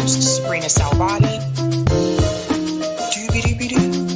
host, sabrinasalvati. Doobie-doobie-doo.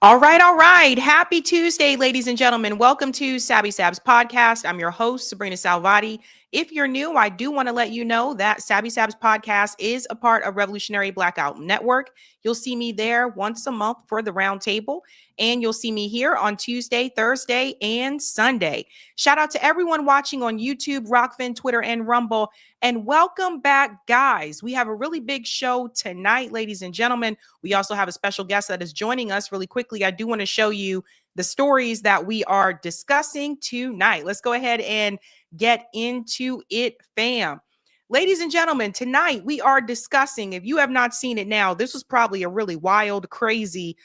All right. Happy Tuesday, ladies and gentlemen. Welcome to Sabby Sabs podcast. I'm your host, sabrinasalvati. If you're new, I do want to let you know that Sabby Sabs podcast is a part of Revolutionary Blackout Network. You'll see me there once a month for the round table, and you'll see me here on Tuesday, Thursday, and Sunday. Shout out to everyone watching on YouTube, Rockfin, Twitter, and Rumble. And welcome back, guys. We have a really big show tonight, ladies and gentlemen. We also have a special guest that is joining us really quickly. I do want to show you the stories that we are discussing tonight. Let's go ahead and get into it, fam. Ladies and gentlemen, tonight we are discussing, if you have not seen it now, this was probably a really wild, crazy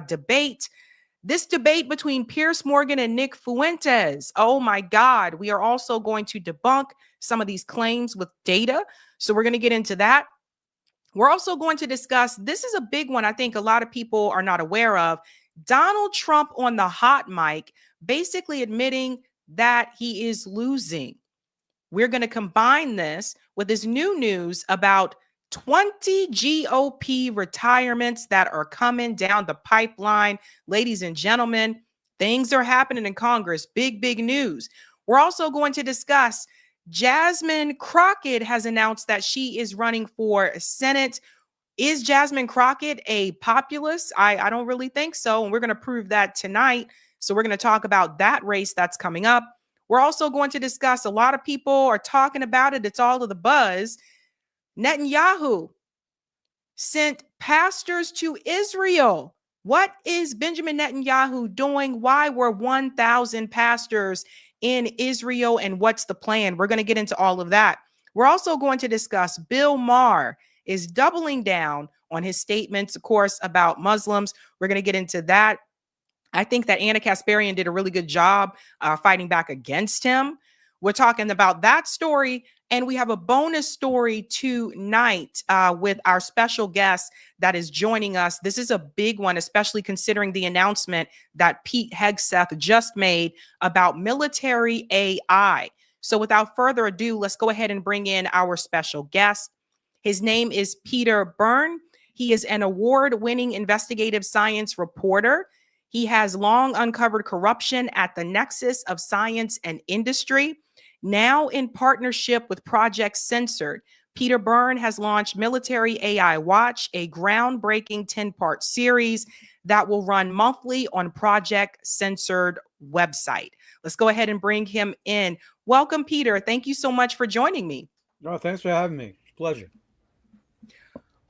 debate. This debate between Piers Morgan and Nick Fuentes. Oh my God. We are also going to debunk some of these claims with data. So we're going to get into that. We're also going to discuss, this is a big one I think a lot of people are not aware of, Donald Trump on the hot mic, basically admitting that he is losing. We're going to combine this with this new news about 20 GOP retirements that are coming down the pipeline. Ladies and gentlemen, things are happening in Congress. Big news. We're also going to discuss Jasmine Crockett has announced that she is running for Senate. Is Jasmine Crockett a populist? I don't really think so. And we're going to prove that tonight. So we're going to talk about that race that's coming up. We're also going to discuss, a lot of people are talking about it. It's all of the buzz. Netanyahu sent pastors to Israel. What is Benjamin Netanyahu doing? Why were 1,000 pastors in Israel, and what's the plan? We're going to get into all of that. We're also going to discuss Bill Maher is doubling down on his statements, of course, about Muslims. We're going to get into that. I think that Anna Kasparian did a really good job fighting back against him. We're talking about that story, and we have a bonus story tonight with our special guest that is joining us. This is a big one, especially considering the announcement that Pete Hegseth just made about military AI. So without further ado, let's go ahead and bring in our special guest. His name is Peter Byrne. He is an award-winning investigative science reporter. He has long uncovered corruption at the nexus of science and industry. Now in partnership with Project Censored, Peter Byrne has launched Military AI Watch, a groundbreaking 10-part series that will run monthly on Project Censored website. Let's go ahead and bring him in. Welcome, Peter. Thank you so much for joining me. Oh, thanks for having me. Pleasure.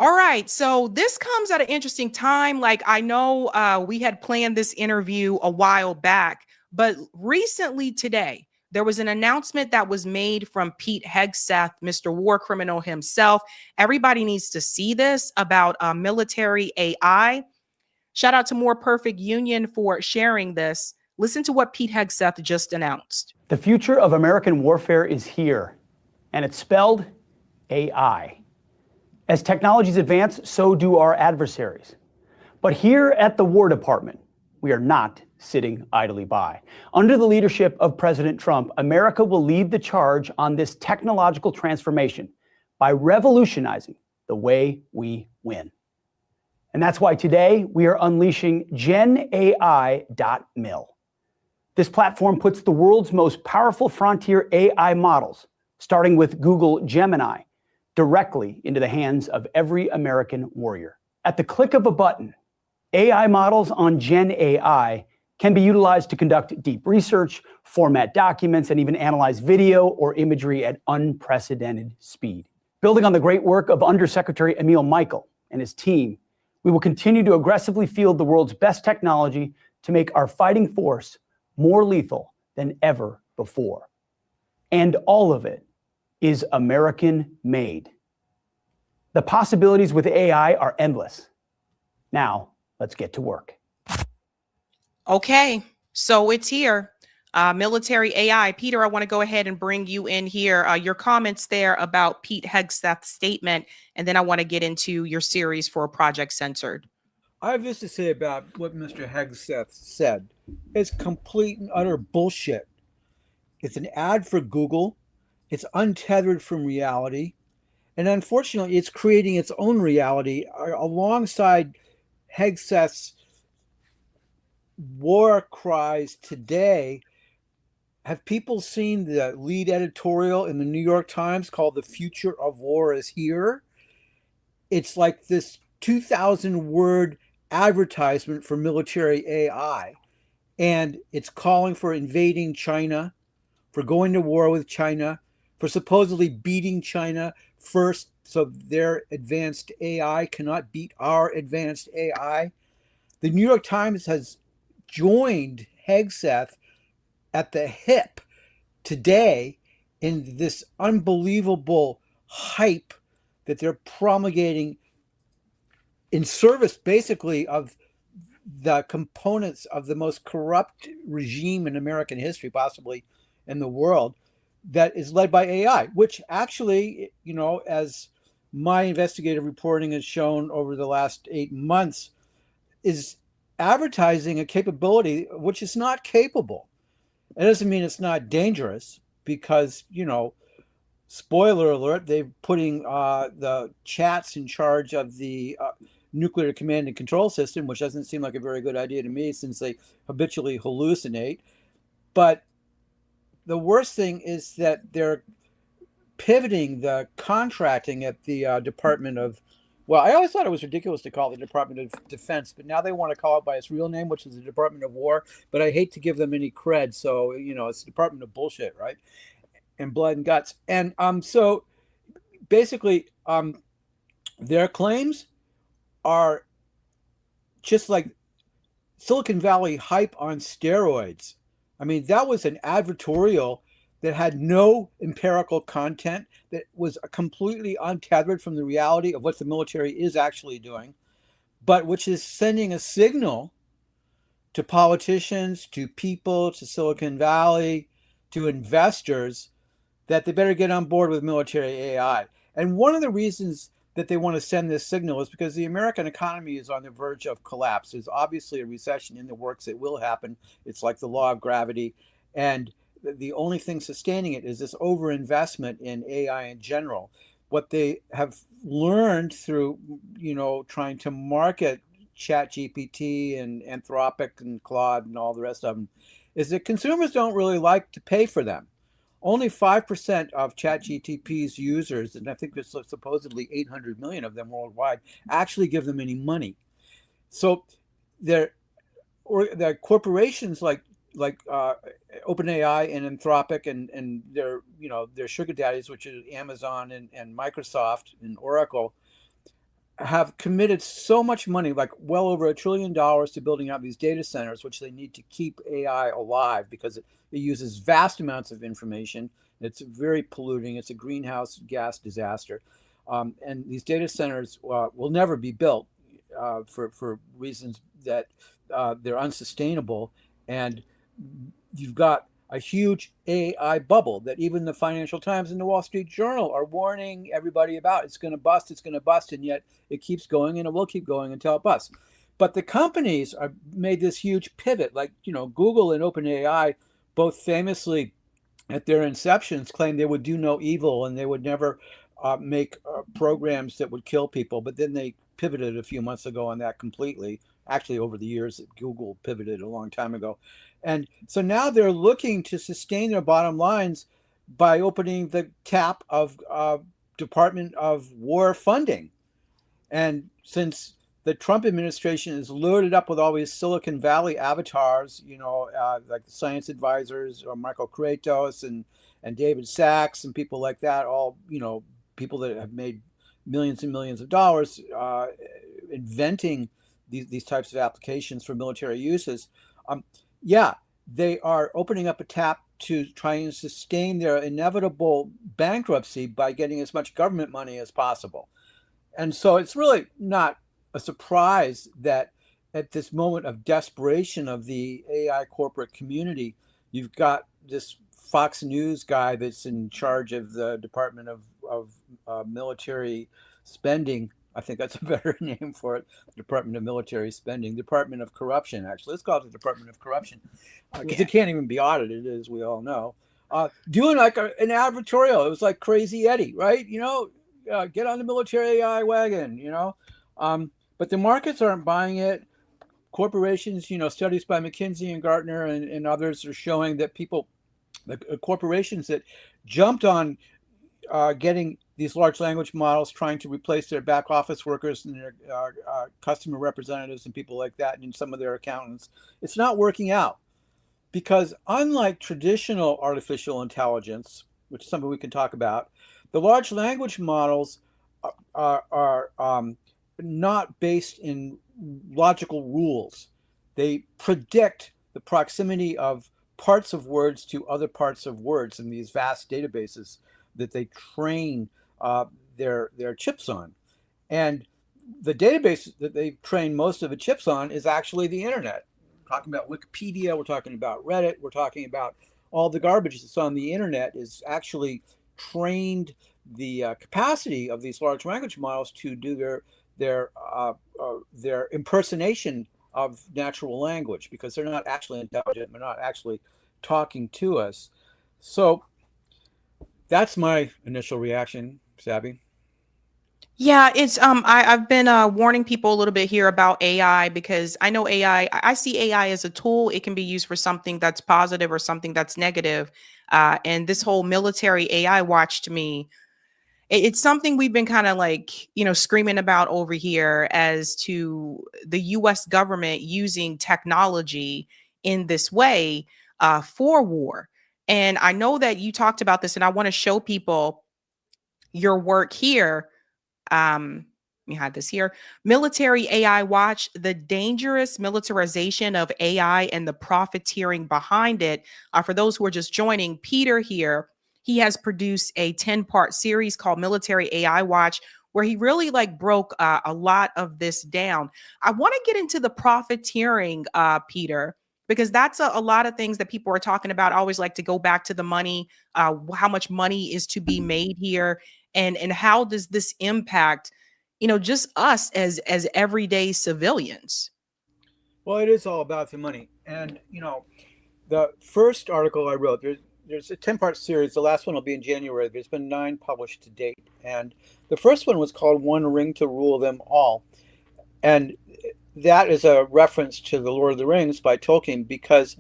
All right. So this comes at an interesting time. Like, I know we had planned this interview a while back, but recently today, there was an announcement that was made from Pete Hegseth, Mr. War Criminal himself. Everybody needs to see this about military AI. Shout out to More Perfect Union for sharing this. Listen to what Pete Hegseth just announced. The future of American warfare is here, and it's spelled AI. As technologies advance, so do our adversaries. But here at the War Department, we are not sitting idly by. Under the leadership of President Trump, America will lead the charge on this technological transformation by revolutionizing the way we win. And that's why today we are unleashing GenAI.mil. This platform puts the world's most powerful frontier AI models, starting with Google Gemini, directly into the hands of every American warrior. At the click of a button, AI models on GenAI can be utilized to conduct deep research, format documents, and even analyze video or imagery at unprecedented speed. Building on the great work of Undersecretary Emil Michael and his team, we will continue to aggressively field the world's best technology to make our fighting force more lethal than ever before. And all of it is American-made. The possibilities with AI are endless. Now, let's get to work. Okay, so it's here. Military AI. Peter, I want to go ahead and bring you in here. Your comments there about Pete Hegseth's statement, and then I want to get into your series for Project Censored. I have this to say about what Mr. Hegseth said. It's complete and utter bullshit. It's an ad for Google. It's untethered from reality. And unfortunately, it's creating its own reality alongside Hegseth's war cries today. Have people seen the lead editorial in the New York Times called "The Future of War is Here"? It's like this 2,000-word advertisement for military AI. And it's calling for invading China, for going to war with China, for supposedly beating China first so their advanced AI cannot beat our advanced AI. The New York Times has joined Hegseth at the hip today in this unbelievable hype that they're promulgating in service basically of the components of the most corrupt regime in American history, possibly in the world, that is led by AI, which actually, as my investigative reporting has shown over the last 8 months, is advertising a capability which is not capable. It doesn't mean it's not dangerous because, spoiler alert, they're putting the chats in charge of the nuclear command and control system, which doesn't seem like a very good idea to me since they habitually hallucinate. But the worst thing is that they're pivoting the contracting at the Department of, well, I always thought it was ridiculous to call it the Department of Defense, but now they want to call it by its real name, which is the Department of War. But I hate to give them any cred. So, it's the Department of Bullshit, right? And blood and guts. And so basically, their claims are just like Silicon Valley hype on steroids. I mean, that was an advertorial that had no empirical content, that was completely untethered from the reality of what the military is actually doing, but which is sending a signal to politicians, to people, to Silicon Valley, to investors that they better get on board with military AI. And one of the reasons that they want to send this signal is because the American economy is on the verge of collapse. There's obviously a recession in the works. It will happen. It's like the law of gravity. And the only thing sustaining it is this overinvestment in AI in general. What they have learned through, trying to market ChatGPT and Anthropic and Claude and all the rest of them is that consumers don't really like to pay for them. Only 5% of ChatGPT's users, and I think there's supposedly 800 million of them worldwide, actually give them any money. So the corporations like OpenAI and Anthropic and their sugar daddies, which are Amazon and Microsoft and Oracle, have committed so much money, like well over $1 trillion, to building out these data centers, which they need to keep AI alive because it uses vast amounts of information. It's very polluting. It's a greenhouse gas disaster. And these data centers will never be built for reasons that they're unsustainable. And you've got a huge AI bubble that even the Financial Times and the Wall Street Journal are warning everybody about. It's going to bust, and yet it keeps going, and it will keep going until it busts. But the companies are made this huge pivot, like Google and OpenAI, both famously at their inceptions claimed they would do no evil and they would never make programs that would kill people. But then they pivoted a few months ago on that completely. Actually, over the years, Google pivoted a long time ago. And so now they're looking to sustain their bottom lines by opening the tap of Department of War funding. And since the Trump administration is loaded up with all these Silicon Valley avatars, like the science advisors or Michael Kratos and David Sachs and people like that, all, people that have made millions and millions of dollars inventing these types of applications for military uses. They are opening up a tap to try and sustain their inevitable bankruptcy by getting as much government money as possible. And so it's really not a surprise that at this moment of desperation of the AI corporate community You've got this Fox News guy that's in charge of the Department of Military Spending. I think that's a better name for it. Department of Military Spending, Department of Corruption. Actually, let's call it the Department of Corruption, because it can't even be audited, as we all know. Doing like an advertorial. It was like Crazy Eddie, right? Get on the military AI wagon. But the markets aren't buying it. Corporations, studies by McKinsey and Gartner and others are showing that the corporations that jumped on getting these large language models, trying to replace their back office workers and their customer representatives and people like that, and some of their accountants, it's not working out. Because unlike traditional artificial intelligence, which is something we can talk about, the large language models are not based in logical rules. They predict the proximity of parts of words to other parts of words in these vast databases that they train their chips on. And the database that they train most of the chips on is actually the internet. We're talking about Wikipedia, we're talking about Reddit, we're talking about all the garbage that's on the internet is actually trained the capacity of these large language models to do their impersonation of natural language, because they're not actually intelligent, they're not actually talking to us. So that's my initial reaction, Sabby. Yeah, it's I've been warning people a little bit here about AI, because I know AI, I see AI as a tool. It can be used for something that's positive or something that's negative. And this whole military AI watch, to me, it's something we've been kind of like, screaming about over here, as to the US government using technology in this way for war. And I know that you talked about this, and I want to show people your work here. We had this here. Military AI Watch: The Dangerous Militarization of AI and the Profiteering Behind It. For those who are just joining, Peter here, he has produced a 10-part series called Military AI Watch, where he really broke a lot of this down. I want to get into the profiteering, Peter, because that's a lot of things that people are talking about. I always like to go back to the money, how much money is to be made here, and how does this impact, just us as everyday civilians. Well, it is all about the money. And, the first article I wrote, there's a 10-part series. The last one will be in January. There's been 9 published to date. And the first one was called One Ring to Rule Them All. And that is a reference to The Lord of the Rings by Tolkien, because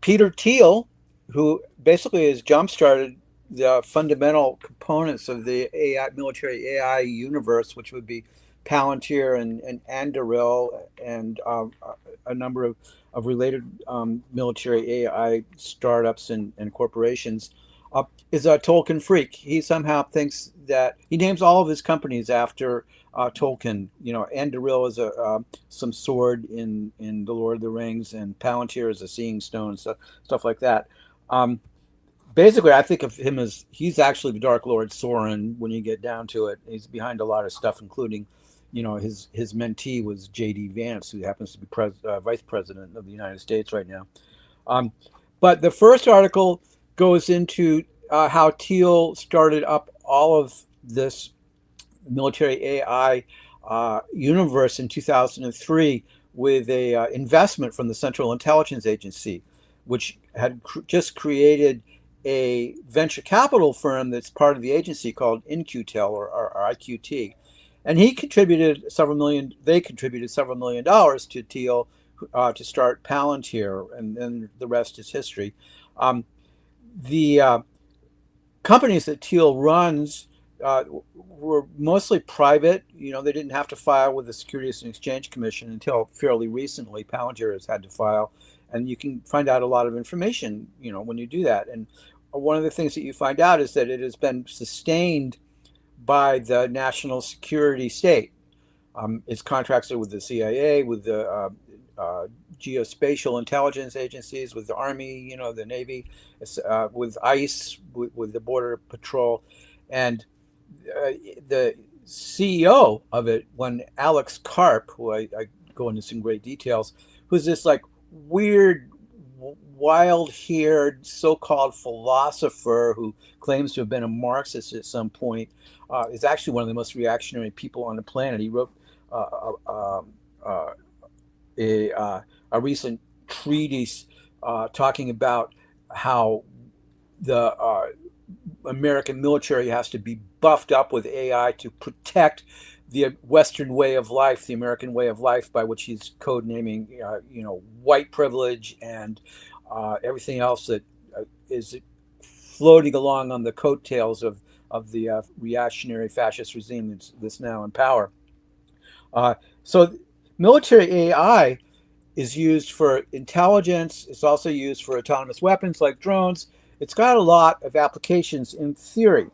Peter Thiel, who basically has jump-started the fundamental components of the AI, military AI universe, which would be Palantir and Anduril and a number of related military AI startups and corporations, is a Tolkien freak. He somehow thinks that he names all of his companies after Tolkien. Anduril is some sword in The Lord of the Rings, and Palantir is a seeing stone, stuff like that. Basically, I think of him as he's actually the Dark Lord Sauron when you get down to it. He's behind a lot of stuff, including, his mentee was J.D. Vance, who happens to be Vice President of the United States right now. But the first article goes into how Thiel started up all of this military AI universe in 2003 with a investment from the Central Intelligence Agency, which had just created a venture capital firm that's part of the agency called InQtel or IQT. And they contributed several $million to Thiel to start Palantir, and then the rest is history. The companies that Thiel runs were mostly private. They didn't have to file with the Securities and Exchange Commission until fairly recently. Palantir has had to file, and you can find out a lot of information, when you do that. And one of the things that you find out is that it has been sustained by the national security state. It's contracted with the CIA, with the geospatial intelligence agencies, with the Army, the Navy, with ICE, with the Border Patrol. And the CEO of it, when Alex Karp, who I go into some great details, who's this weird wild-haired so-called philosopher who claims to have been a Marxist at some point, is actually one of the most reactionary people on the planet. He wrote a recent treatise talking about how the American military has to be buffed up with AI to protect the Western way of life, the American way of life, by which he's codenaming, white privilege and everything else that is floating along on the coattails of the reactionary fascist regime that's now in power. So military AI is used for intelligence. It's also used for autonomous weapons like drones. It's got a lot of applications in theory.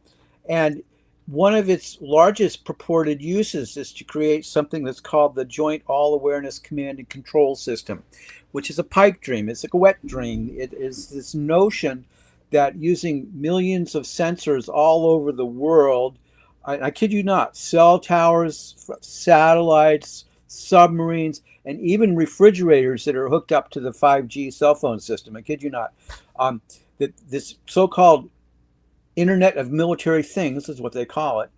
And one of its largest purported uses is to create something that's called the Joint All-Awareness Command and Control System, which is a pipe dream. It's like a wet dream. It is this notion that using millions of sensors all over the world, I kid you not, cell towers, satellites, submarines, and even refrigerators that are hooked up to the 5G cell phone system, I kid you not, that this so-called Internet of Military Things is what they call it,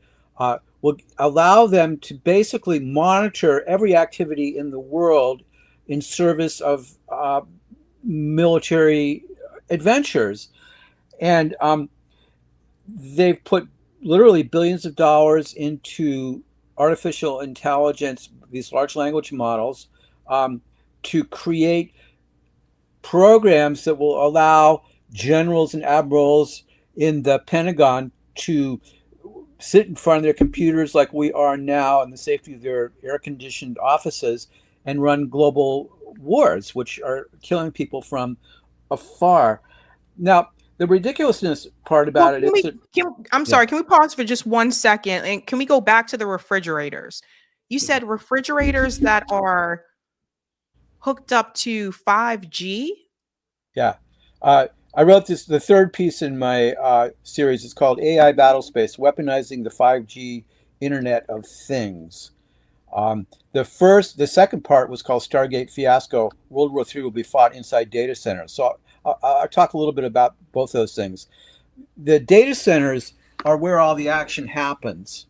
will allow them to basically monitor every activity in the world in service of military adventures. And they've put literally billions of dollars into artificial intelligence, these large language models, to create programs that will allow generals and admirals in the Pentagon to sit in front of their computers like we are now in the safety of their air-conditioned offices and run global wars, which are killing people from afar. Now, the ridiculousness part about Can it, we pause for just 1 second? And can we go back to the refrigerators? You said refrigerators that are hooked up to 5G? Yeah. I wrote the third piece in my series. It's called AI Battlespace, Weaponizing the 5G Internet of Things. The second part was called Stargate Fiasco. World War III will be fought inside data centers. So I'll talk a little bit about both those things. The data centers are where all the action happens.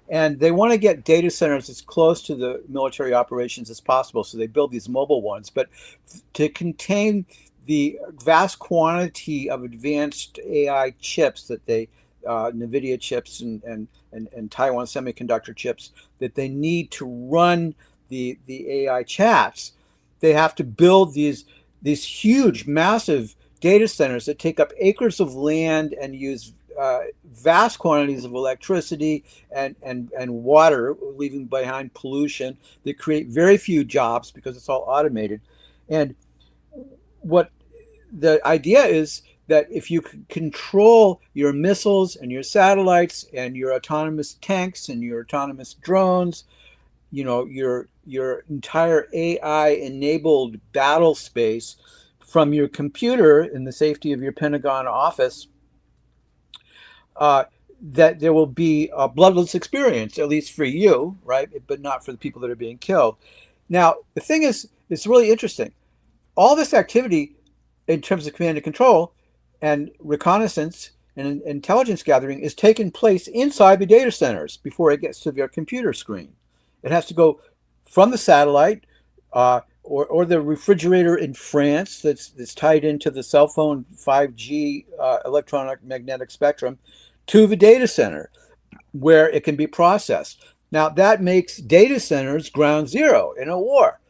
And they want to get data centers as close to the military operations as possible. So they build these mobile ones. But to contain the vast quantity of advanced AI chips that they, NVIDIA chips and Taiwan semiconductor chips that they need to run the AI chats, they have to build these huge, massive data centers that take up acres of land and use vast quantities of electricity and water, leaving behind pollution. They create very few jobs because it's all automated. And what the idea is that if you can control your missiles and your satellites and your autonomous tanks and your autonomous drones, your entire AI-enabled battle space from your computer in the safety of your Pentagon office, that there will be a bloodless experience, at least for you, right? But not for the people that are being killed. Now, the thing is, it's really interesting. All this activity in terms of command and control and reconnaissance and intelligence gathering is taking place inside the data centers before it gets to their computer screen. It has to go from the satellite or the refrigerator in France that's tied into the cell phone 5G electronic magnetic spectrum to the data center where it can be processed. Now, that makes data centers ground zero in a war.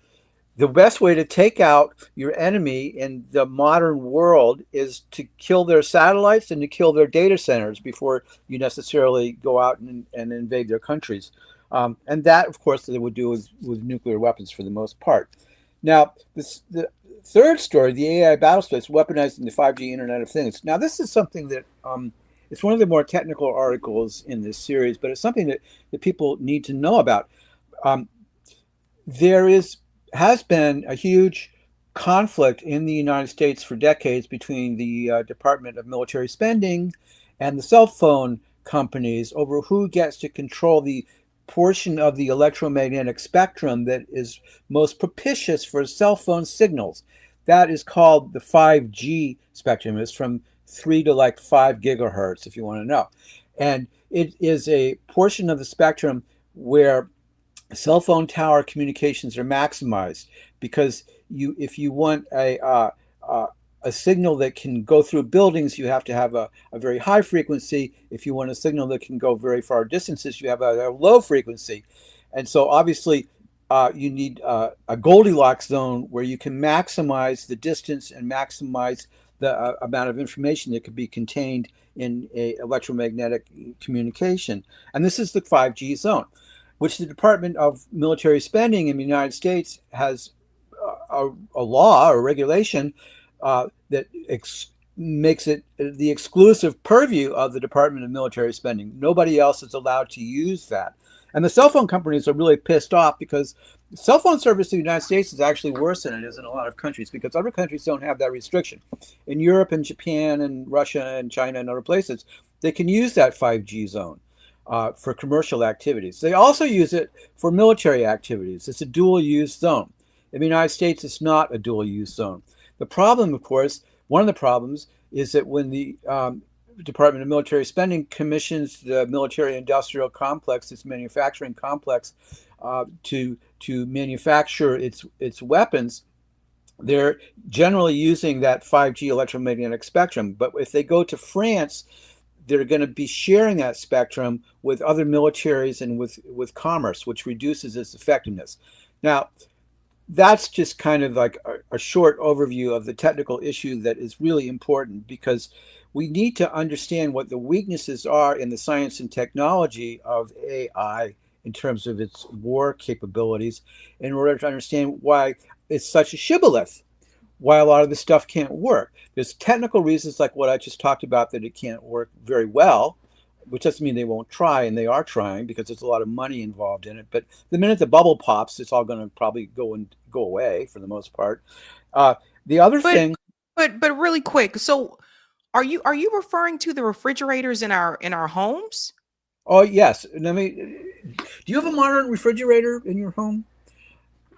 The best way to take out your enemy in the modern world is to kill their satellites and to kill their data centers before you necessarily go out and invade their countries. And that, of course, they would do with nuclear weapons for the most part. Now, the third story, the AI battlespace, weaponizing the 5G Internet of Things. Now, this is something that it's one of the more technical articles in this series, but it's something that people need to know about. There has been a huge conflict in the United States for decades between the Department of Military Spending and the cell phone companies over who gets to control the portion of the electromagnetic spectrum that is most propitious for cell phone signals. that is called the 5G spectrum. It's from 3 to like 5 gigahertz, if you want to know. And it is a portion of the spectrum where cell phone tower communications are maximized, because if you want a signal that can go through buildings, you have to have a very high frequency. If you want a signal that can go very far distances, you have a low frequency. And so obviously you need a Goldilocks zone where you can maximize the distance and maximize the amount of information that could be contained in a electromagnetic communication. And this is the 5G zone, which the Department of Military Spending in the United States has a law or regulation that makes it the exclusive purview of the Department of Military Spending. Nobody else is allowed to use that. And the cell phone companies are really pissed off, because cell phone service in the United States is actually worse than it is in a lot of countries, because other countries don't have that restriction. In Europe and Japan and Russia and China and other places, they can use that 5G zone for commercial activities. They also use it for military activities. It's a dual-use zone. In the United States, it's not a dual-use zone. The problem, of course, one of the problems is that when the Department of Military Spending commissions the military-industrial complex, its manufacturing complex, to manufacture its weapons, they're generally using that 5G electromagnetic spectrum. But if they go to France, they're going to be sharing that spectrum with other militaries and with commerce, which reduces its effectiveness. Now, that's just kind of like a short overview of the technical issue that is really important, because we need to understand what the weaknesses are in the science and technology of AI in terms of its war capabilities, in order to understand why it's such a shibboleth, why a lot of this stuff can't work. There's technical reasons like what I just talked about, that it can't work very well, which doesn't mean they won't try, and they are trying, because there's a lot of money involved in it. But the minute the bubble pops, it's all going to probably go away for the most part. The other thing, but really quick, so are you referring to the refrigerators in our homes? oh yes, do you have a modern refrigerator in your home?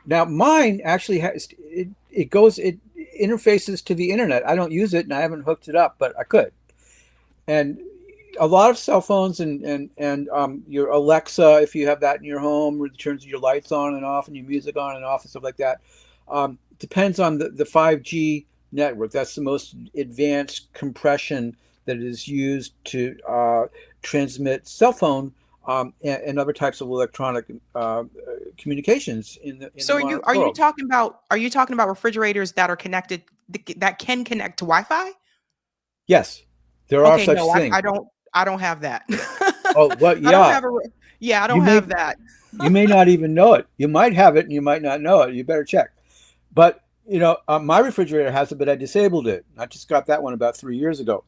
Now mine actually has it interfaces to the internet. I don't use it, and I haven't hooked it up, but I could. And a lot of cell phones and your Alexa, if you have that in your home, where it turns your lights on and off and your music on and off and stuff like that, depends on the 5G network. That's the most advanced compression that is used to transmit cell phone and other types of electronic communications in the So modern are you world. talking about refrigerators that are connected, that can connect to Wi-Fi? Yes, there are Okay, such no, things. I don't have that. Oh, well, yeah. I don't have that. You may not even know it. You might have it and you might not know it. You better check. But, my refrigerator has it, but I disabled it. I just got that one about 3 years ago.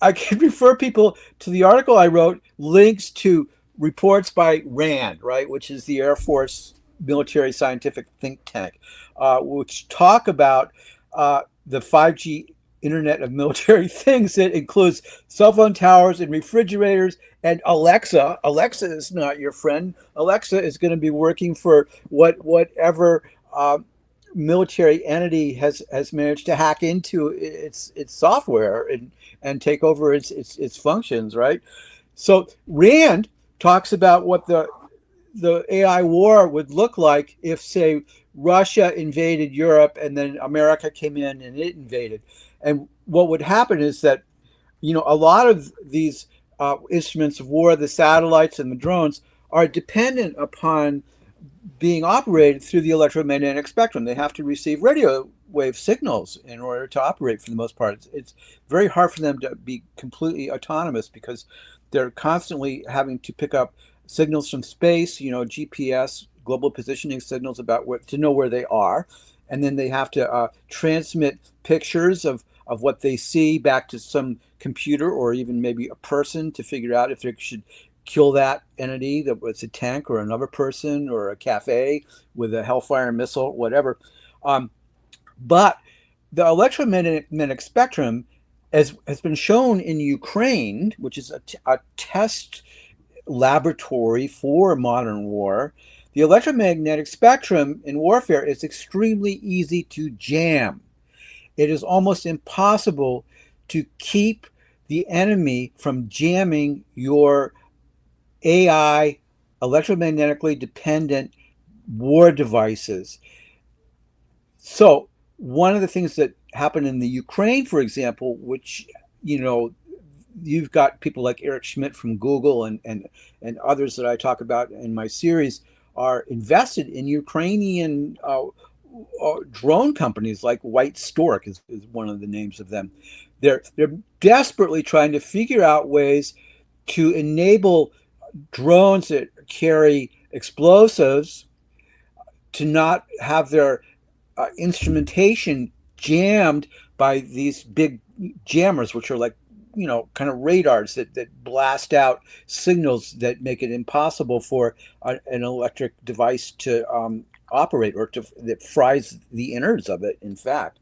I can refer people to the article I wrote, links to reports by RAND, right, which is the Air Force military scientific think tank, which talk about the 5G Internet of Military Things that includes cell phone towers and refrigerators and Alexa. Alexa is not your friend. Alexa is going to be working for whatever military entity has managed to hack into its software and take over its functions, right? So RAND talks about what the AI war would look like if, say, Russia invaded Europe and then America came in and it invaded. And what would happen is that, a lot of these instruments of war, the satellites and the drones, are dependent upon being operated through the electromagnetic spectrum. They have to receive radio wave signals in order to operate for the most part. It's very hard for them to be completely autonomous, because they're constantly having to pick up signals from space, GPS, global positioning signals to know where they are. And then they have to transmit pictures of what they see back to some computer or even maybe a person to figure out if they should kill that entity, that was a tank or another person or a cafe with a Hellfire missile, whatever. But the electromagnetic spectrum has been shown in Ukraine, which is a test laboratory for modern war, the electromagnetic spectrum in warfare is extremely easy to jam. It is almost impossible to keep the enemy from jamming your AI, electromagnetically dependent war devices. So one of the things that happened in the Ukraine, for example, which, you've got people like Eric Schmidt from Google and others that I talk about in my series are invested in Ukrainian drone companies like White Stork is one of the names of them. They're desperately trying to figure out ways to enable drones that carry explosives to not have their instrumentation jammed by these big jammers, which are like, kind of radars that blast out signals that make it impossible for an electric device to operate, or that fries the innards of it, in fact.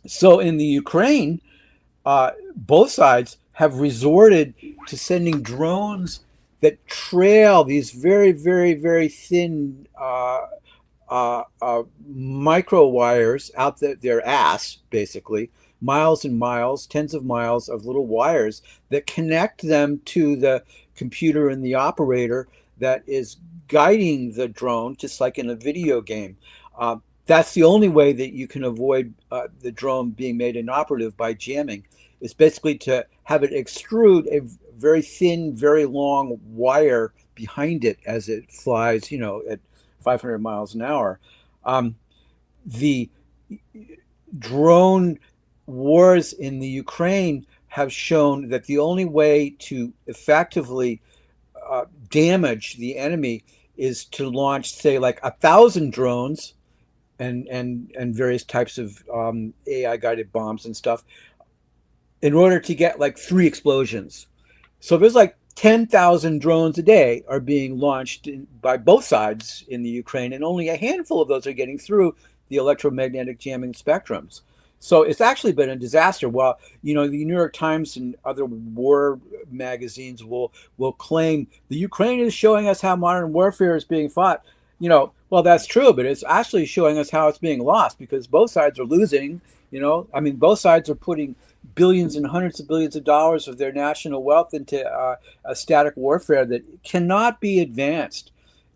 So in the Ukraine, both sides have resorted to sending drones that trail these very, very, very thin micro wires out their ass, basically, miles and miles, tens of miles of little wires that connect them to the computer and the operator that is guiding the drone, just like in a video game. That's the only way that you can avoid the drone being made inoperative by jamming. It's basically to have it extrude a very thin, very long wire behind it as it flies, at 500 miles an hour. The drone wars in the Ukraine have shown that the only way to effectively damage the enemy is to launch, say, like 1,000 drones and various types of AI guided bombs and stuff, in order to get like 3 explosions. So there's like 10,000 drones a day are being launched by both sides in the Ukraine, and only a handful of those are getting through the electromagnetic jamming spectrums. So it's actually been a disaster. While, the New York Times and other war magazines will claim the Ukraine is showing us how modern warfare is being fought, well, that's true, but it's actually showing us how it's being lost, because both sides are losing. Both sides are putting billions and hundreds of billions of dollars of their national wealth into a static warfare that cannot be advanced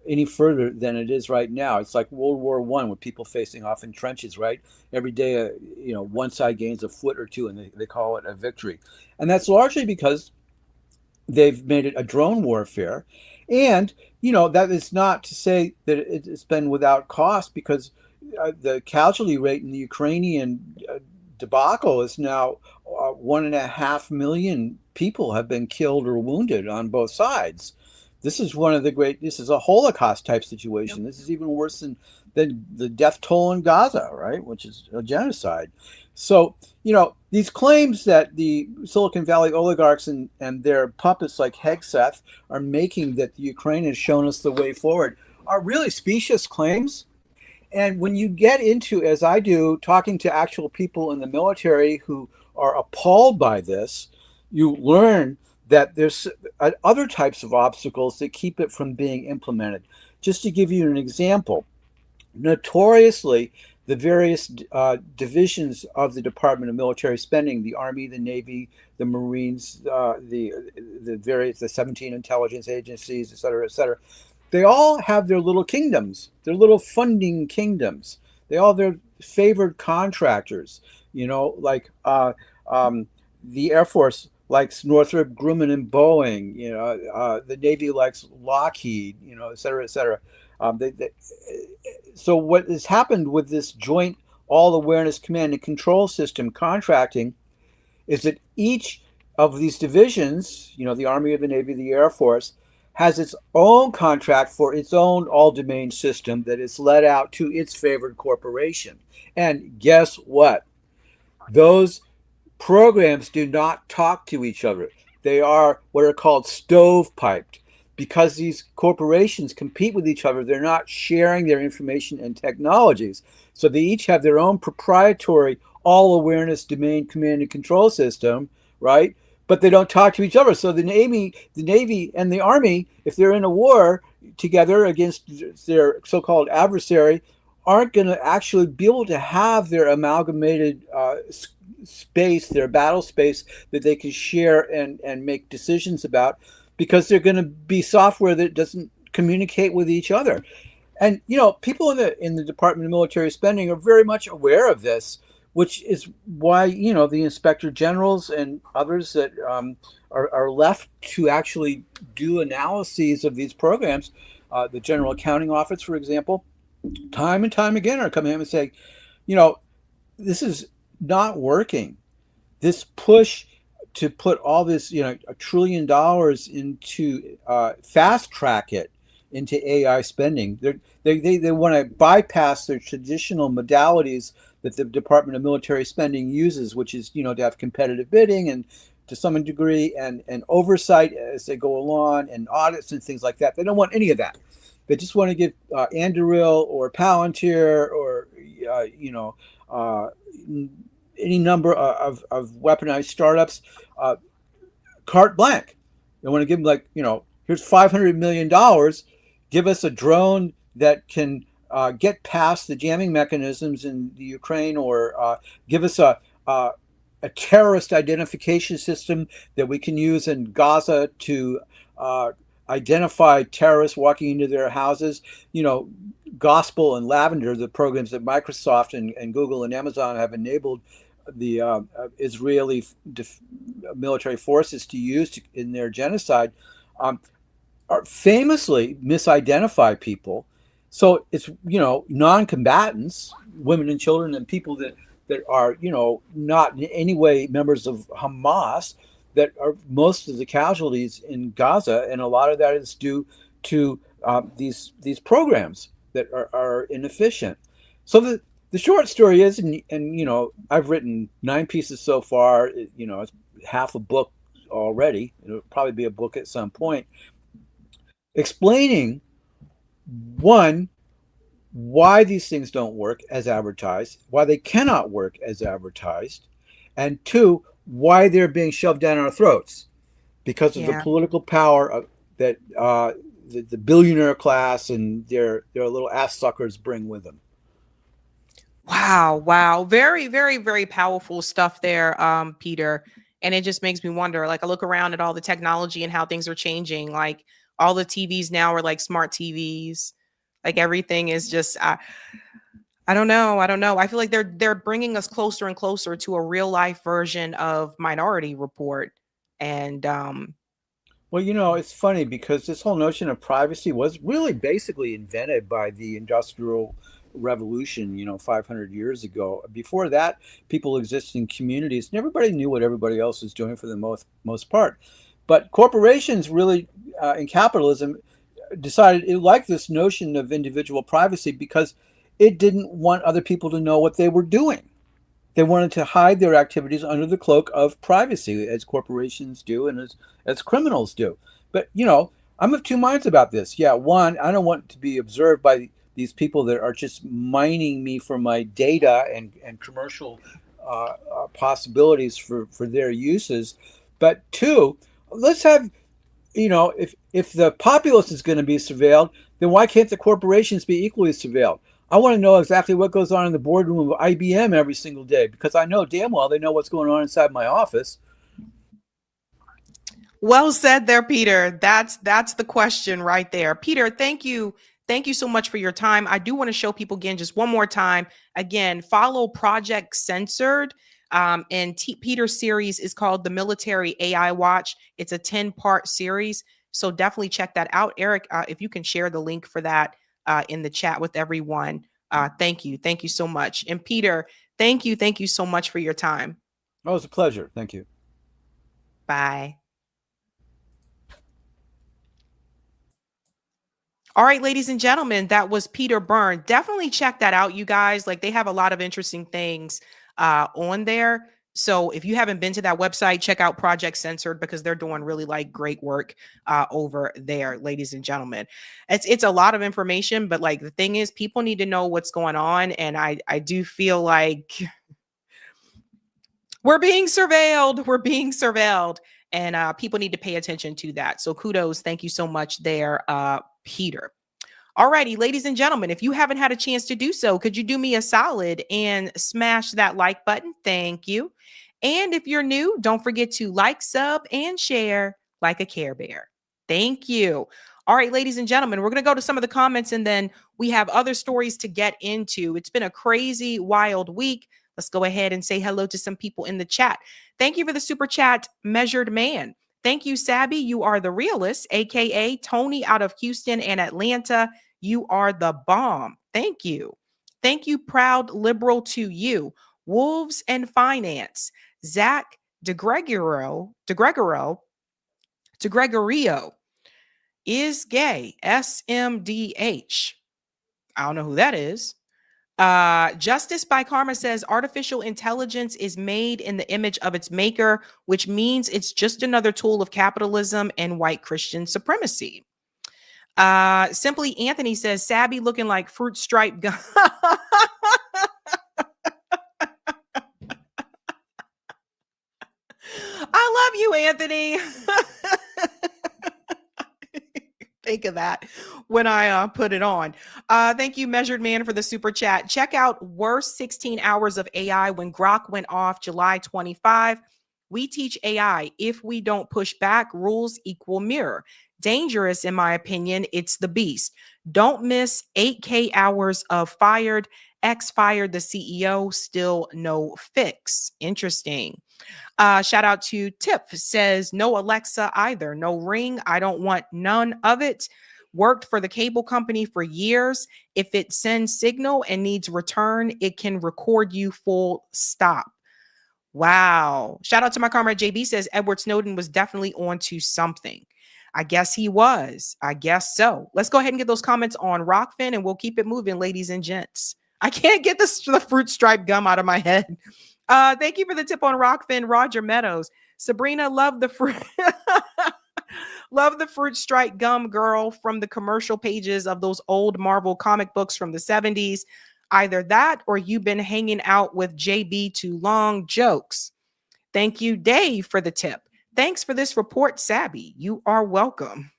any further than it is right now. It's like World War I, with people facing off in trenches, right? Every day, one side gains a foot or two, and they call it a victory. And that's largely because they've made it a drone warfare. And, that is not to say that it's been without cost, because the casualty rate in the Ukrainian debacle is now 1.5 million people have been killed or wounded on both sides. This is this is a Holocaust type situation. This is even worse than the death toll in Gaza, right? Which is a genocide. So, these claims that the Silicon Valley oligarchs and their puppets like Hegseth are making, that the Ukraine has shown us the way forward, are really specious claims. And when you get into, as I do, talking to actual people in the military who are appalled by this, you learn that there's other types of obstacles that keep it from being implemented. Just to give you an example, notoriously, the various divisions of the Department of Military Spending, the Army, the Navy, the Marines, the 17 intelligence agencies, et cetera, they all have their little kingdoms, their little funding kingdoms. They all have their favored contractors, like the Air Force likes Northrop Grumman and Boeing, the Navy likes Lockheed, et cetera, et cetera. So what has happened with this joint all awareness command and control system contracting is that each of these divisions, the Army, the Navy, the Air Force, has its own contract for its own all-domain system that is let out to its favored corporation. And guess what? Those programs do not talk to each other. They are what are called stovepiped. Because these corporations compete with each other, they're not sharing their information and technologies. So they each have their own proprietary all-awareness domain command and control system, right? But they don't talk to each other. So the Navy and the Army, if they're in a war, together against their so-called adversary aren't going to actually be able to have their amalgamated space, their battle space that they can share and make decisions about, because they're going to be software that doesn't communicate with each other. And people in the Department of Military Spending are very much aware of this, which is why the inspector generals and others that are left to actually do analyses of these programs. The General Accounting Office, for example, time and time again are coming in and saying, this is not working. This push to put all this, $1 trillion into fast track it into AI spending. They want to bypass their traditional modalities that the Department of Military Spending uses, which is, to have competitive bidding and to some degree and oversight as they go along and audits and things like that. They don't want any of that. They just want to give Anduril or Palantir or, any number of weaponized startups carte blanche. They want to give them here's $500 million. Give us a drone that can get past the jamming mechanisms in the Ukraine, or give us a terrorist identification system that we can use in Gaza to identify terrorists walking into their houses. Gospel and Lavender, the programs that Microsoft and Google and Amazon have enabled the Israeli military forces to use in their genocide, are famously misidentify people. So it's, non-combatants, women and children, and people that are, not in any way members of Hamas, that are most of the casualties in Gaza. And a lot of that is due to these programs that are inefficient. So the short story is, and I've written 9 pieces so far, it's half a book already. It'll probably be a book at some point, explaining, one, why these things don't work as advertised, why they cannot work as advertised, and 2, why they're being shoved down our throats because of the political power that the billionaire class and their little ass suckers bring with them. Wow. Very, very, very powerful stuff there, Peter. And it just makes me wonder, I look around at all the technology and how things are changing. Like, all the TVs now are like smart TVs. Like, everything is just, I don't know. I feel like they're bringing us closer and closer to a real life version of Minority Report. And well, it's funny because this whole notion of privacy was really basically invented by the Industrial Revolution, 500 years ago. Before that, people existed in communities and everybody knew what everybody else was doing for the most part. But corporations really, in capitalism, decided it liked this notion of individual privacy because it didn't want other people to know what they were doing. They wanted to hide their activities under the cloak of privacy, as corporations do and as criminals do. But, I'm of 2 minds about this. Yeah, one, I don't want to be observed by these people that are just mining me for my data and commercial possibilities for their uses. But 2, let's have, if the populace is going to be surveilled, then why can't the corporations be equally surveilled? I want to know exactly what goes on in the boardroom of IBM every single day, because I know damn well they know what's going on inside my office. Well said there, Peter. That's the question right there. Peter, thank you. Thank you so much for your time. I do want to show people again, just one more time. Again, follow Project Censored. And Peter's series is called The Military AI Watch. It's a 10-part series. So definitely check that out. Eric, if you can share the link for that in the chat with everyone. Thank you. Thank you so much. And Peter, thank you. Thank you so much for your time. Oh, it was a pleasure. Thank you. Bye. All right, ladies and gentlemen, that was Peter Byrne. Definitely check that out, you guys. They have a lot of interesting things on there. So if you haven't been to that website, check out Project Censored, because they're doing really great work over there, ladies and gentlemen. It's a lot of information, but the thing is, people need to know what's going on. And I do feel like we're being surveilled. And people need to pay attention to that. So kudos. Thank you so much there, Peter. All righty, ladies and gentlemen, if you haven't had a chance to do so, could you do me a solid and smash that like button? Thank you. And if you're new, don't forget to like, sub, and share like a Care Bear. Thank you. All right, ladies and gentlemen, we're going to go to some of the comments and then we have other stories to get into. It's been a crazy, wild week. Let's go ahead and say hello to some people in the chat. Thank you for the super chat, Measured Man. Thank you, Sabby. You are the realist, aka Tony out of Houston and Atlanta. You are the bomb. Thank you. Thank you, proud liberal to you. Wolves and Finance. Zach DeGregorio is gay. SMDH. I don't know who that is. Justice by Karma says artificial intelligence is made in the image of its maker, which means it's just another tool of capitalism and white Christian supremacy. Simply Anthony says Sabby looking like fruit stripe gum. I love you, Anthony. Think of that when I put it on. Thank you, Measured Man, for the super chat. Check out Worst 16 Hours of AI when Grok went off July 25. We teach AI. If we don't push back, rules equal mirror. Dangerous, in my opinion. It's the beast. Don't miss 8K hours of fired. X fired the CEO. Still no fix. Interesting. Shout out to Tip, says no Alexa either. No Ring. I don't want none of it. Worked for the cable company for years. If it sends signal and needs return, it can record you full stop. Wow. Shout out to my comrade JB, says Edward Snowden was definitely onto something. I guess he was. I guess so. Let's go ahead and get those comments on Rockfin and we'll keep it moving, ladies and gents. I can't get the fruit stripe gum out of my head. Thank you for the tip on Rockfin, Roger Meadows. Sabrina, love the fruit. Love the fruit stripe gum girl from the commercial pages of those old Marvel comic books from the 70s. Either that or you've been hanging out with JB too long. Jokes. Thank you, Dave, for the tip. Thanks for this report, Sabby. You are welcome.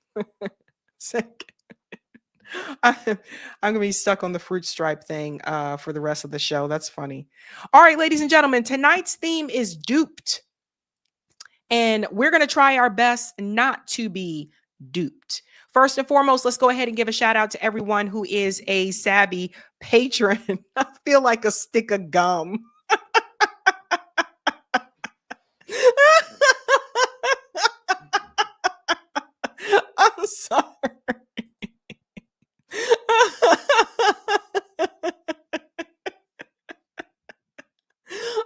I'm going to be stuck on the fruit stripe thing for the rest of the show. That's funny. All right, ladies and gentlemen, tonight's theme is duped. And we're going to try our best not to be duped. First and foremost, let's go ahead and give a shout out to everyone who is a Sabby patron. I feel like a stick of gum. I'm sorry.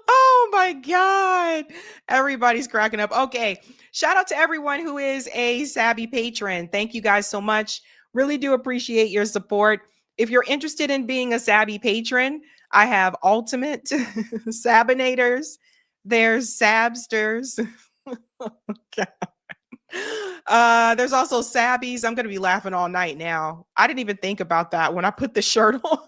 Oh my God. Everybody's cracking up. Okay. Shout out to everyone who is a Sabby patron. Thank you guys so much. Really do appreciate your support. If you're interested in being a Sabby patron, I have Ultimate Sabinators. There's Sabsters. Okay. There's also Sabbies. I'm going to be laughing all night now. I didn't even think about that when I put the shirt on.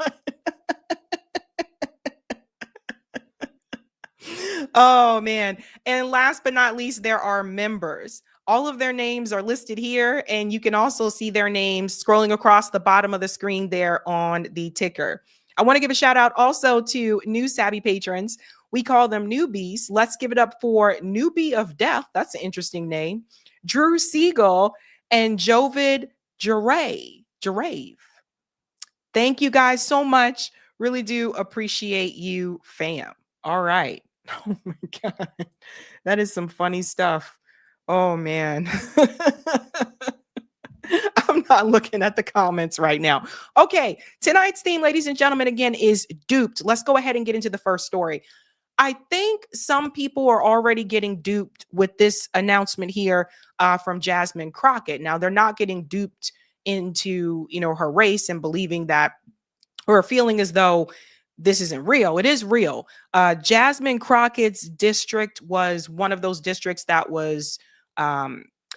Oh, man. And last but not least, there are members. All of their names are listed here, and you can also see their names scrolling across the bottom of the screen there on the ticker. I want to give a shout out also to new Sabby patrons. We call them newbies. Let's give it up for Newbie of Death. That's an interesting name. Drew Siegel and Jovid Jarave. Thank you guys so much. Really do appreciate you, fam. All right. Oh my God. That is some funny stuff. Oh man. I'm not looking at the comments right now. Okay. Tonight's theme, ladies and gentlemen, again, is duped. Let's go ahead and get into the first story. I think some people are already getting duped with this announcement here from Jasmine Crockett. Now, they're not getting duped into, her race and believing that, or feeling as though this isn't real. It is real. Jasmine Crockett's district was one of those districts that was a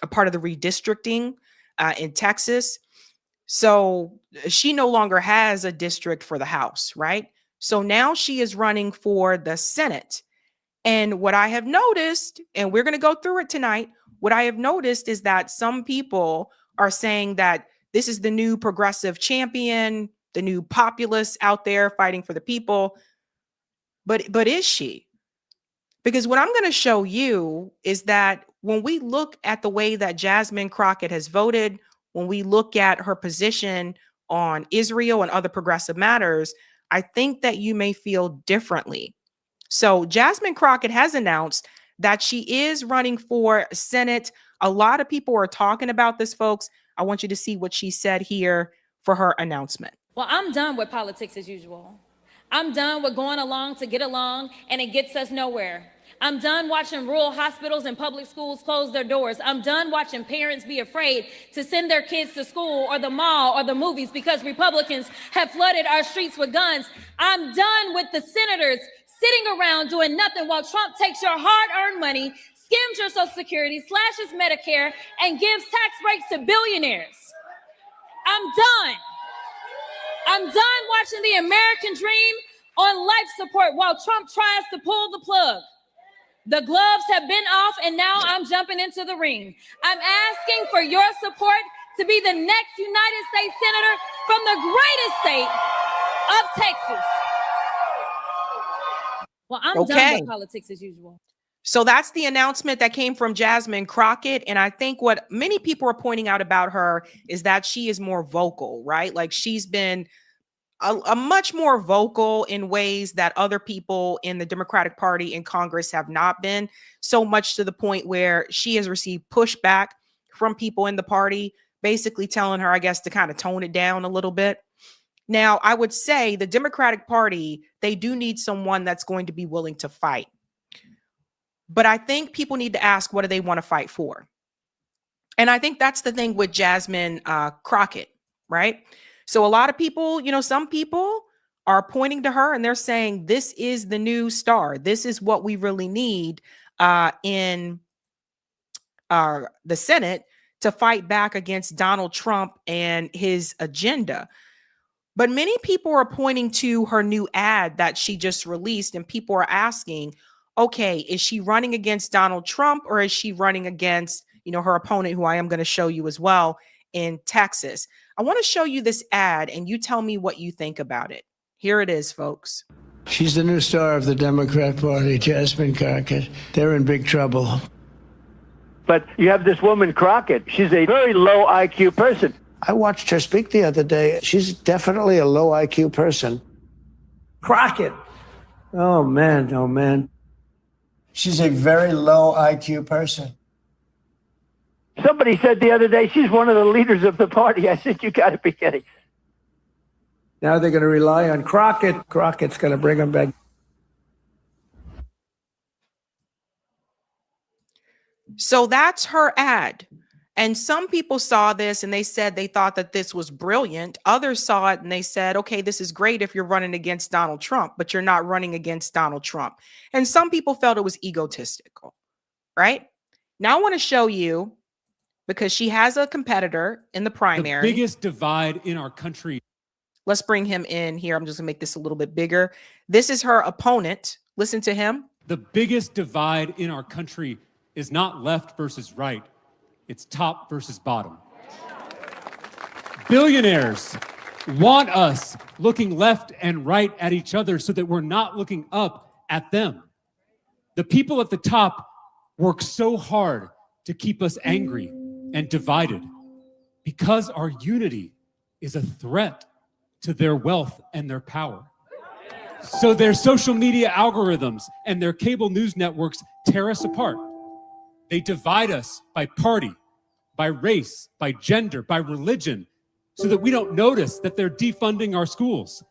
part of the redistricting in Texas. So she no longer has a district for the House, right? So now she is running for the Senate. And what I have noticed, and we're going to go through it tonight, what I have noticed is that some people are saying that this is the new progressive champion, the new populist out there fighting for the people. But is she? Because what I'm going to show you is that when we look at the way that Jasmine Crockett has voted, when we look at her position on Israel and other progressive matters, I think that you may feel differently. So Jasmine Crockett has announced that she is running for Senate. A lot of people are talking about this, folks. I want you to see what she said here for her announcement. Well, I'm done with politics as usual. I'm done with going along to get along, and it gets us nowhere. I'm done watching rural hospitals and public schools close their doors. I'm done watching parents be afraid to send their kids to school or the mall or the movies because Republicans have flooded our streets with guns. I'm done with the senators sitting around doing nothing while Trump takes your hard-earned money, skims your Social Security, slashes Medicare, and gives tax breaks to billionaires. I'm done. I'm done watching the American dream on life support while Trump tries to pull the plug. The gloves have been off, and now I'm jumping into the ring. I'm asking for your support to be the next United States Senator from the greatest state of Texas. Well, I'm done with politics as usual. So that's the announcement that came from Jasmine Crockett. And I think what many people are pointing out about her is that she is more vocal, right? Like she's been a much more vocal in ways that other people in the Democratic Party in Congress have not been, so much to the point where she has received pushback from people in the party, basically telling her, I guess, to kind of tone it down a little bit. Now, I would say the Democratic Party, they do need someone that's going to be willing to fight. But I think people need to ask, what do they want to fight for? And I think that's the thing with Jasmine Crockett, right? So a lot of people, some people are pointing to her and they're saying, this is the new star. This is what we really need in the Senate to fight back against Donald Trump and his agenda. But many people are pointing to her new ad that she just released, and people are asking, okay, is she running against Donald Trump, or is she running against, her opponent, who I am going to show you as well, in Texas? I want to show you this ad and you tell me what you think about it. Here it is, folks. She's the new star of the Democrat Party, Jasmine Crockett. They're in big trouble. But you have this woman, Crockett. She's a very low IQ person. I watched her speak the other day. She's definitely a low IQ person. Crockett. Oh, man. Oh, man. She's a very low IQ person. Somebody said the other day, she's one of the leaders of the party. I said, you got to be kidding. Now they're going to rely on Crockett. Crockett's going to bring them back. So that's her ad. And some people saw this and they said they thought that this was brilliant. Others saw it and they said, okay, this is great if you're running against Donald Trump, but you're not running against Donald Trump. And some people felt it was egotistical, right? Now I want to show you, because she has a competitor in the primary. The biggest divide in our country. Let's bring him in here. I'm just gonna make this a little bit bigger. This is her opponent. Listen to him. The biggest divide in our country is not left versus right. It's top versus bottom. Billionaires want us looking left and right at each other so that we're not looking up at them. The people at the top work so hard to keep us angry and divided because our unity is a threat to their wealth and their power. So their social media algorithms and their cable news networks tear us apart. They divide us by party, by race, by gender, by religion, so that we don't notice that they're defunding our schools,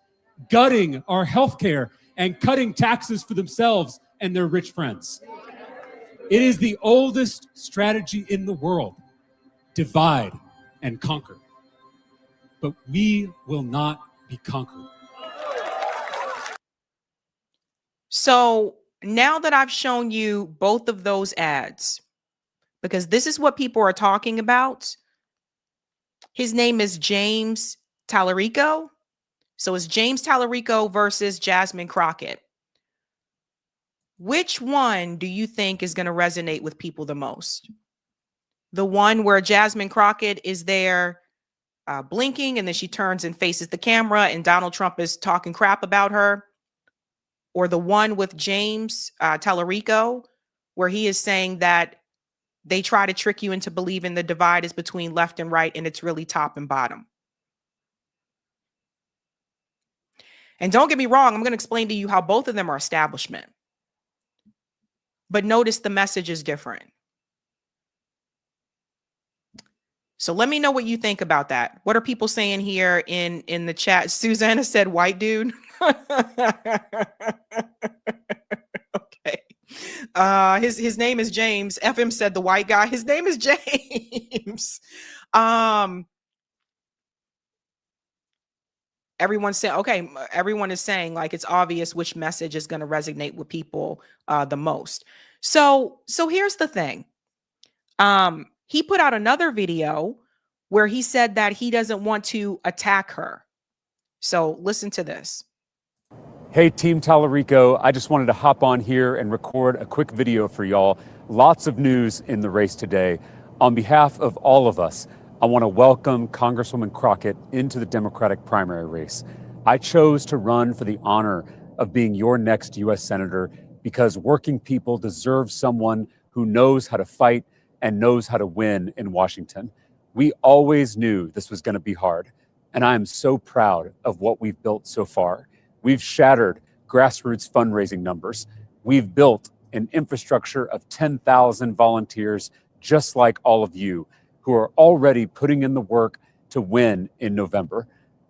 gutting our healthcare, and cutting taxes for themselves and their rich friends. It is the oldest strategy in the world. Divide and conquer. But we will not be conquered. So now that I've shown you both of those ads, because this is what people are talking about. His name is James Tallarico. So it's James Tallarico versus Jasmine Crockett. Which one do you think is going to resonate with people the most? The one where Jasmine Crockett is there blinking, and then she turns and faces the camera and Donald Trump is talking crap about her? Or the one with James Tallarico, where he is saying that they try to trick you into believing the divide is between left and right and it's really top and bottom? And don't get me wrong, I'm going to explain to you how both of them are establishment. But notice the message is different. So let me know what you think about that. What are people saying here in the chat? Susanna said white dude. Okay. His name is James. FM said the white guy. His name is James. Everyone's saying, okay, everyone is saying like it's obvious which message is going to resonate with people the most. So here's the thing. He put out another video where he said that he doesn't want to attack her. So listen to this. Hey, Team Tallarico, I just wanted to hop on here and record a quick video for y'all. Lots of news in the race today. On behalf of all of us, I want to welcome Congresswoman Crockett into the Democratic primary race. I chose to run for the honor of being your next U.S. Senator because working people deserve someone who knows how to fight and knows how to win in Washington. We always knew this was going to be hard, and I am so proud of what we've built so far. We've shattered grassroots fundraising numbers. We've built an infrastructure of 10,000 volunteers, just like all of you, who are already putting in the work to win in November.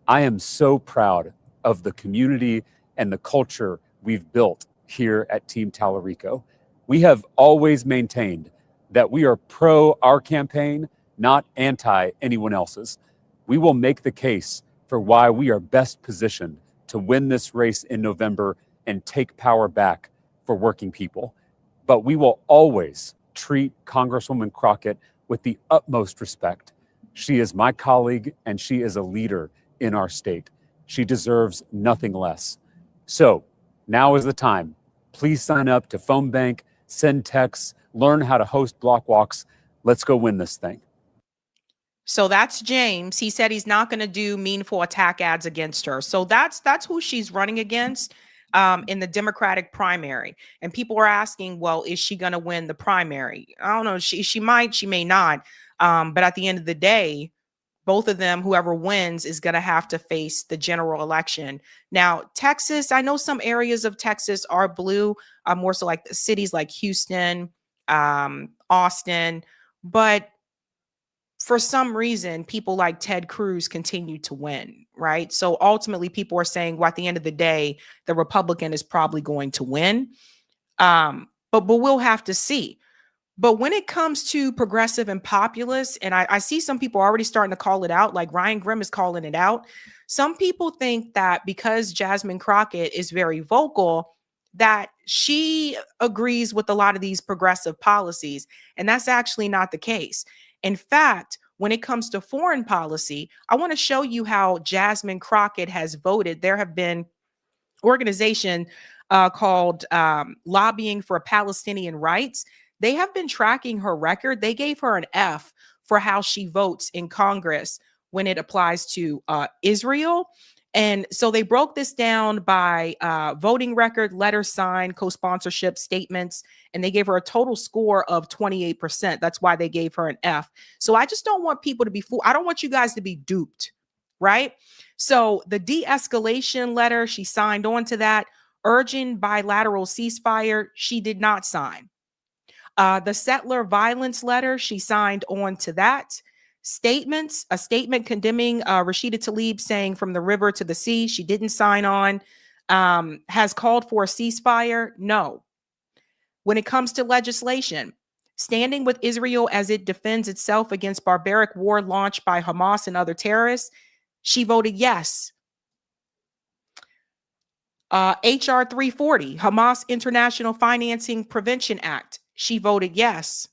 I am so proud of the community and the culture we've built here at Team Tallarico. We have always maintained that we are pro our campaign, not anti anyone else's. We will make the case for why we are best positioned to win this race in November and take power back for working people. But we will always treat Congresswoman Crockett with the utmost respect. She is my colleague and she is a leader in our state. She deserves nothing less. So now is the time. Please sign up to Phone Bank, send texts, learn how to host block walks. Let's go win this thing. So that's James. He said he's not going to do meaningful attack ads against her. So that's who she's running against in the Democratic primary. And people are asking, well, is she going to win the primary? I don't know. She might, she may not. But at the end of the day, both of them, whoever wins, is going to have to face the general election. Now, Texas, I know some areas of Texas are blue, more so like the cities like Houston, Austin, but for some reason, people like Ted Cruz continue to win, right? So ultimately, people are saying, well, at the end of the day, the Republican is probably going to win. But we'll have to see. But when it comes to progressive and populist, and I see some people already starting to call it out, like Ryan Grimm is calling it out. Some people think that because Jasmine Crockett is very vocal, that she agrees with a lot of these progressive policies. And that's actually not the case. In fact, when it comes to foreign policy, I want to show you how Jasmine Crockett has voted. There have been organization called Lobbying for Palestinian Rights. They have been tracking her record. They gave her an F for how she votes in Congress when it applies to Israel. And so they broke this down by voting record, letters signed, co-sponsorship statements, and they gave her a total score of 28%. That's why they gave her an F. So I just don't want people to be fooled. I don't want you guys to be duped, right? So the de-escalation letter, she signed on to that. Urging bilateral ceasefire, she did not sign. The settler violence letter, she signed on to that. Statements, a statement condemning Rashida Tlaib saying from the river to the sea, she didn't sign on. Has called for a ceasefire? No. When it comes to legislation, standing with Israel as it defends itself against barbaric war launched by Hamas and other terrorists, she voted yes. HR 340, Hamas International Financing Prevention Act, she voted yes.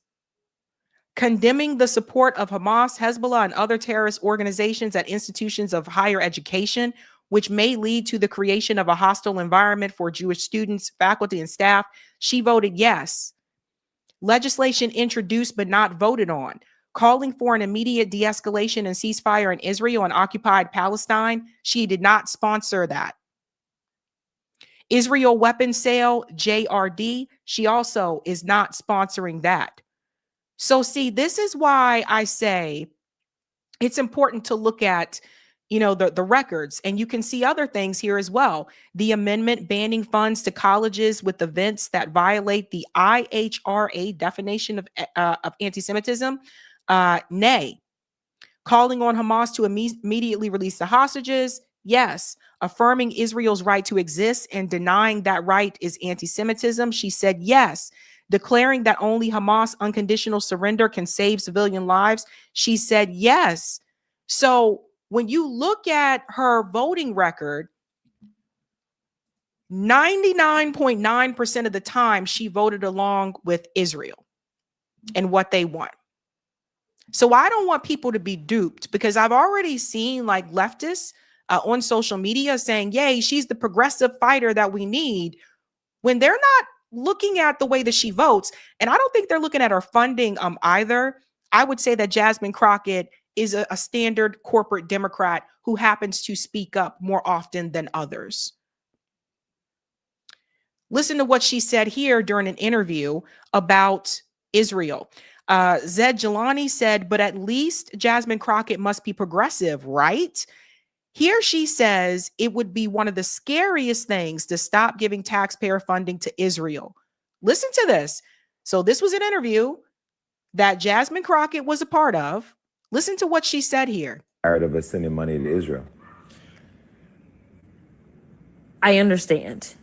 Condemning the support of Hamas, Hezbollah, and other terrorist organizations at institutions of higher education, which may lead to the creation of a hostile environment for Jewish students, faculty, and staff, she voted yes. Legislation introduced but not voted on. calling for an immediate de-escalation and ceasefire in Israel and occupied Palestine. She did not sponsor that. Israel weapons sale, JRD, she also is not sponsoring that. So see, this is why I say it's important to look at, the records, and you can see other things here as well. The amendment banning funds to colleges with events that violate the IHRA definition of anti-Semitism. Nay. Calling on Hamas to immediately release the hostages. Yes. Affirming Israel's right to exist and denying that right is anti-Semitism. She said yes. Declaring that only Hamas unconditional surrender can save civilian lives. She said yes. So when you look at her voting record, 99.9% of the time she voted along with Israel and what they want. So I don't want people to be duped, because I've already seen like leftists on social media saying, yay, she's the progressive fighter that we need, when they're not looking at the way that she votes. And I don't think they're looking at her funding either. I would say that Jasmine Crockett is a standard corporate Democrat who happens to speak up more often than others. Listen to what she said here during an interview about Israel. Zed Jelani said, but at least Jasmine Crockett must be progressive, right? Here she says it would be one of the scariest things to stop giving taxpayer funding to Israel. Listen to this. So this was an interview that Jasmine Crockett was a part of. Listen to what she said here. Tired of us sending money to Israel. I understand.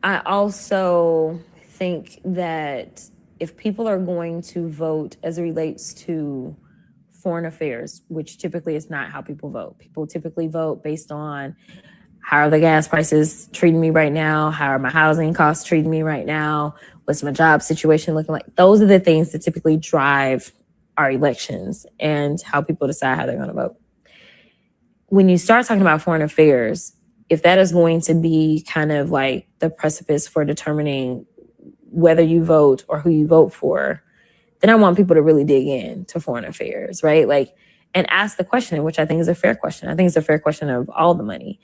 I also think that if people are going to vote as it relates to foreign affairs, which typically is not how people vote. People typically vote based on how are the gas prices treating me right now? How are my housing costs treating me right now? What's my job situation looking like? Those are the things that typically drive our elections and how people decide how they're going to vote. When you start talking about foreign affairs, if that is going to be kind of like the precipice for determining whether you vote or who you vote for, then I want people to really dig in to foreign affairs, right? Like, and ask the question, which I think is a fair question. I think it's a fair question of all the money,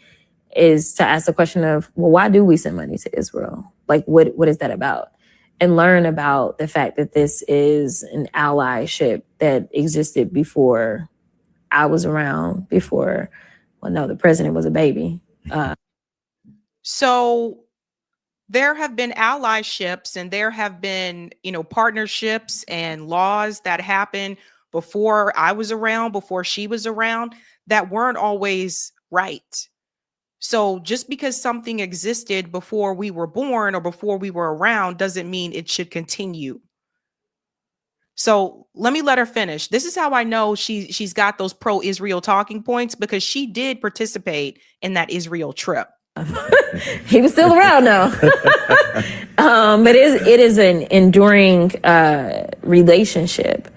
is to ask the question of, well, why do we send money to Israel? Like, what is that about? And learn about the fact that this is an allyship that existed before I was around, before, well, no, the president was a baby. So there have been allyships and there have been, partnerships and laws that happened before I was around, before she was around, that weren't always right. So just because something existed before we were born or before we were around doesn't mean it should continue. So let me let her finish. This is how I know she's got those pro-Israel talking points, because she did participate in that Israel trip. He was still around though. But it is an enduring relationship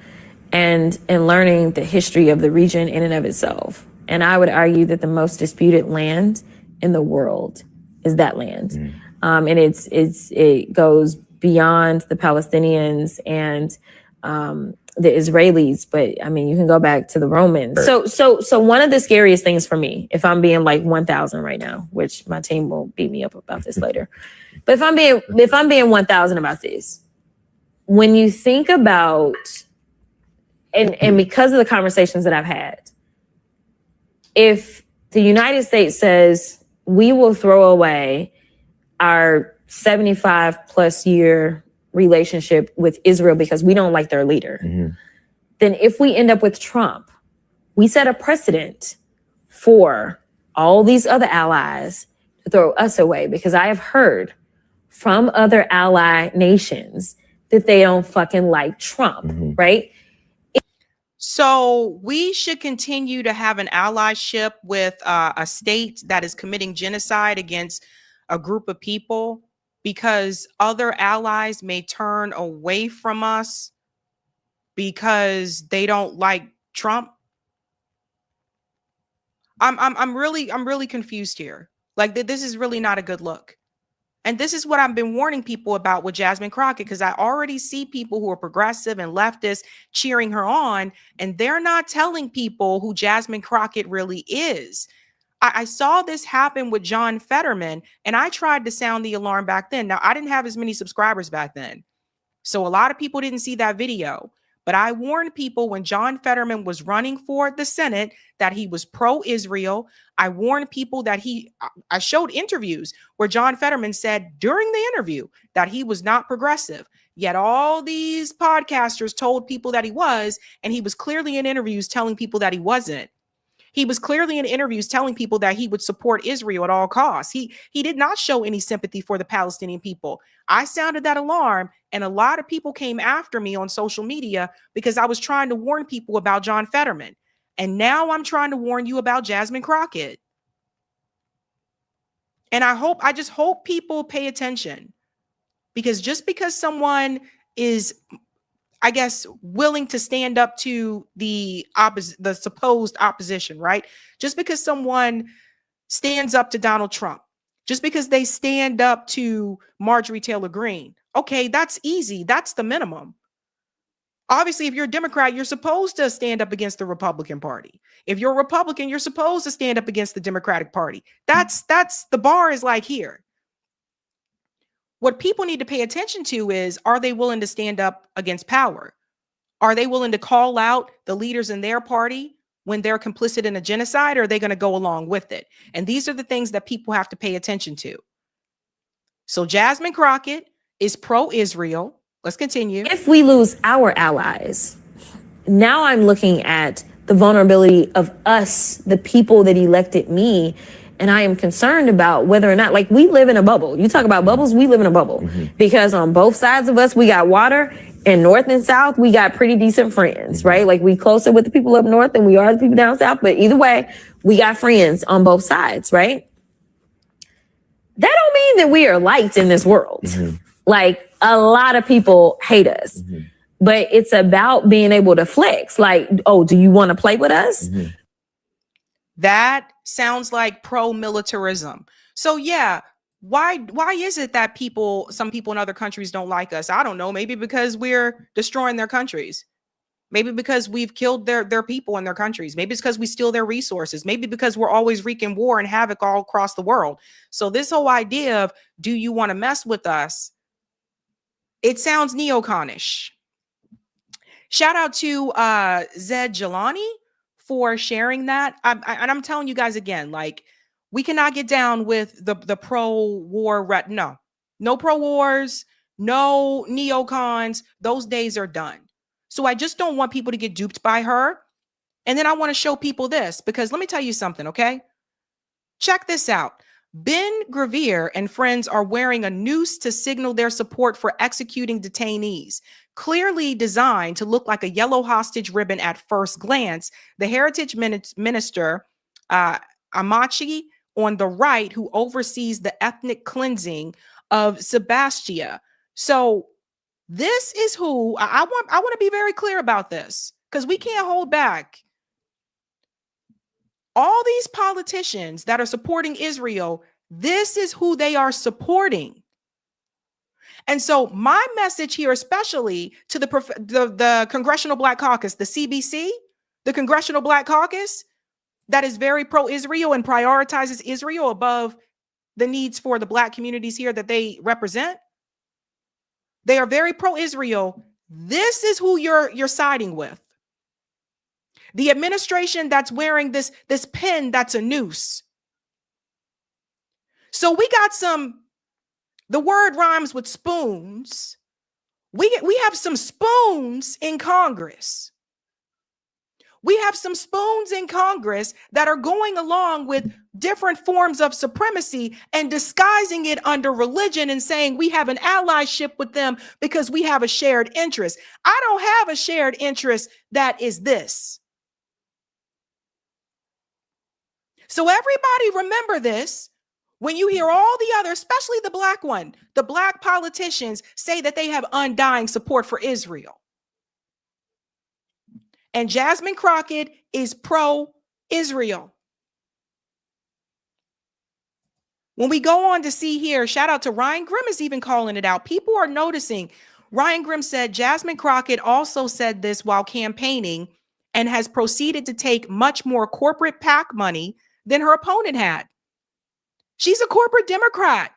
and learning the history of the region in and of itself. And I would argue that the most disputed land in the world is that land. And it goes beyond the Palestinians and the Israelis, but I mean, you can go back to the Romans. So one of the scariest things for me, if I'm being like 1,000 right now, which my team will beat me up about this later, but if I'm being 1,000 about this, when you think about, and because of the conversations that I've had, if the United States says we will throw away our 75 plus year relationship with Israel because we don't like their leader, then if we end up with Trump, we set a precedent for all these other allies to throw us away, because I have heard from other ally nations that they don't fucking like Trump, right? So we should continue to have an allyship with a state that is committing genocide against a group of people, because other allies may turn away from us because they don't like Trump. I'm really confused here. Like, this is really not a good look. And this is what I've been warning people about with Jasmine Crockett, because I already see people who are progressive and leftist cheering her on, and they're not telling people who Jasmine Crockett really is. I saw this happen with John Fetterman, and I tried to sound the alarm back then. Now, I didn't have as many subscribers back then, so a lot of people didn't see that video. But I warned people when John Fetterman was running for the Senate that he was pro-Israel. I warned people that I showed interviews where John Fetterman said during the interview that he was not progressive. Yet all these podcasters told people that he was, and he was clearly in interviews telling people that he wasn't. He was clearly in interviews telling people that he would support Israel at all costs. He did not show any sympathy for the Palestinian people. I sounded that alarm, and a lot of people came after me on social media because I was trying to warn people about John Fetterman. And now I'm trying to warn you about Jasmine Crockett. And I just hope people pay attention, because just because someone is, I guess, willing to stand up to the supposed opposition, right? Just because someone stands up to Donald Trump, just because they stand up to Marjorie Taylor Greene, okay, that's easy. That's the minimum. Obviously, if you're a Democrat, you're supposed to stand up against the Republican Party. If you're a Republican, you're supposed to stand up against the Democratic Party. That's the bar is like here. What people need to pay attention to is, are they willing to stand up against power? Are they willing to call out the leaders in their party when they're complicit in a genocide, or are they going to go along with it? And these are the things that people have to pay attention to. So Jasmine Crockett is pro-Israel. Let's continue. If we lose our allies, now I'm looking at the vulnerability of us, the people that elected me. And I am concerned about whether or not, like, we live in a bubble. You talk about bubbles, we live in a bubble. Because on both sides of us, we got water, and north and south, we got pretty decent friends, right? Like, we closer with the people up north than we are the people down south. But either way, we got friends on both sides, right? That don't mean that we are liked in this world. Like, a lot of people hate us. But it's about being able to flex. Like, oh, do you want to play with us? That sounds like pro-militarism. So yeah, why is it that some people in other countries don't like us? I don't know. Maybe because we're destroying their countries. Maybe because we've killed their people in their countries. Maybe it's because we steal their resources. Maybe because we're always wreaking war and havoc all across the world. So this whole idea of, do you want to mess with us? It sounds neoconish. Shout out to Zed Jelani for sharing that. And I'm telling you guys again, like, we cannot get down with the pro-war. No pro-wars, no neocons. Those days are done. So I just don't want people to get duped by her. And then I want to show people this, because let me tell you something, okay? Check this out. Ben Gravier and friends are wearing a noose to signal their support for executing detainees. Clearly designed to look like a yellow hostage ribbon at first glance, the heritage minister, Amachi, on the right, who oversees the ethnic cleansing of Sebastia. So this is who I want to be very clear about this, because we can't hold back. All these politicians that are supporting Israel, this is who they are supporting. And so my message here, especially to the Congressional Black Caucus, the CBC, the Congressional Black Caucus, that is very pro-Israel and prioritizes Israel above the needs for the Black communities here that they represent. They are very pro-Israel. This is who you're siding with. The administration that's wearing this pin that's a noose. So we got the word rhymes with spoons. We have some spoons in Congress. We have some spoons in Congress that are going along with different forms of supremacy and disguising it under religion and saying we have an allyship with them because we have a shared interest. I don't have a shared interest that is this. So everybody remember this. When you hear all the other, especially the Black politicians say that they have undying support for Israel. And Jasmine Crockett is pro-Israel. When we go on to see here, shout out to Ryan Grimm is even calling it out. People are noticing. Ryan Grimm said Jasmine Crockett also said this while campaigning and has proceeded to take much more corporate PAC money than her opponent had. She's a corporate Democrat.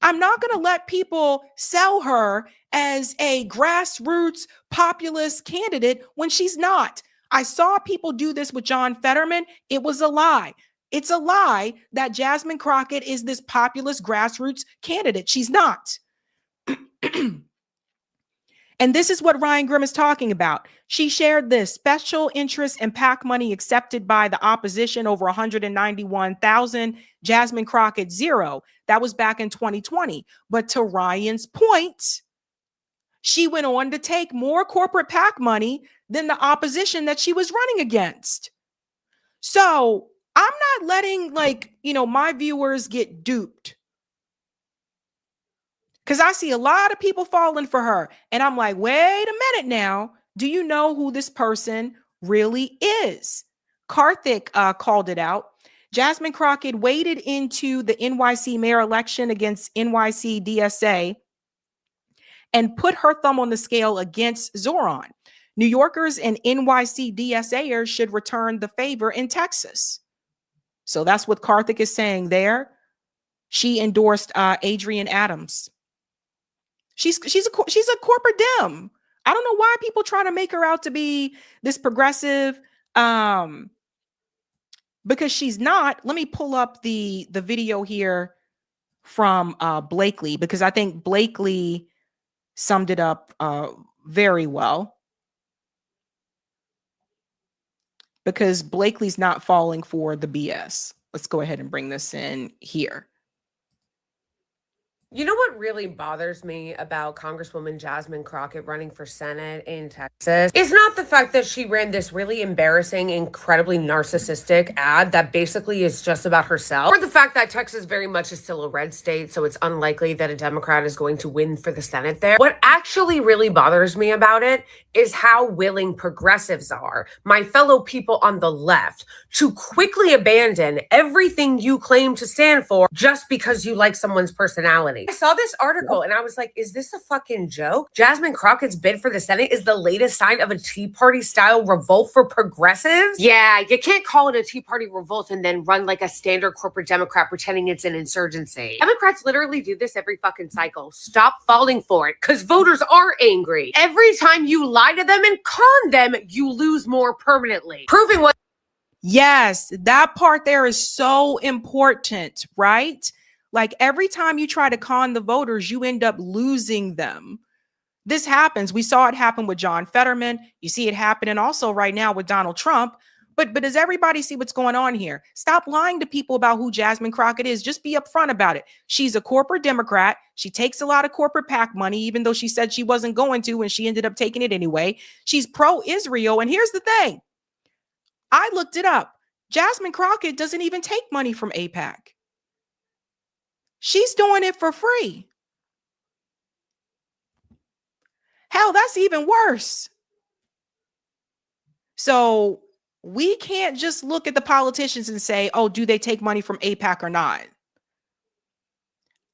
I'm not going to let people sell her as a grassroots populist candidate when she's not. I saw people do this with John Fetterman. It was a lie. It's a lie that Jasmine Crockett is this populist grassroots candidate. She's not. And this is what Ryan Grimm is talking about. She shared this special interest and PAC money accepted by the opposition over 191,000. Jasmine Crockett, 0. That was back in 2020. But to Ryan's point, she went on to take more corporate PAC money than the opposition that she was running against. So I'm not letting my viewers get duped. Because I see a lot of people falling for her. And I'm like, wait a minute now. Do you know who this person really is? Karthik called it out. Jasmine Crockett waded into the NYC mayor election against NYC DSA and put her thumb on the scale against Zoran. New Yorkers and NYC DSAers should return the favor in Texas. So that's what Karthik is saying there. She endorsed Adrian Adams. She's a corporate Dem. I don't know why people try to make her out to be this progressive, because she's not. Let me pull up the video here from Blakely, because I think Blakely summed it up very well. Because Blakely's not falling for the BS. Let's go ahead and bring this in here. You know what really bothers me about Congresswoman Jasmine Crockett running for Senate in Texas is not the fact that she ran this really embarrassing, incredibly narcissistic ad that basically is just about herself, or the fact that Texas very much is still a red state, so it's unlikely that a Democrat is going to win for the Senate there. What actually really bothers me about it is how willing progressives are, my fellow people on the left, to quickly abandon everything you claim to stand for just because you like someone's personality. I saw this article and I was like, is this a fucking joke? Jasmine Crockett's bid for the Senate is the latest sign of a Tea Party style revolt for progressives? Yeah, you can't call it a Tea Party revolt and then run like a standard corporate Democrat pretending it's an insurgency. Democrats literally do this every fucking cycle. Stop falling for it, because voters are angry. Every time you lie to them and con them, you lose more permanently. Proving what. Yes, that part there is so important, right? Like every time you try to con the voters, you end up losing them. This happens. We saw it happen with John Fetterman. You see it happening also right now with Donald Trump. But does everybody see what's going on here? Stop lying to people about who Jasmine Crockett is. Just be upfront about it. She's a corporate Democrat. She takes a lot of corporate PAC money, even though she said she wasn't going to, and she ended up taking it anyway. She's pro-Israel. And here's the thing. I looked it up. Jasmine Crockett doesn't even take money from AIPAC. She's doing it for free. Hell, that's even worse. So we can't just look at the politicians and say, oh, do they take money from AIPAC or not?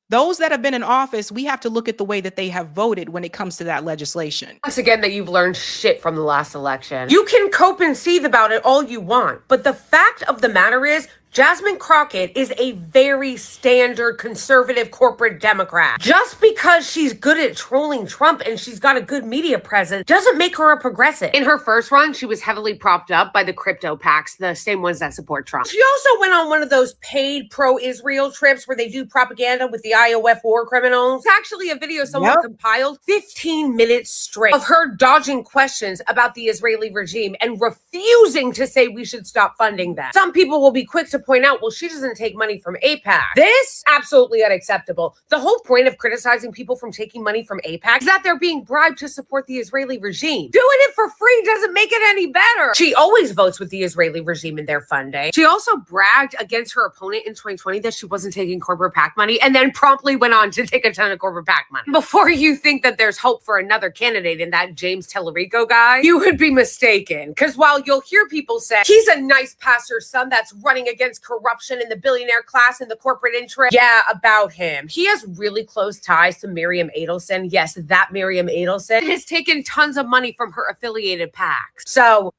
Those that have been in office, we have to look at the way that they have voted when it comes to that legislation. Once again, that you've learned shit from the last election. You can cope and seethe about it all you want, but the fact of the matter is, Jasmine Crockett is a very standard conservative corporate Democrat. Just because she's good at trolling Trump and she's got a good media presence doesn't make her a progressive. In her first run, she was heavily propped up by the crypto PACs, the same ones that support Trump. She also went on one of those paid pro-Israel trips where they do propaganda with the IOF war criminals. It's actually a video someone compiled 15 minutes straight of her dodging questions about the Israeli regime and refusing to say we should stop funding them. Some people will be quick to point out, well, she doesn't take money from AIPAC. This, absolutely unacceptable. The whole point of criticizing people from taking money from AIPAC is that they're being bribed to support the Israeli regime. Doing it for free doesn't make it any better. She always votes with the Israeli regime in their funding. She also bragged against her opponent in 2020 that she wasn't taking corporate PAC money and then promptly went on to take a ton of corporate PAC money. Before you think that there's hope for another candidate in that James Tellerico guy, you would be mistaken. Because while you'll hear people say, he's a nice pastor's son that's running against against corruption in the billionaire class and the corporate interest. Yeah, about him. He has really close ties to Miriam Adelson. Yes, that Miriam Adelson has taken tons of money from her affiliated PACs.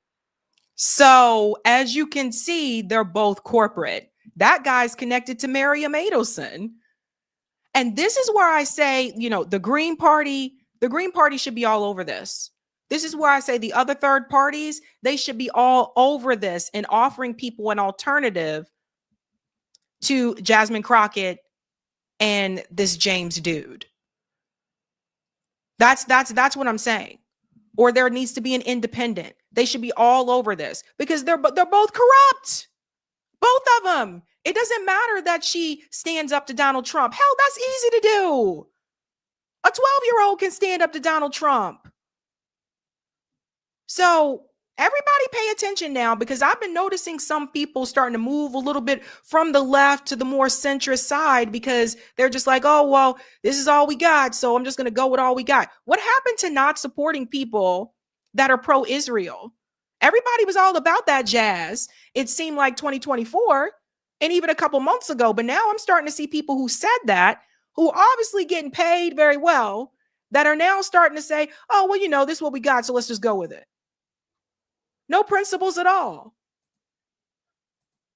So as you can see, they're both corporate. That guy's connected to Miriam Adelson. And this is where I say, the Green Party should be all over this. This is where I say the other third parties, they should be all over this and offering people an alternative to Jasmine Crockett and this James dude. That's what I'm saying. Or there needs to be an independent. They should be all over this because they're both corrupt. Both of them. It doesn't matter that she stands up to Donald Trump. Hell, that's easy to do. A 12-year-old can stand up to Donald Trump. So everybody pay attention now, because I've been noticing some people starting to move a little bit from the left to the more centrist side, because they're just like, oh, well, this is all we got, so I'm just going to go with all we got. What happened to not supporting people that are pro-Israel? Everybody was all about that jazz. It seemed like 2024 and even a couple months ago. But now I'm starting to see people who said that, who obviously getting paid very well, that are now starting to say, oh, well, this is what we got, so let's just go with it. No principles at all.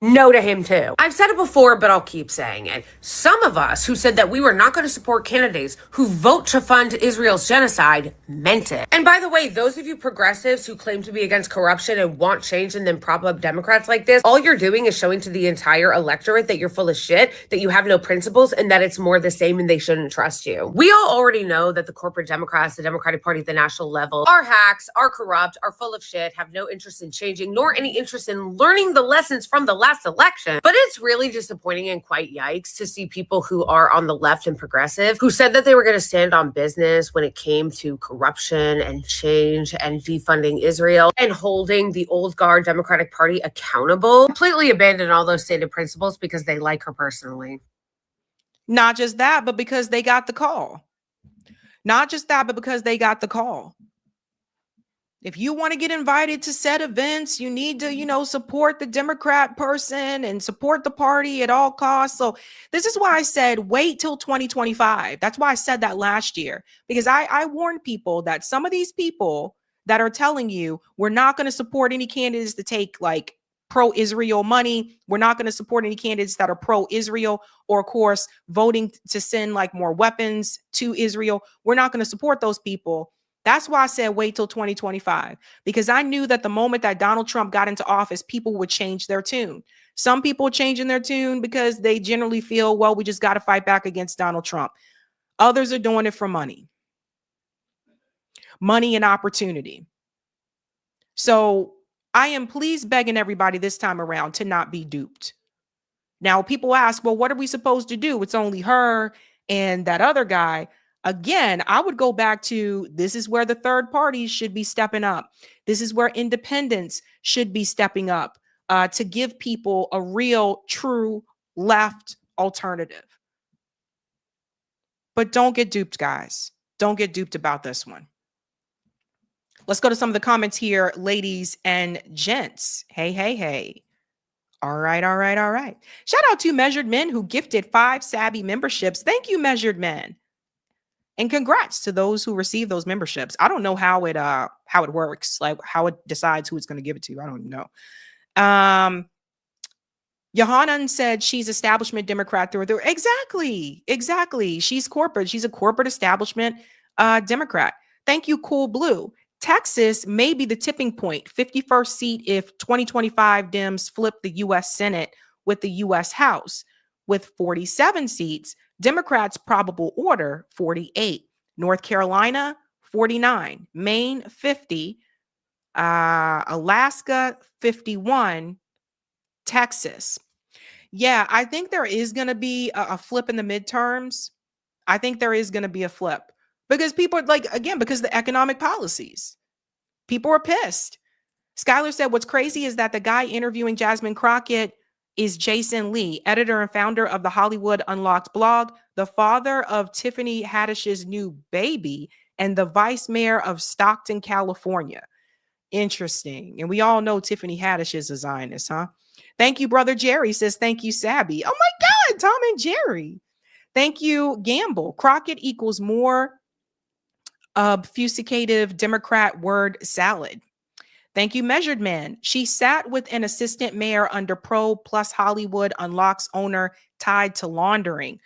No to him too. I've said it before, but I'll keep saying it. Some of us who said that we were not going to support candidates who vote to fund Israel's genocide meant it. And by the way, those of you progressives who claim to be against corruption and want change and then prop up Democrats like this, all you're doing is showing to the entire electorate that you're full of shit, that you have no principles, and that it's more the same and they shouldn't trust you. We all already know that the corporate Democrats, the Democratic Party at the national level, are hacks, are corrupt, are full of shit, have no interest in changing, nor any interest in learning the lessons from the last election. But it's really disappointing and quite yikes to see people who are on the left and progressive who said that they were going to stand on business when it came to corruption and change and defunding Israel and holding the old guard Democratic Party accountable, completely abandon all those stated principles because they like her personally. Not just that, but because they got the call. Not just that, but because they got the call. If you want to get invited to said events, you need to, support the Democrat person and support the party at all costs. So this is why I said, wait till 2025. That's why I said that last year, because I warned people that some of these people that are telling you we're not going to support any candidates to take like pro-Israel money. We're not going to support any candidates that are pro-Israel, or of course, voting to send like more weapons to Israel. We're not going to support those people. That's why I said wait till 2025, because I knew that the moment that Donald Trump got into office, people would change their tune. Some people are changing their tune because they generally feel, well, we just got to fight back against Donald Trump. Others are doing it for money and opportunity. So I am pleased begging everybody this time around to not be duped. Now, people ask, well, what are we supposed to do? It's only her and that other guy. Again, I would go back to, this is where the third parties should be stepping up. This is where independents should be stepping up to give people a real, true left alternative. But don't get duped, guys. Don't get duped about this one. Let's go to some of the comments here, ladies and gents. Hey. All right. Shout out to Measured Men, who gifted 5 Sabby memberships. Thank you, Measured Men. And congrats to those who receive those memberships. I don't know how it works, like how it decides who it's going to give it to. I don't know. Yohanan said she's establishment Democrat through and through. Exactly. She's corporate. She's a corporate establishment Democrat. Thank you, Cool Blue. Texas may be the tipping point. 51st seat if 2025 Dems flip the U.S. Senate with the U.S. House. With 47 seats, Democrats' probable order, 48. North Carolina, 49. Maine, 50. Alaska, 51. Texas. Yeah, I think there is going to be a flip in the midterms. I think there is going to be a flip. Because people are because the economic policies. People are pissed. Skylar said, what's crazy is that the guy interviewing Jasmine Crockett is Jason Lee, editor and founder of the Hollywood Unlocked blog, the father of Tiffany Haddish's new baby, and the vice mayor of Stockton, California. Interesting. And we all know Tiffany Haddish is a Zionist, huh? Thank you, Brother Jerry says, thank you, Sabby. Oh my God, Tom and Jerry. Thank you, Gamble. Crockett equals more obfuscative Democrat word salad. Thank you, Measured Man. She sat with an assistant mayor under Pro Plus Hollywood unlocks owner tied to laundering.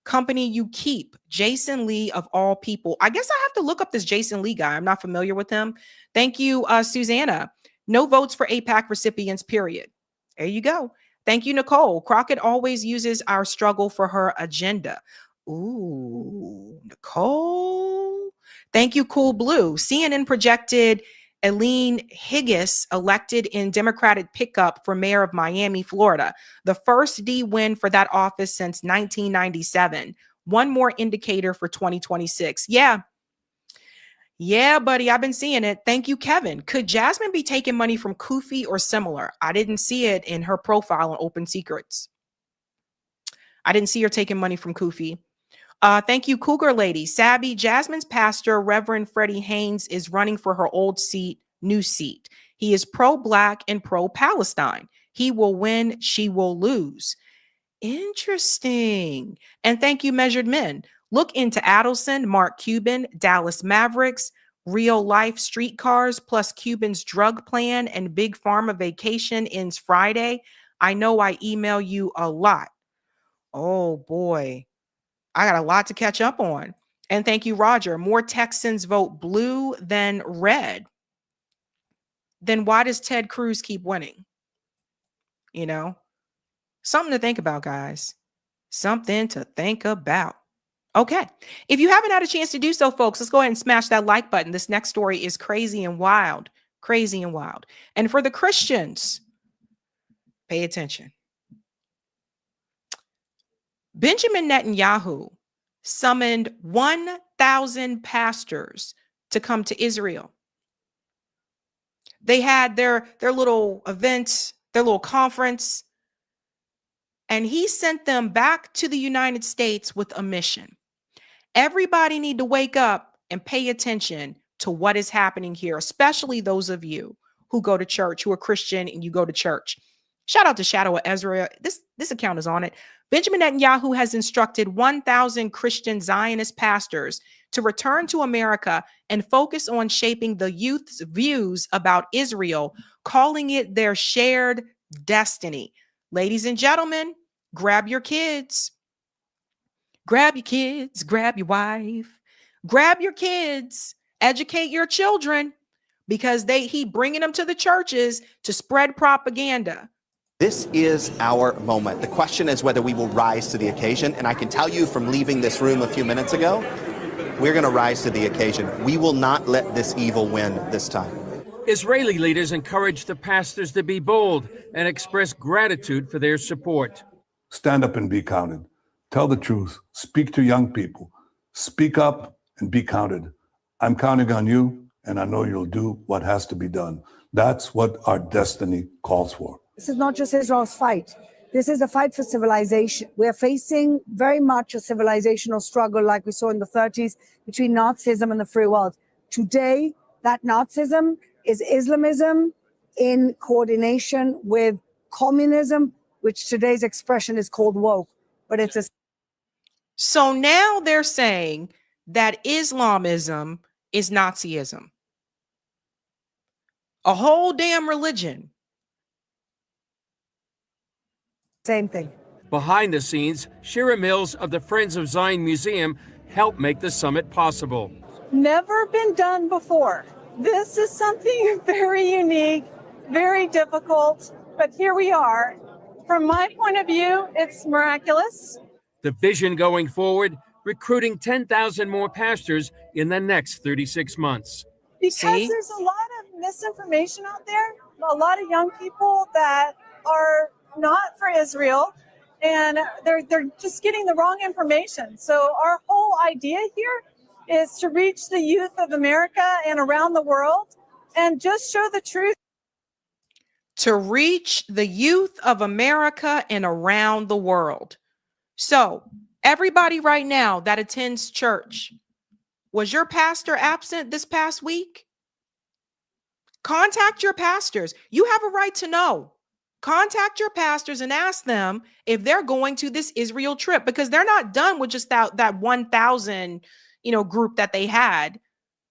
Company you keep, Jason Lee of all people. I guess I have to look up this Jason Lee guy. I'm not familiar with him. Thank you, Susanna. No votes for APAC recipients, period. There you go. Thank you, Nicole. Crockett always uses our struggle for her agenda. Ooh, Nicole. Thank you, Cool Blue. CNN projected Eileen Higgis elected in Democratic pickup for mayor of Miami, Florida. The first D win for that office since 1997. One more indicator for 2026. Yeah, buddy, I've been seeing it. Thank you, Kevin. Could Jasmine be taking money from Kufi or similar? I didn't see it in her profile on Open Secrets. I didn't see her taking money from Kufi. Thank you, Cougar Lady. Sabby, Jasmine's pastor, Reverend Freddie Haynes, is running for her old seat, new seat. He is pro-Black and pro-Palestine. He will win, she will lose. Interesting. And thank you, Measured Men. Look into Adelson, Mark Cuban, Dallas Mavericks, real life streetcars, plus Cuban's drug plan and Big Pharma vacation ends Friday. I know I email you a lot. Oh boy, I got a lot to catch up on. And thank you, Roger. More Texans vote blue than red. Then why does Ted Cruz keep winning? You know, something to think about, guys. Something to think about. Okay. If you haven't had a chance to do so, folks, let's go ahead and smash that like button. This next story is crazy and wild. Crazy and wild. And for the Christians, pay attention. Benjamin Netanyahu summoned 1,000 pastors to come to Israel. They had their little event, their little conference, and he sent them back to the United States with a mission. Everybody need to wake up and pay attention to what is happening here, especially those of you who go to church, who are Christian and you go to church. Shout out to Shadow of Ezra. This account is on it. Benjamin Netanyahu has instructed 1,000 Christian Zionist pastors to return to America and focus on shaping the youth's views about Israel, calling it their shared destiny. Ladies and gentlemen, grab your kids. Grab your kids, grab your wife, grab your kids, educate your children, because he bringing them to the churches to spread propaganda. This is our moment. The question is whether we will rise to the occasion. And I can tell you from leaving this room a few minutes ago, we're going to rise to the occasion. We will not let this evil win this time. Israeli leaders encourage the pastors to be bold and express gratitude for their support. Stand up and be counted. Tell the truth. Speak to young people. Speak up and be counted. I'm counting on you, and I know you'll do what has to be done. That's what our destiny calls for. This is not just Israel's fight. This is a fight for civilization. We're facing very much a civilizational struggle like we saw in the 30s between Nazism and the free world. Today, that Nazism is Islamism in coordination with communism, which today's expression is called woke. But it's a So now they're saying that Islamism is Nazism. A whole damn religion. Same thing. Behind the scenes, Shira Mills of the Friends of Zion Museum helped make the summit possible. Never been done before. This is something very unique, very difficult, but here we are. From my point of view, it's miraculous. The vision going forward, recruiting 10,000 more pastors in the next 36 months. Because there's a lot of misinformation out there, a lot of young people that are not for Israel, and they're just getting the wrong information. So our whole idea here is to reach the youth of America and around the world and just show the truth. To reach the youth of America and around the world. So everybody right now that attends church, was your pastor absent this past week? Contact your pastors. You have a right to know. Contact your pastors and ask them if they're going to this Israel trip, because they're not done with just that 1,000, group that they had.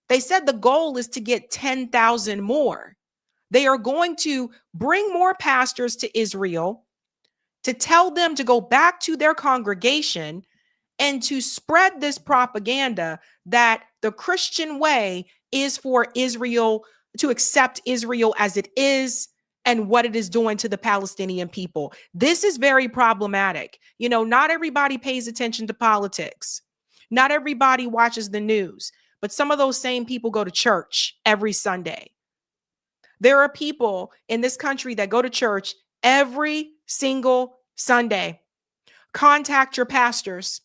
They said the goal is to get 10,000 more. They are going to bring more pastors to Israel to tell them to go back to their congregation and to spread this propaganda that the Christian way is for Israel to accept Israel as it is and what it is doing to the Palestinian people. This is very problematic. Not everybody pays attention to politics. Not everybody watches the news, but some of those same people go to church every Sunday. There are people in this country that go to church every single Sunday. Contact your pastors.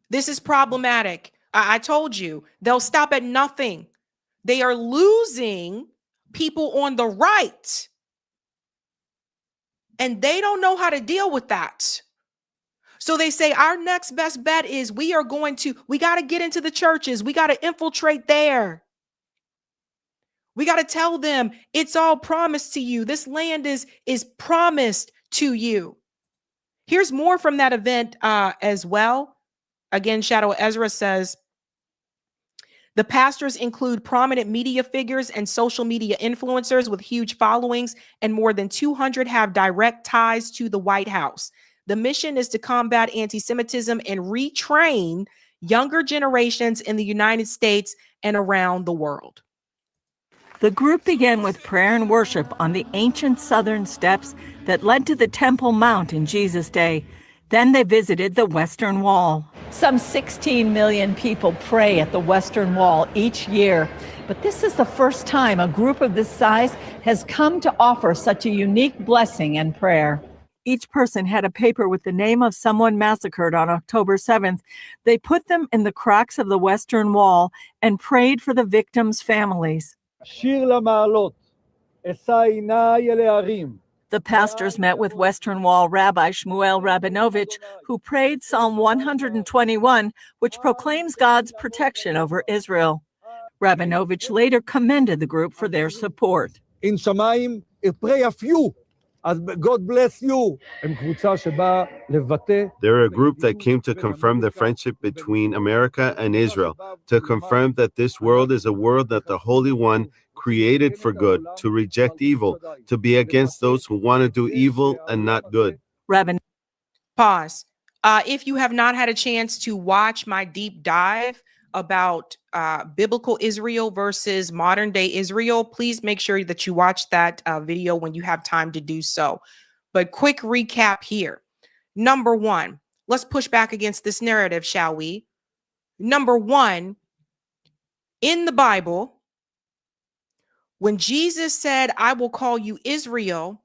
This is problematic. I told you, they'll stop at nothing. They are losing people on the right, and they don't know how to deal with that. So they say our next best bet is we got to get into the churches. We got to infiltrate there. We got to tell them it's all promised to you. This land is promised to you. Here's more from that event as well. Again, Shadow Ezra says, the pastors include prominent media figures and social media influencers with huge followings, and more than 200 have direct ties to the White House. The mission is to combat anti-Semitism and retrain younger generations in the United States and around the world. The group began with prayer and worship on the ancient southern steps that led to the Temple Mount in Jesus' day. Then they visited the Western Wall. Some 16 million people pray at the Western Wall each year. But this is the first time a group of this size has come to offer such a unique blessing and prayer. Each person had a paper with the name of someone massacred on October 7th. They put them in the cracks of the Western Wall and prayed for the victims' families. The pastors met with Western Wall Rabbi Shmuel Rabinovich, who prayed Psalm 121, which proclaims God's protection over Israel. Rabinovich later commended the group for their support. In Shamayim, pray a few. God bless you. They're a group that came to confirm the friendship between America and Israel, to confirm that this world is a world that the Holy One created for good, to reject evil, to be against those who want to do evil and not good. Pause. If you have not had a chance to watch my deep dive about biblical Israel versus modern day Israel, please make sure that you watch that video when you have time to do so. But quick recap here. Number one, let's push back against this narrative, shall we? Number one, in the Bible, when Jesus said, I will call you Israel,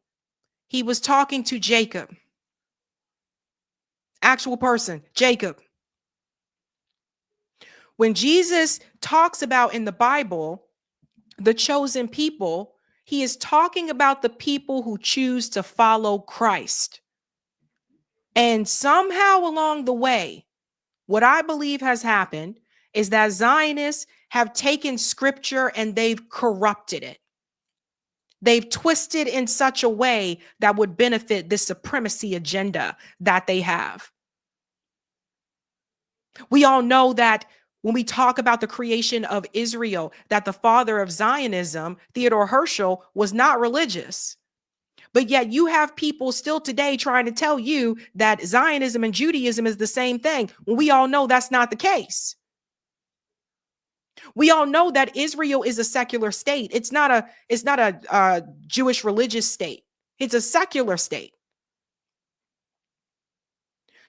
he was talking to Jacob. Actual person, Jacob. When Jesus talks about in the Bible, the chosen people, he is talking about the people who choose to follow Christ. And somehow along the way, what I believe has happened is that Zionists have taken scripture and they've corrupted it. They've twisted in such a way that would benefit this supremacy agenda that they have. We all know that when we talk about the creation of Israel, that the father of Zionism, Theodore Herzl, was not religious. But yet you have people still today trying to tell you that Zionism and Judaism is the same thing, when we all know that's not the case. We all know that Israel is a secular state. It's not a Jewish religious state. It's a secular state.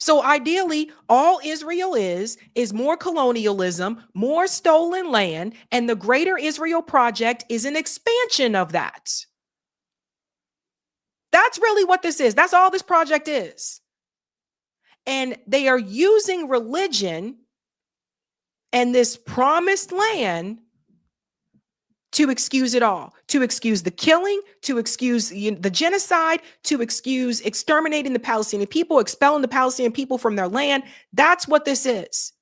So ideally, all Israel is more colonialism, more stolen land, and the Greater Israel Project is an expansion of that. That's really what this is. That's all this project is. And they are using religion and this promised land to excuse it all, to excuse the killing, to excuse the genocide, to excuse exterminating the Palestinian people, expelling the Palestinian people from their land. That's what this is.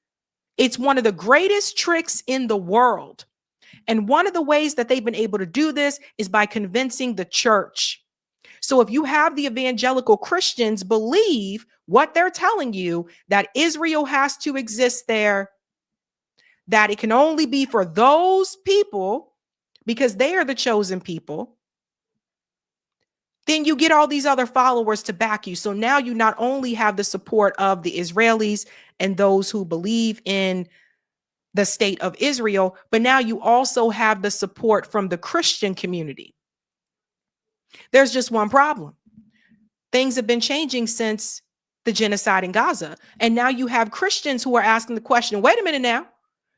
It's one of the greatest tricks in the world. And one of the ways that they've been able to do this is by convincing the church. So if you have the evangelical Christians believe what they're telling you, that Israel has to exist there, that it can only be for those people because they are the chosen people, then you get all these other followers to back you. So now you not only have the support of the Israelis and those who believe in the state of Israel, but now you also have the support from the Christian community. There's just one problem. Things have been changing since the genocide in Gaza. And now you have Christians who are asking the question, wait a minute now,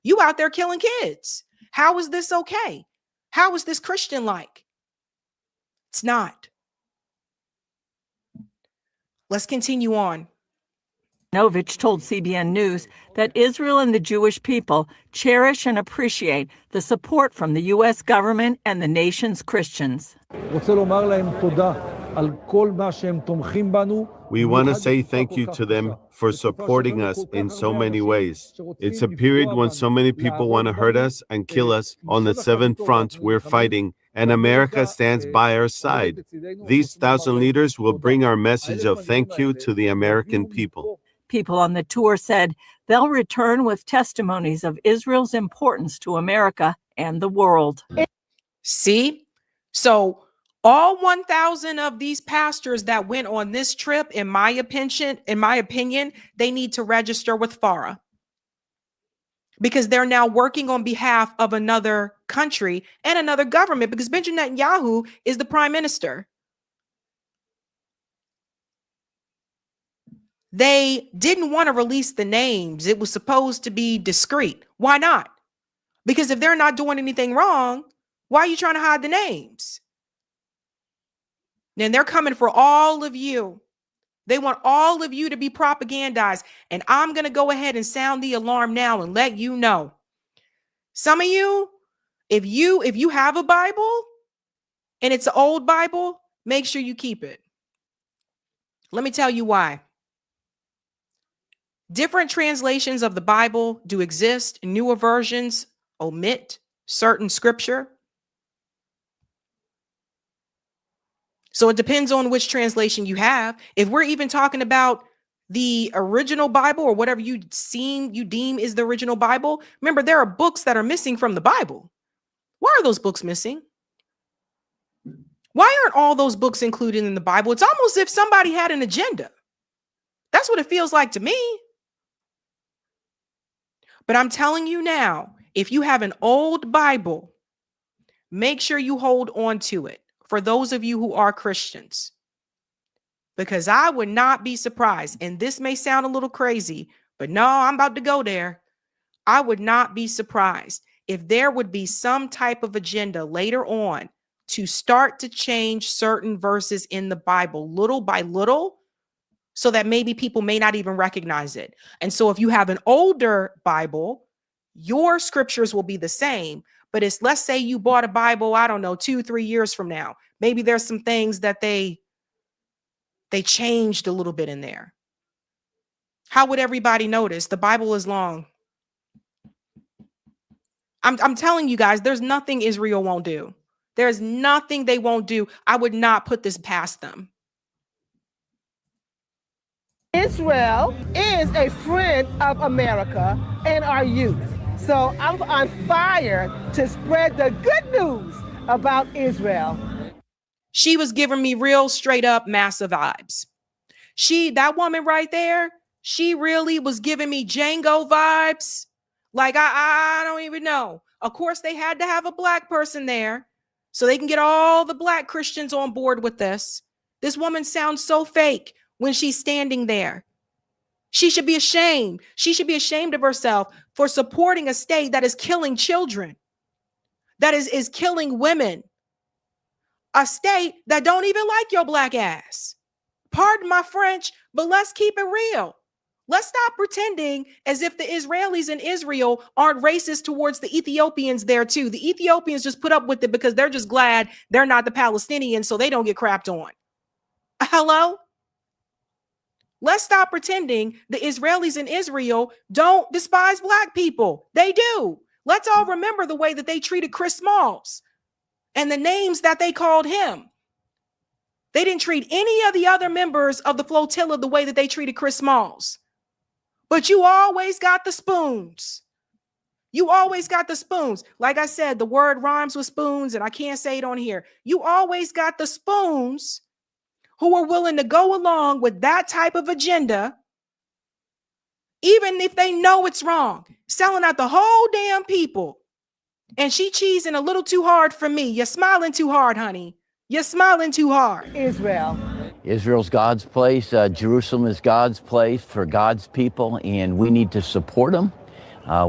you out there killing kids. How is this okay? How is this Christian like? It's not. Let's continue on. Novich told CBN News that Israel and the Jewish people cherish and appreciate the support from the U.S. government and the nation's Christians. We want to say thank you to them for supporting us in so many ways. It's a period when so many people want to hurt us and kill us on the 7 fronts we're fighting, and America stands by our side. These 1,000 leaders will bring our message of thank you to the American people. People on the tour said they'll return with testimonies of Israel's importance to America and the world. See? So all 1,000 of these pastors that went on this trip, in my opinion, they need to register with FARA, because they're now working on behalf of another country and another government, because Benjamin Netanyahu is the prime minister. They didn't want to release the names. It was supposed to be discreet. Why not? Because if they're not doing anything wrong, why are you trying to hide the names? Then they're coming for all of you. They want all of you to be propagandized. And I'm going to go ahead and sound the alarm now and let you know. Some of you, if you have a Bible and it's an old Bible, make sure you keep it. Let me tell you why. Different translations of the Bible do exist. Newer versions omit certain scripture. So it depends on which translation you have. If we're even talking about the original Bible or whatever you deem is the original Bible, remember there are books that are missing from the Bible. Why are those books missing? Why aren't all those books included in the Bible? It's almost as if somebody had an agenda. That's what it feels like to me. But I'm telling you now, if you have an old Bible, make sure you hold on to it. For those of you who are Christians, because I would not be surprised, and this may sound a little crazy, but no, I'm about to go there. I would not be surprised if there would be some type of agenda later on to start to change certain verses in the Bible little by little, so that maybe people may not even recognize it. And so if you have an older Bible, your scriptures will be the same. But it's, let's say you bought a Bible, I don't know, 2-3 years from now. Maybe there's some things that they changed a little bit in there. How would everybody notice? The Bible is long. I'm telling you guys, there's nothing Israel won't do. There's nothing they won't do. I would not put this past them. Israel is a friend of America and our youth. So I'm on fire to spread the good news about Israel. She was giving me real straight up massive vibes. That woman right there, she really was giving me Django vibes. Like, I don't even know. Of course, they had to have a black person there so they can get all the black Christians on board with this. This woman sounds so fake when she's standing there. She should be ashamed. She should be ashamed of herself for supporting a state that is killing children, that is killing women, a state that don't even like your black ass. Pardon my French, but let's keep it real. Let's stop pretending as if the Israelis in Israel aren't racist towards the Ethiopians there too. The Ethiopians just put up with it because they're just glad they're not the Palestinians, so they don't get crapped on. Hello? Let's stop pretending the Israelis in Israel don't despise black people. They do. Let's all remember the way that they treated Chris Smalls and the names that they called him. They didn't treat any of the other members of the flotilla the way that they treated Chris Smalls. But you always got the spoons. You always got the spoons. Like I said, the word rhymes with spoons, and I can't say it on here. You always got the spoons who are willing to go along with that type of agenda, even if they know it's wrong, selling out the whole damn people. And she cheesing a little too hard for me. You're smiling too hard, honey. You're smiling too hard. Israel's God's place. Jerusalem is God's place for God's people, and we need to support them.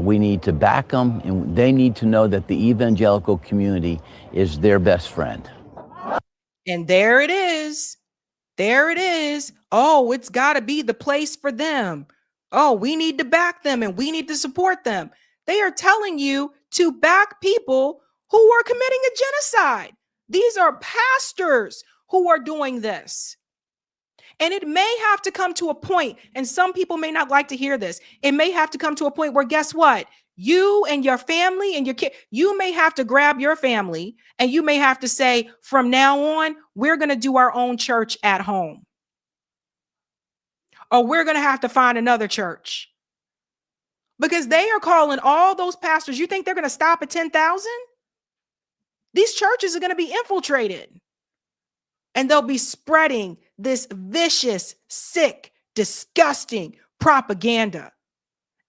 We need to back them, and they need to know that the evangelical community is their best friend. And there it is. There it is. Oh, it's got to be the place for them. Oh, we need to back them and we need to support them. They are telling you to back people who are committing a genocide. These are pastors who are doing this. And it may have to come to a point, and some people may not like to hear this. It may have to come to a point where, guess what? You and your family and your kid, you may have to grab your family and you may have to say, from now on, we're going to do our own church at home. Or we're going to have to find another church. Because they are calling all those pastors. You think they're going to stop at 10,000? These churches are going to be infiltrated. And they'll be spreading this vicious, sick, disgusting propaganda.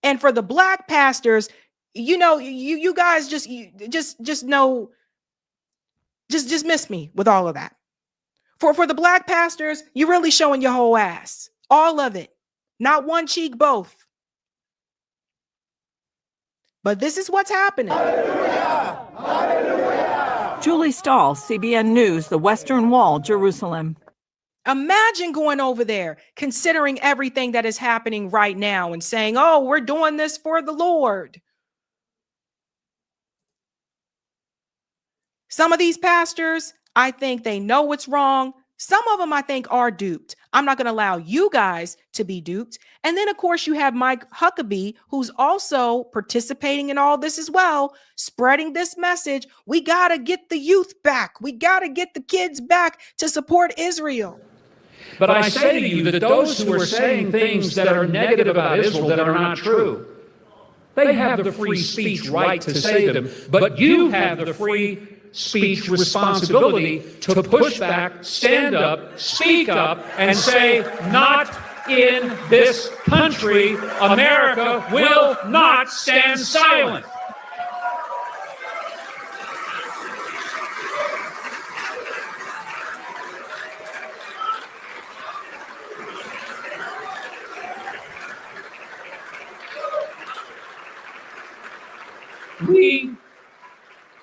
And for the black pastors, you know, you guys just know, just miss me with all of that. For the black pastors, you're really showing your whole ass. All of it. Not one cheek, both. But this is what's happening. Hallelujah! Hallelujah! Julie Stahl, CBN News, the Western Wall, Jerusalem. Imagine going over there, considering everything that is happening right now and saying, oh, we're doing this for the Lord. Some of these pastors, I think they know what's wrong. Some of them, I think, are duped. I'm not going to allow you guys to be duped. And then, of course, you have Mike Huckabee, who's also participating in all this as well, spreading this message. We got to get the youth back. We got to get the kids back to support Israel. But I say to you that those who are saying things that are negative about Israel that are not true, they have the free speech right to say them, but you have the free speech responsibility to push back, stand up, speak up, and say, not in this country. America will not stand silent.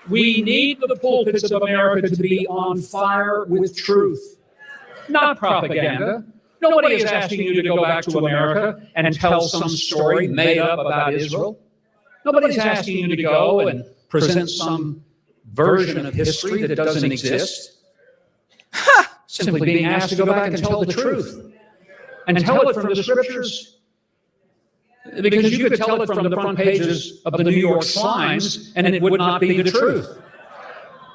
We need the pulpits of America to be on fire with truth, not propaganda. Nobody is asking you to go back to America and tell some story made up about Israel. Nobody's asking you to go and present some version of history that doesn't exist. Simply being asked to go back and tell the truth. And tell it from the scriptures. Because you could tell it from the front pages of the New York Times, and it would not be the truth.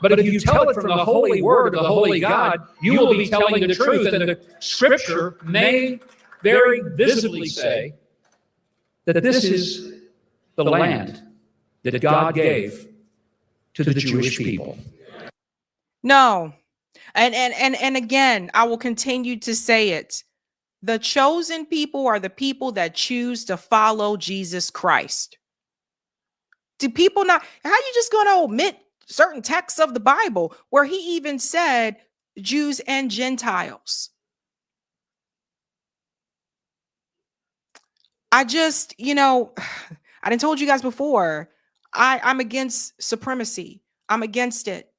But if you tell it from the holy word of the holy God, you will be telling the truth, and the scripture may very visibly say that this is the land that God gave to the Jewish people. No. And again, I will continue to say it. The chosen people are the people that choose to follow Jesus Christ. Do people not, how are you just going to omit certain texts of the Bible where he even said Jews and Gentiles? I just, I done told you guys before, I'm against supremacy. I'm against it.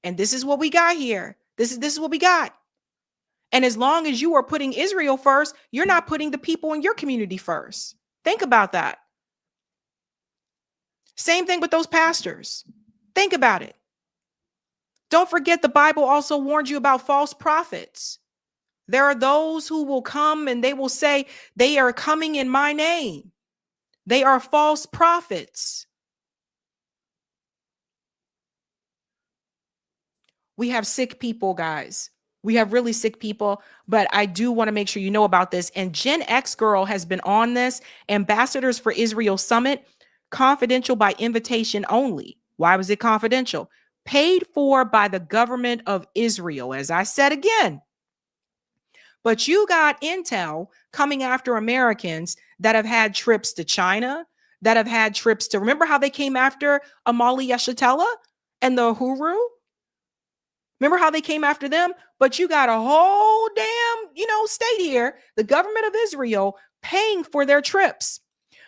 And this is what we got here. This is what we got. And as long as you are putting Israel first, you're not putting the people in your community first. Think about that. Same thing with those pastors. Think about it. Don't forget the Bible also warned you about false prophets. There are those who will come and they will say they are coming in my name. They are false prophets. We have sick people, guys. We have really sick people, but I do want to make sure you know about this. And Gen X Girl has been on this. Ambassadors for Israel Summit, confidential by invitation only. Why was it confidential? Paid for by the government of Israel, as I said again. But you got intel coming after Americans that have had trips to China, that have had trips to, remember how they came after Amali Yeshitela and the Huru? Remember how they came after them? But you got a whole damn, state here, the government of Israel paying for their trips.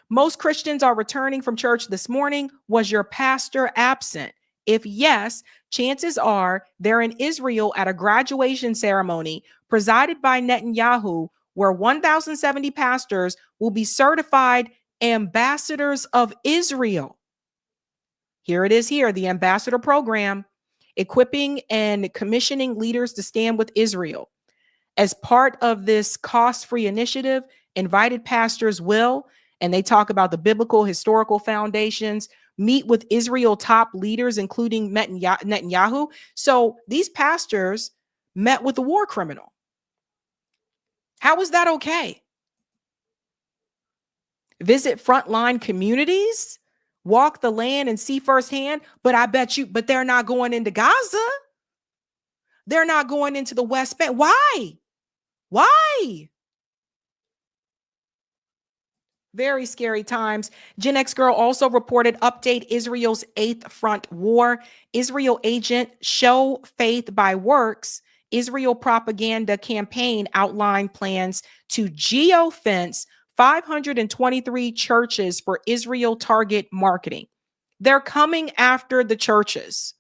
Most Christians are returning from church this morning. Was your pastor absent? If yes, chances are they're in Israel at a graduation ceremony presided by Netanyahu, where 1,070 pastors will be certified ambassadors of Israel. Here it is here, the ambassador program, equipping and commissioning leaders to stand with Israel. As part of this cost-free initiative, invited pastors will, and they talk about the biblical historical foundations, meet with Israel top leaders, including Netanyahu. So these pastors met with the war criminal. How is that okay? Visit frontline communities, walk the land and see firsthand, but they're not going into Gaza. They're not going into the West Bank. Why? Why? Very scary times. Gen X Girl also reported update Israel's 8th front war. Israel agent show faith by works. Israel propaganda campaign outlined plans to geofence 523 churches for Israel target marketing. They're coming after the churches.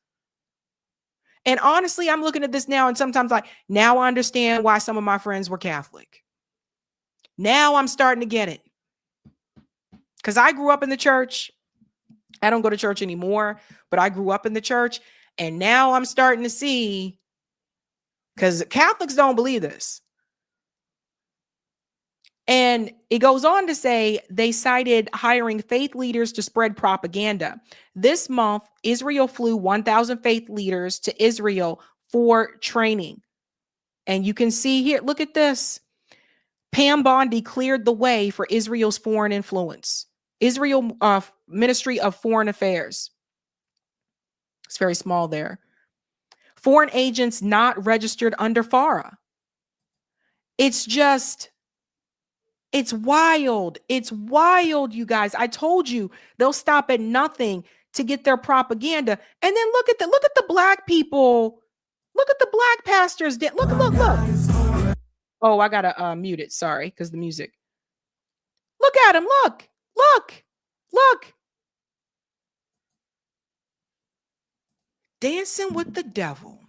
And honestly, I'm looking at this now and sometimes now I understand why some of my friends were Catholic. Now I'm starting to get it. Because I grew up in the church. I don't go to church anymore, but I grew up in the church. And now I'm starting to see, because Catholics don't believe this. And it goes on to say they cited hiring faith leaders to spread propaganda. This month, Israel flew 1,000 faith leaders to Israel for training. And you can see here, look at this. Pam Bondi cleared the way for Israel's foreign influence. Israel Ministry of Foreign Affairs. It's very small there. Foreign agents not registered under FARA. It's wild. It's wild, you guys. I told you they'll stop at nothing to get their propaganda. And then look at the black people. Look at the black pastors. Look. Oh, I gotta mute it. Sorry, because the music. Look at him. Look. Dancing with the devil.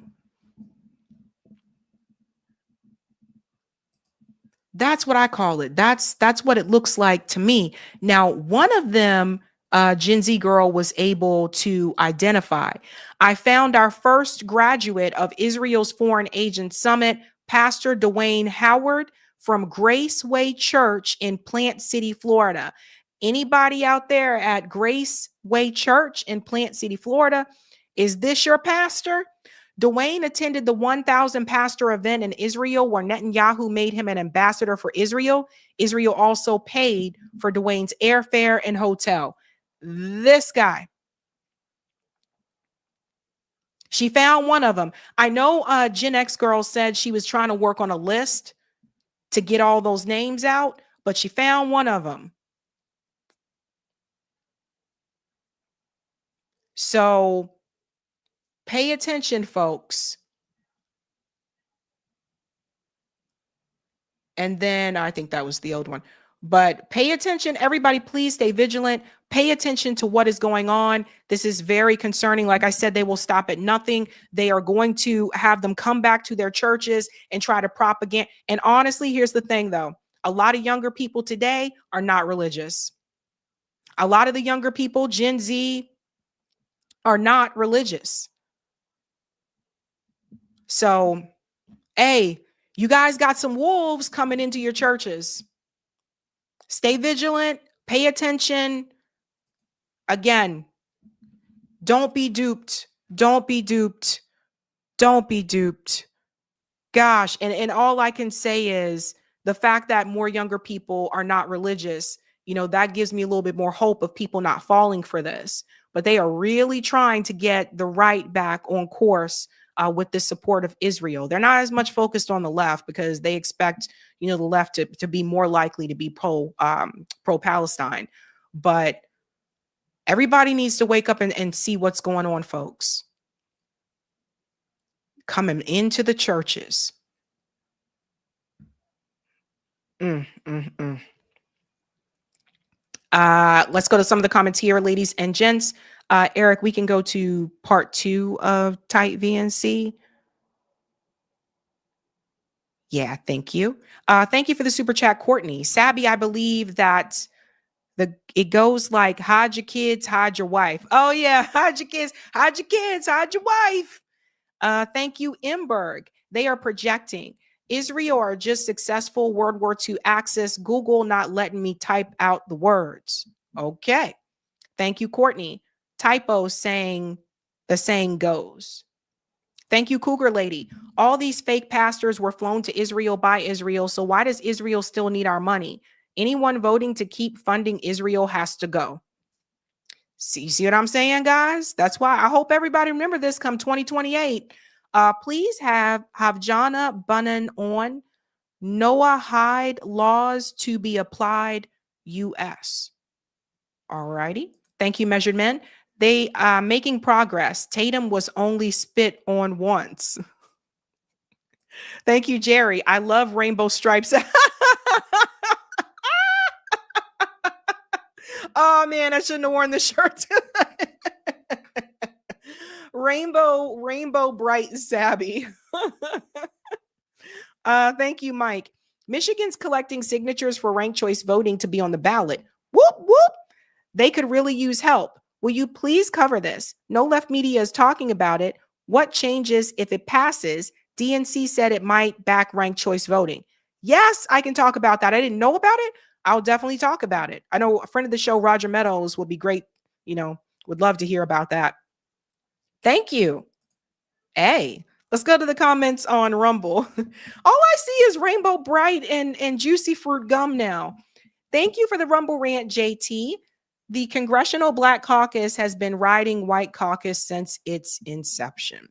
That's what I call it. That's what it looks like to me. Now, one of them, Gen Z Girl, was able to identify. I found our first graduate of Israel's Foreign Agent Summit, Pastor Dwayne Howard from Grace Way Church in Plant City, Florida. Anybody out there at Grace Way Church in Plant City, Florida? Is this your pastor? Dwayne attended the 1,000 pastor event in Israel where Netanyahu made him an ambassador for Israel. Israel also paid for Dwayne's airfare and hotel. This guy. She found one of them. I know Gen X Girl said she was trying to work on a list to get all those names out, but she found one of them. So pay attention, folks. And then I think that was the old one. But pay attention, everybody, please stay vigilant. Pay attention to what is going on. This is very concerning. Like I said, they will stop at nothing. They are going to have them come back to their churches and try to propagate. And honestly, here's the thing, though. A lot of younger people today are not religious. A lot of the younger people, Gen Z, are not religious. So, hey, you guys got some wolves coming into your churches. Stay vigilant. Pay attention. Again, don't be duped. Don't be duped. Don't be duped. Gosh, and all I can say is the fact that more younger people are not religious, that gives me a little bit more hope of people not falling for this. But they are really trying to get the right back on course with the support of Israel. They're not as much focused on the left because they expect, the left to be more likely to be pro-Palestine. But everybody needs to wake up and see what's going on, folks. Coming into the churches. Let's go to some of the comments here, ladies and gents. Eric, we can go to part 2 of Tight VNC. Yeah, thank you. Thank you for the super chat, Courtney. Sabby, I believe that it goes like, hide your kids, hide your wife. Oh yeah, hide your kids, hide your wife. Thank you, Imberg. They are projecting. Israel are just successful World War II access. Google not letting me type out the words. Okay. Thank you, Courtney. Typo saying the saying goes. Thank you, Cougar Lady. All these fake pastors were flown to Israel by Israel. So why does Israel still need our money? Anyone voting to keep funding Israel has to go. See what I'm saying, guys? That's why I hope everybody remember this come 2028. Please have Jana Bunnan on Noah Hyde laws to be applied U.S. All righty. Thank you, Measured Men. They are making progress. Tatum was only spit on once. Thank you, Jerry. I love rainbow stripes. Oh, man, I shouldn't have worn the shirt. Rainbow bright Sabby. Thank you, Mike. Michigan's collecting signatures for ranked choice voting to be on the ballot. Whoop, whoop. They could really use help. Will you please cover this? No left media is talking about it. What changes if it passes? DNC said it might back ranked choice voting. Yes, I can talk about that. I didn't know about it. I'll definitely talk about it. I know a friend of the show, Roger Meadows, would be great. Would love to hear about that. Thank you. Hey, let's go to the comments on Rumble. All I see is Rainbow Bright and Juicy Fruit Gum now. Thank you for the Rumble rant, JT. The Congressional Black Caucus has been riding White Caucus since its inception.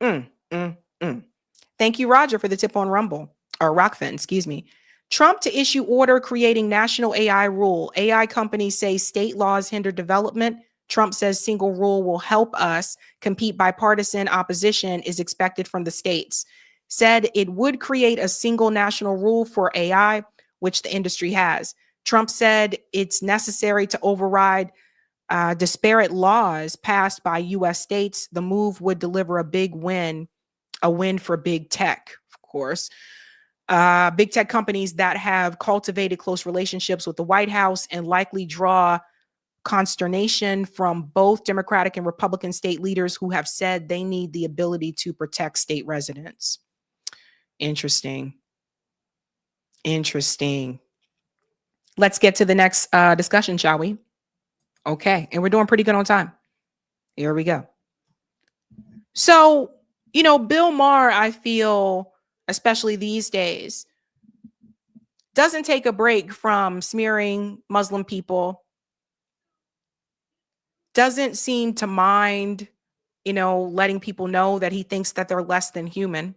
Thank you, Roger, for the tip on Rumble, or Rockfin, excuse me. Trump to issue order creating national AI rule. AI companies say state laws hinder development. Trump says single rule will help us compete. Bipartisan opposition is expected from the states. Said it would create a single national rule for AI, which the industry has. Trump said it's necessary to override disparate laws passed by U.S. states. The move would deliver a win for big tech, of course. Big tech companies that have cultivated close relationships with the White House and likely draw consternation from both Democratic and Republican state leaders who have said they need the ability to protect state residents. Interesting. Let's get to the next discussion, shall we? Okay. And we're doing pretty good on time. Here we go. So, Bill Maher, I feel, especially these days, doesn't take a break from smearing Muslim people, doesn't seem to mind, letting people know that he thinks that they're less than human.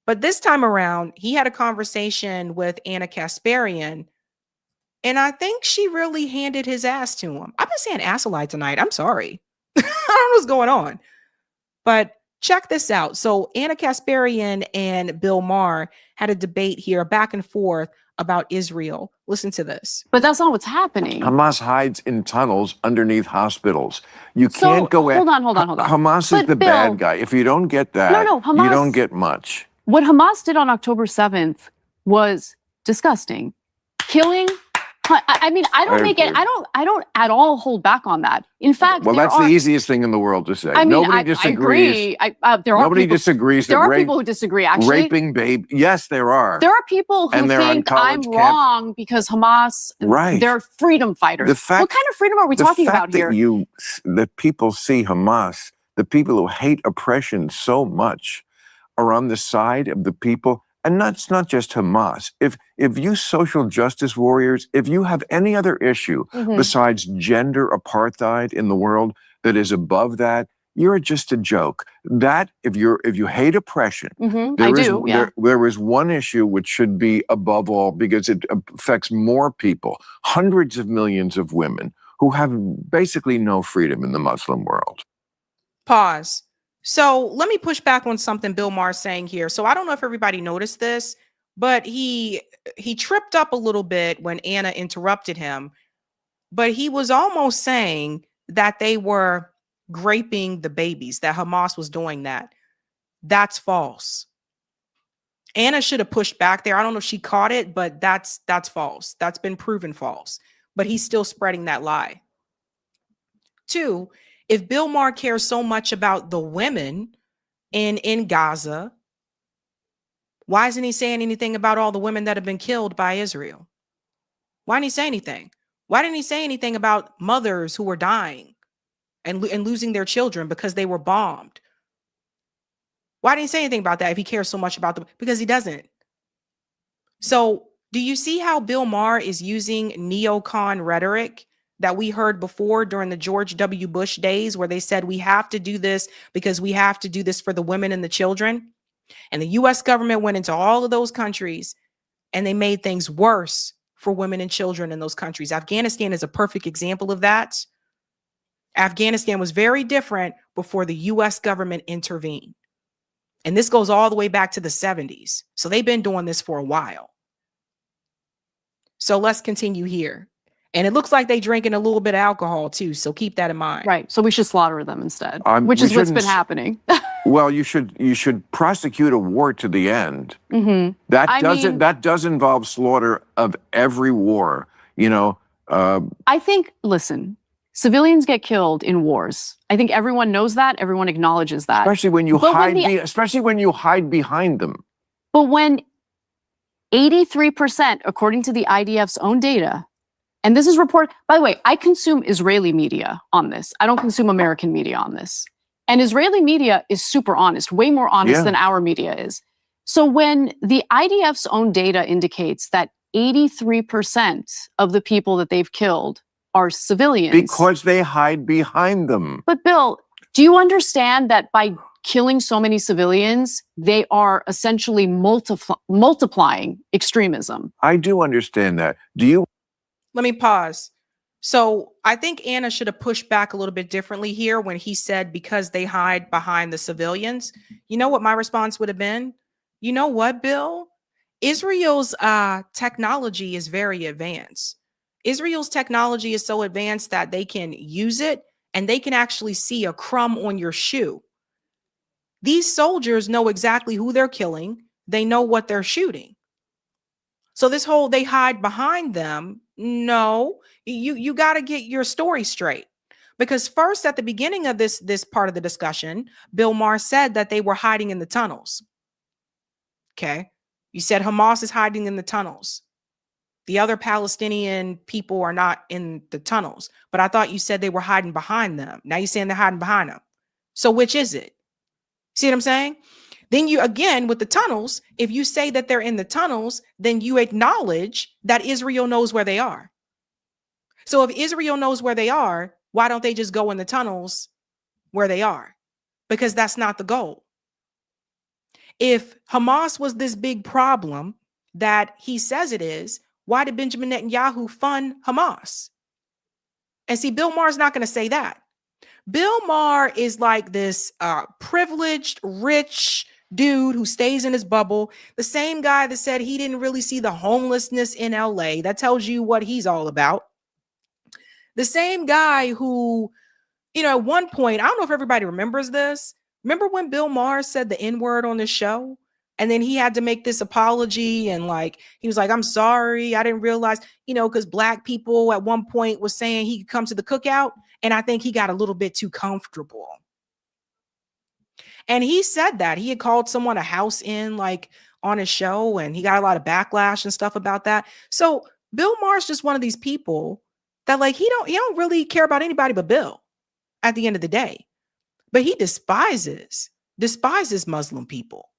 But this time around, he had a conversation with Anna Kasparian, and I think she really handed his ass to him. I've been saying ass a lot tonight. I'm sorry. I don't know what's going on. But check this out. So Anna Kasparian and Bill Maher had a debate here, back and forth, about Israel. Listen to this. But that's not what's happening. Hamas hides in tunnels underneath hospitals. You can't go in. Hold on. Hamas is the bad guy. If you don't get that, Hamas, you don't get much. What Hamas did on October 7th was disgusting. Killing. I mean, I don't at all hold back on that. In fact, that's the easiest thing in the world to say. I mean, nobody disagrees. I agree. Nobody disagrees. There are people who disagree, actually. Raping baby. Yes, there are. There are people who think I'm wrong because Hamas, they're freedom fighters. What kind of freedom are we talking about here? That people see Hamas the people who hate oppression so much are on the side of the people. And it's not just Hamas. If you social justice warriors, if you have any other issue besides gender apartheid in the world that is above that, you're just a joke. That if you hate oppression, there is one issue which should be above all because it affects more people, hundreds of millions of women who have basically no freedom in the Muslim world. Pause. So let me push back on something Bill Maher's saying here. So I don't know if everybody noticed this, but he tripped up a little bit when Anna interrupted him. But he was almost saying that they were raping the babies, that Hamas was doing that. That's false. Anna should have pushed back there. I don't know if she caught it, but that's false. That's been proven false. But he's still spreading that lie. 2, if Bill Maher cares so much about the women in Gaza, why isn't he saying anything about all the women that have been killed by Israel? Why didn't he say anything? Why didn't he say anything about mothers who were dying and losing their children because they were bombed? Why didn't he say anything about that if he cares so much about them? Because he doesn't. So do you see how Bill Maher is using neocon rhetoric that we heard before during the George W. Bush days where they said we have to do this because we have to do this for the women and the children? And the U.S. government went into all of those countries and they made things worse for women and children in those countries. Afghanistan is a perfect example of that. Afghanistan was very different before the U.S. government intervened. And this goes all the way back to the 70s. So they've been doing this for a while. So let's continue here. And it looks like they drinking a little bit of alcohol too. So keep that in mind. Right. So we should slaughter them instead, which is what's been happening. Well, you should prosecute a war to the end. That does involve slaughter of every war. I think, listen, civilians get killed in wars. I think everyone knows that. Everyone acknowledges that. Especially when you hide behind them. But when 83%, according to the IDF's own data, and this is reported, by the way, I consume Israeli media on this. I don't consume American media on this. And Israeli media is super honest, way more honest than our media is. So when the IDF's own data indicates that 83% of the people that they've killed are civilians. Because they hide behind them. But Bill, do you understand that by killing so many civilians, they are essentially multiplying extremism? I do understand that. Let me pause. So I think Anna should have pushed back a little bit differently here when he said because they hide behind the civilians. You know what my response would have been? You know what, Bill? Israel's technology is very advanced. Israel's technology is so advanced that they can use it and they can actually see a crumb on your shoe. These soldiers know exactly who they're killing. They know what they're shooting. So this whole they hide behind them, no, you got to get your story straight. Because first, at the beginning of this part of the discussion, Bill Maher said that they were hiding in the tunnels. Okay. You said Hamas is hiding in the tunnels. The other Palestinian people are not in the tunnels. But I thought you said they were hiding behind them. Now you're saying they're hiding behind them. So which is it? See what I'm saying? Then you, again, with the tunnels, if you say that they're in the tunnels, then you acknowledge that Israel knows where they are. So if Israel knows where they are, why don't they just go in the tunnels where they are? Because that's not the goal. If Hamas was this big problem that he says it is, why did Benjamin Netanyahu fund Hamas? And see, Bill Maher's not going to say that. Bill Maher is like this privileged, rich dude who stays in his bubble. The same guy that said he didn't really see the homelessness in LA. That tells you what he's all about. The same guy who, at one point, I don't know if everybody remembers this. Remember when Bill Maher said the N-word on the show? And then he had to make this apology and he was like, I'm sorry. I didn't realize, because black people at one point was saying he could come to the cookout. And I think he got a little bit too comfortable. And he said that he had called someone a house in on his show and he got a lot of backlash and stuff about that. So Bill Maher's just one of these people that he don't really care about anybody but Bill at the end of the day. but he despises Muslim people.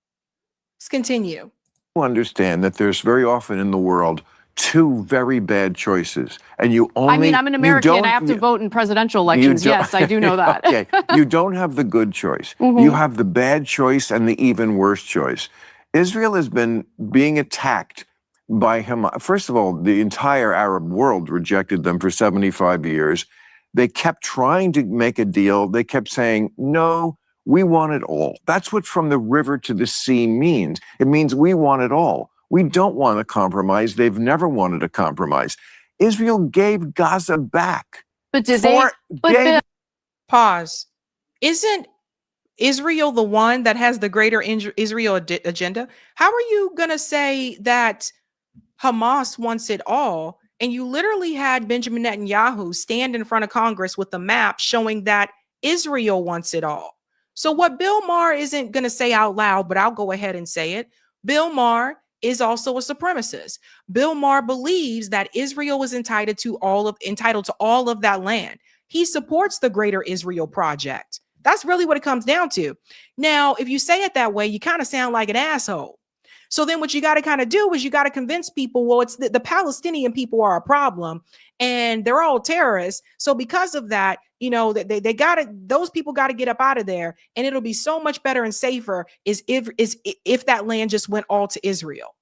Let's continue. Understand that there's very often in the world two very bad choices, and you only. I mean, I'm an American. I have to vote in presidential elections. Yes, I do know that. Okay, you don't have the good choice. You have the bad choice and the even worse choice. Israel has been being attacked by Hamas. First of all, the entire Arab world rejected them for 75 years. They kept trying to make a deal. They kept saying, no, we want it all. That's what from the river to the sea means. It means we want it all. We don't want a compromise. They've never wanted a compromise. Israel gave Gaza back. But did Pause. Isn't Israel the one that has the greater Israel agenda? How are you going to say that Hamas wants it all? And you literally had Benjamin Netanyahu stand in front of Congress with a map showing that Israel wants it all. So what Bill Maher isn't going to say out loud, but I'll go ahead and say it. Bill Maher is also a supremacist. Bill Maher believes that Israel is entitled to all of that land. He supports the Greater Israel Project. That's really what it comes down to. Now, if you say it that way, you kind of sound like an asshole. So then what you got to kind of do is you got to convince people, well, it's the Palestinian people are a problem and they're all terrorists. So because of that, you know, those people got to get up out of there, and it'll be so much better and safer if that land just went all to Israel.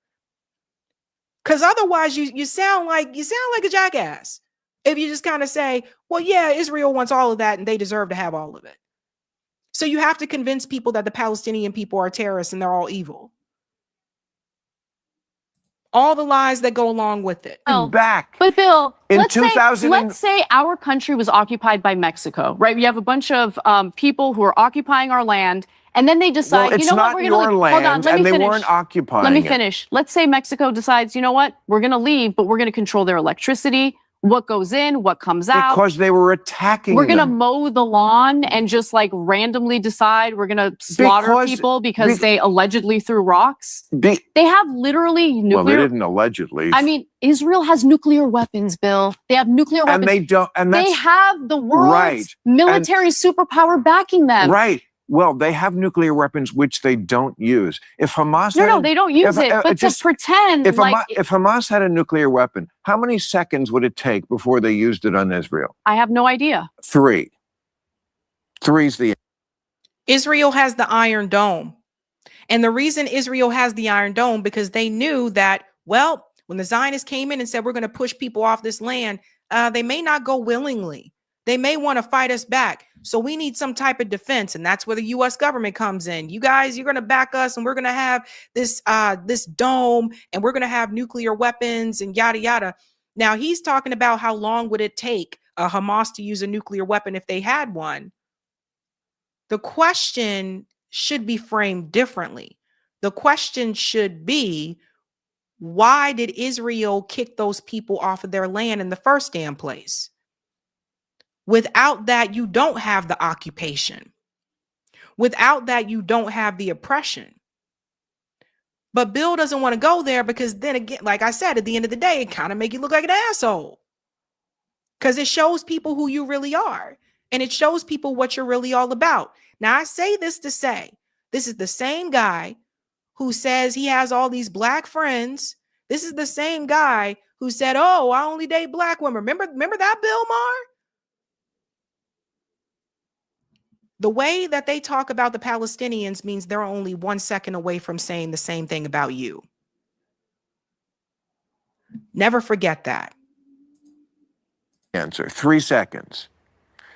Because otherwise you sound like a jackass if you just kind of say, well, yeah, Israel wants all of that and they deserve to have all of it. So you have to convince people that the Palestinian people are terrorists and they're all evil. All the lies that go along with it. Back. But Bill, in let's say our country was occupied by Mexico, right? We have a bunch of people who are occupying our land, and then they decide, well, you know what, we're going to leave. Hold on, let me finish. They weren't occupying Let me it. finish. Let's say Mexico decides, you know what, we're going to leave, but we're going to control their electricity, what goes in, what comes out. Because they were attacking We're going to them. mow the lawn and just like randomly decide we're going to slaughter people because they allegedly threw rocks. They have literally nuclear. Well, they didn't allegedly. I mean, Israel has nuclear weapons, Bill. They have nuclear weapons. And they don't. And they have the world's military superpower backing them. Right. Well, they have nuclear weapons, which they don't use. If Hamas No, they don't use it, but just pretend if like... if Hamas had a nuclear weapon, how many seconds would it take before they used it on Israel? I have no idea. 3. 3's the... Israel has the Iron Dome. And the reason Israel has the Iron Dome, because they knew that, well, when the Zionists came in and said, we're going to push people off this land, they may not go willingly. They may want to fight us back. So we need some type of defense. And that's where the U.S. government comes in. You guys, you're going to back us and we're going to have this dome and we're going to have nuclear weapons and yada, yada. Now, he's talking about how long would it take Hamas to use a nuclear weapon if they had one. The question should be framed differently. The question should be, why did Israel kick those people off of their land in the first damn place? Without that, you don't have the occupation. Without that, you don't have the oppression. But Bill doesn't want to go there because then again, like I said, at the end of the day, it kind of make you look like an asshole. Because it shows people who you really are. And it shows people what you're really all about. Now, I say this to say, this is the same guy who says he has all these black friends. This is the same guy who said, oh, I only date black women. Remember that, Bill Maher? The way that they talk about the Palestinians means they're only 1 second away from saying the same thing about you. Never forget that. Answer 3 seconds.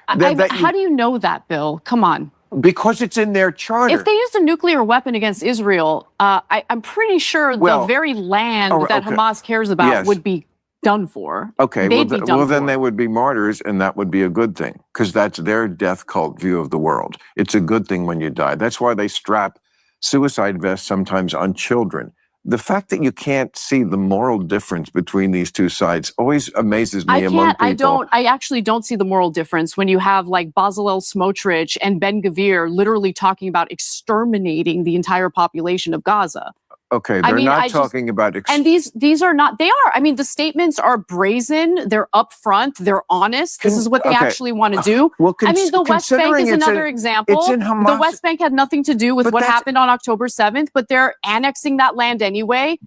How do you know that, Bill? Come on. Because it's in their charter. If they used a nuclear weapon against Israel, I'm pretty sure the very land that Hamas cares about would be done for. Okay, well, then they would be martyrs, and that would be a good thing, because that's their death cult view of the world. It's a good thing when you die. That's why they strap suicide vests sometimes on children. The fact that you can't see the moral difference between these two sides always amazes me among people. I actually don't see the moral difference when you have like Bezalel Smotrich and Ben Gvir literally talking about exterminating the entire population of Gaza. Okay, I they're mean, not talking about. And these are not. They are. I mean, the statements are brazen. They're upfront. They're honest. This is what they actually want to do. Well, I mean, the West Bank considering is it's another example. It's in Hamas. The West Bank had nothing to do with But what that's- happened on October 7th, but they're annexing that land anyway.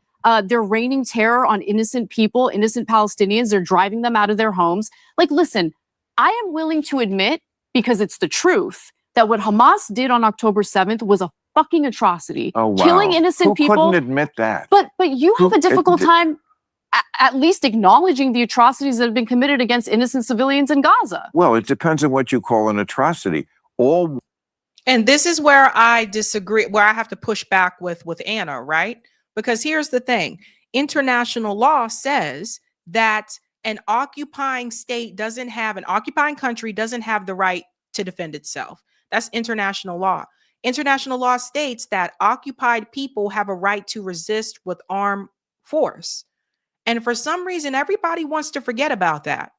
They're raining terror on innocent people, innocent Palestinians. They're driving them out of their homes. Like, listen, I am willing to admit, because it's the truth, that what Hamas did on October 7th was a fucking atrocity. Oh, wow. Killing innocent Who people. couldn't admit that? But you have Who- a difficult time at least acknowledging the atrocities that have been committed against innocent civilians in Gaza. Well, it depends on what you call an atrocity. And this is where I disagree, where I have to push back with Anna, right? Because here's the thing. International law says that an occupying country doesn't have the right to defend itself. That's international law. International law states that occupied people have a right to resist with armed force. And for some reason, everybody wants to forget about that.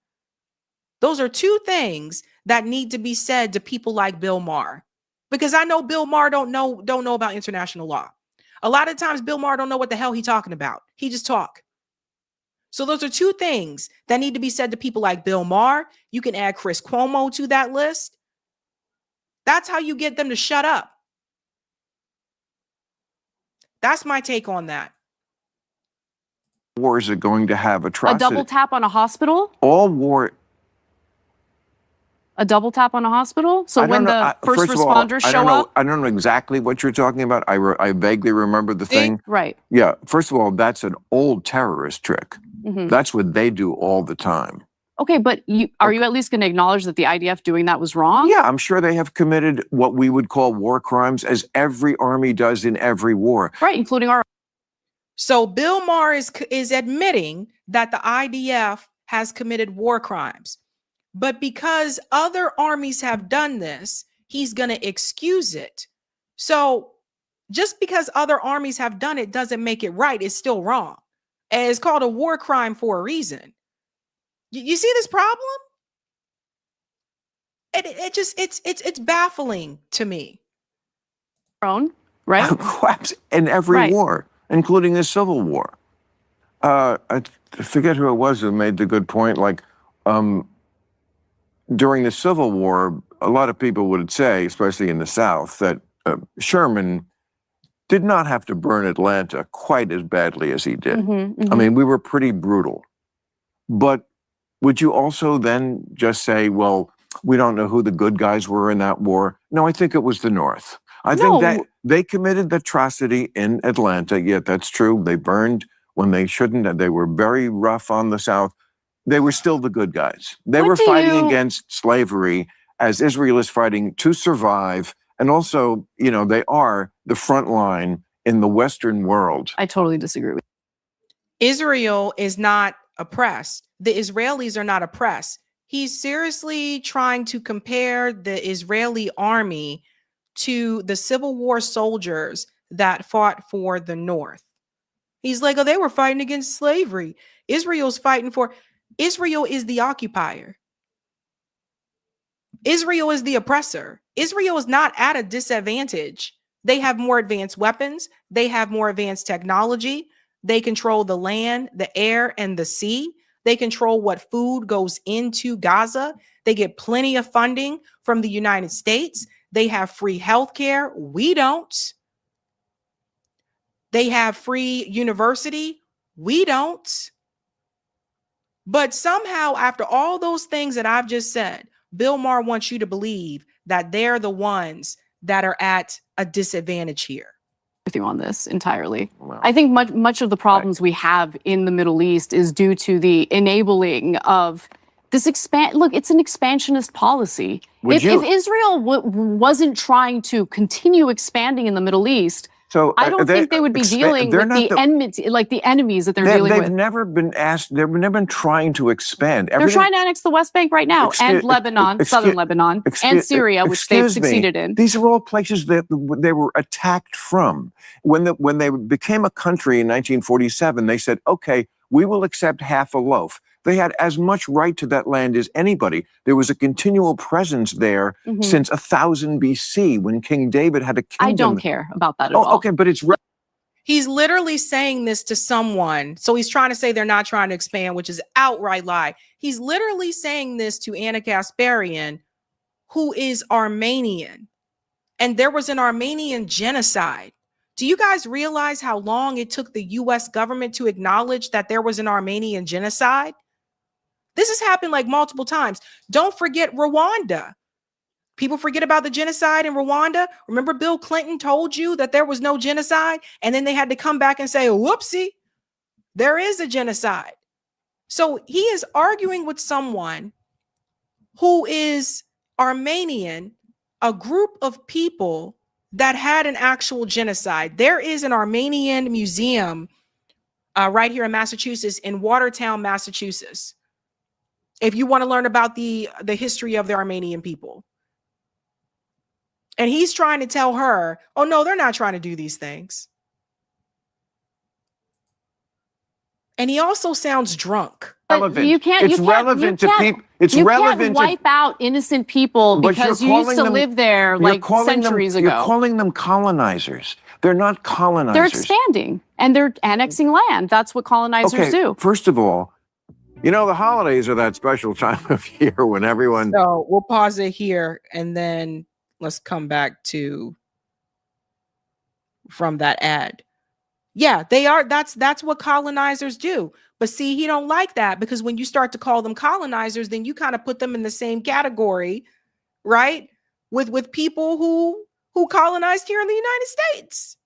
Those are two things that need to be said to people like Bill Maher. Because I know Bill Maher don't know about international law. A lot of times Bill Maher don't know what the hell he's talking about. He just talk. So those are two things that need to be said to people like Bill Maher. You can add Chris Cuomo to that list. That's how you get them to shut up. That's my take on that. Wars are going to have A atrocities. double tap on a hospital? All war. A double tap on a hospital? So when the first responders show up? I don't know exactly what you're talking about. I vaguely remember the thing. Right. Yeah. First of all, that's an old terrorist trick. Mhm. That's what they do all the time. Okay, but are you at least going to acknowledge that the IDF doing that was wrong? Yeah, I'm sure they have committed what we would call war crimes, as every army does in every war. Right, including our. So Bill Maher is admitting that the IDF has committed war crimes. But because other armies have done this, he's going to excuse it. So just because other armies have done it doesn't make it right. It's still wrong. And it's called a war crime for a reason. You see this problem? It's baffling to me. Right? Collapse in every war, including the Civil War. I forget who it was who made the good point. Like, during the Civil War, a lot of people would say, especially in the South, that Sherman did not have to burn Atlanta quite as badly as he did. I mean, we were pretty brutal. But would you also then just say, well, we don't know who the good guys were in that war? No, I think it was the North. I think that they committed the atrocity in Atlanta. Yeah, that's true. They burned when they shouldn't, and they were very rough on the South. They were still the good guys. They were fighting against slavery as Israel is fighting to survive. And also, you know, they are the front line in the Western world. I totally disagree with you. Israel is not oppressed. The Israelis are not oppressed. He's seriously trying to compare the Israeli army to the Civil War soldiers that fought for the North. He's like, oh, they were fighting against slavery. Israel is the occupier. Israel is the oppressor. Israel is not at a disadvantage. They have more advanced weapons. They have more advanced technology. They control the land, the air, and the sea. They control what food goes into Gaza. They get plenty of funding from the United States. They have free healthcare. We don't. They have free university. We don't. But somehow, after all those things that I've just said, Bill Maher wants you to believe that they're the ones that are at a disadvantage here. With you on this entirely. I think much of the problems we have in the Middle East is due to the enabling of this Look, it's an expansionist policy. If Israel wasn't trying to continue expanding in the Middle East, so I don't think they would be dealing with the enmity, like the enemies that they're dealing with. They've never been asked. They've never been trying to expand. They're trying to annex the West Bank right now, and Lebanon, southern Lebanon, and Syria, which they've succeeded in. These are all places that they were attacked from. When they became a country in 1947, they said, "Okay, we will accept half a loaf." They had as much right to that land as anybody. There was a continual presence there since 1000 BC when King David had a kingdom. I don't care about that at all. Okay, but it's He's literally saying this to someone. So he's trying to say they're not trying to expand, which is outright lie. He's literally saying this to Anna Kasparian, who is Armenian. And there was an Armenian genocide. Do you guys realize how long it took the US government to acknowledge that there was an Armenian genocide? This has happened like multiple times. Don't forget Rwanda. People forget about the genocide in Rwanda. Remember, Bill Clinton told you that there was no genocide, and then they had to come back and say, whoopsie, there is a genocide. So he is arguing with someone who is Armenian, a group of people that had an actual genocide. There is an Armenian museum right here in Massachusetts, in Watertown, Massachusetts, if you want to learn about the history of the Armenian people. And he's trying to tell her, oh, no, they're not trying to do these things. And he also sounds drunk. Relevant. You can't. It's relevant to people. It's relevant. You can't wipe out innocent people because you used to live there like centuries ago. You're calling them colonizers. They're not colonizers. They're expanding and they're annexing land. That's what colonizers do. First of all, you know, the holidays are that special time of year when everyone. So we'll pause it here and then let's come back to from that ad. Yeah, they are. That's what colonizers do. But see, he don't like that because when you start to call them colonizers, then you kind of put them in the same category, right? With people who colonized here in the United States.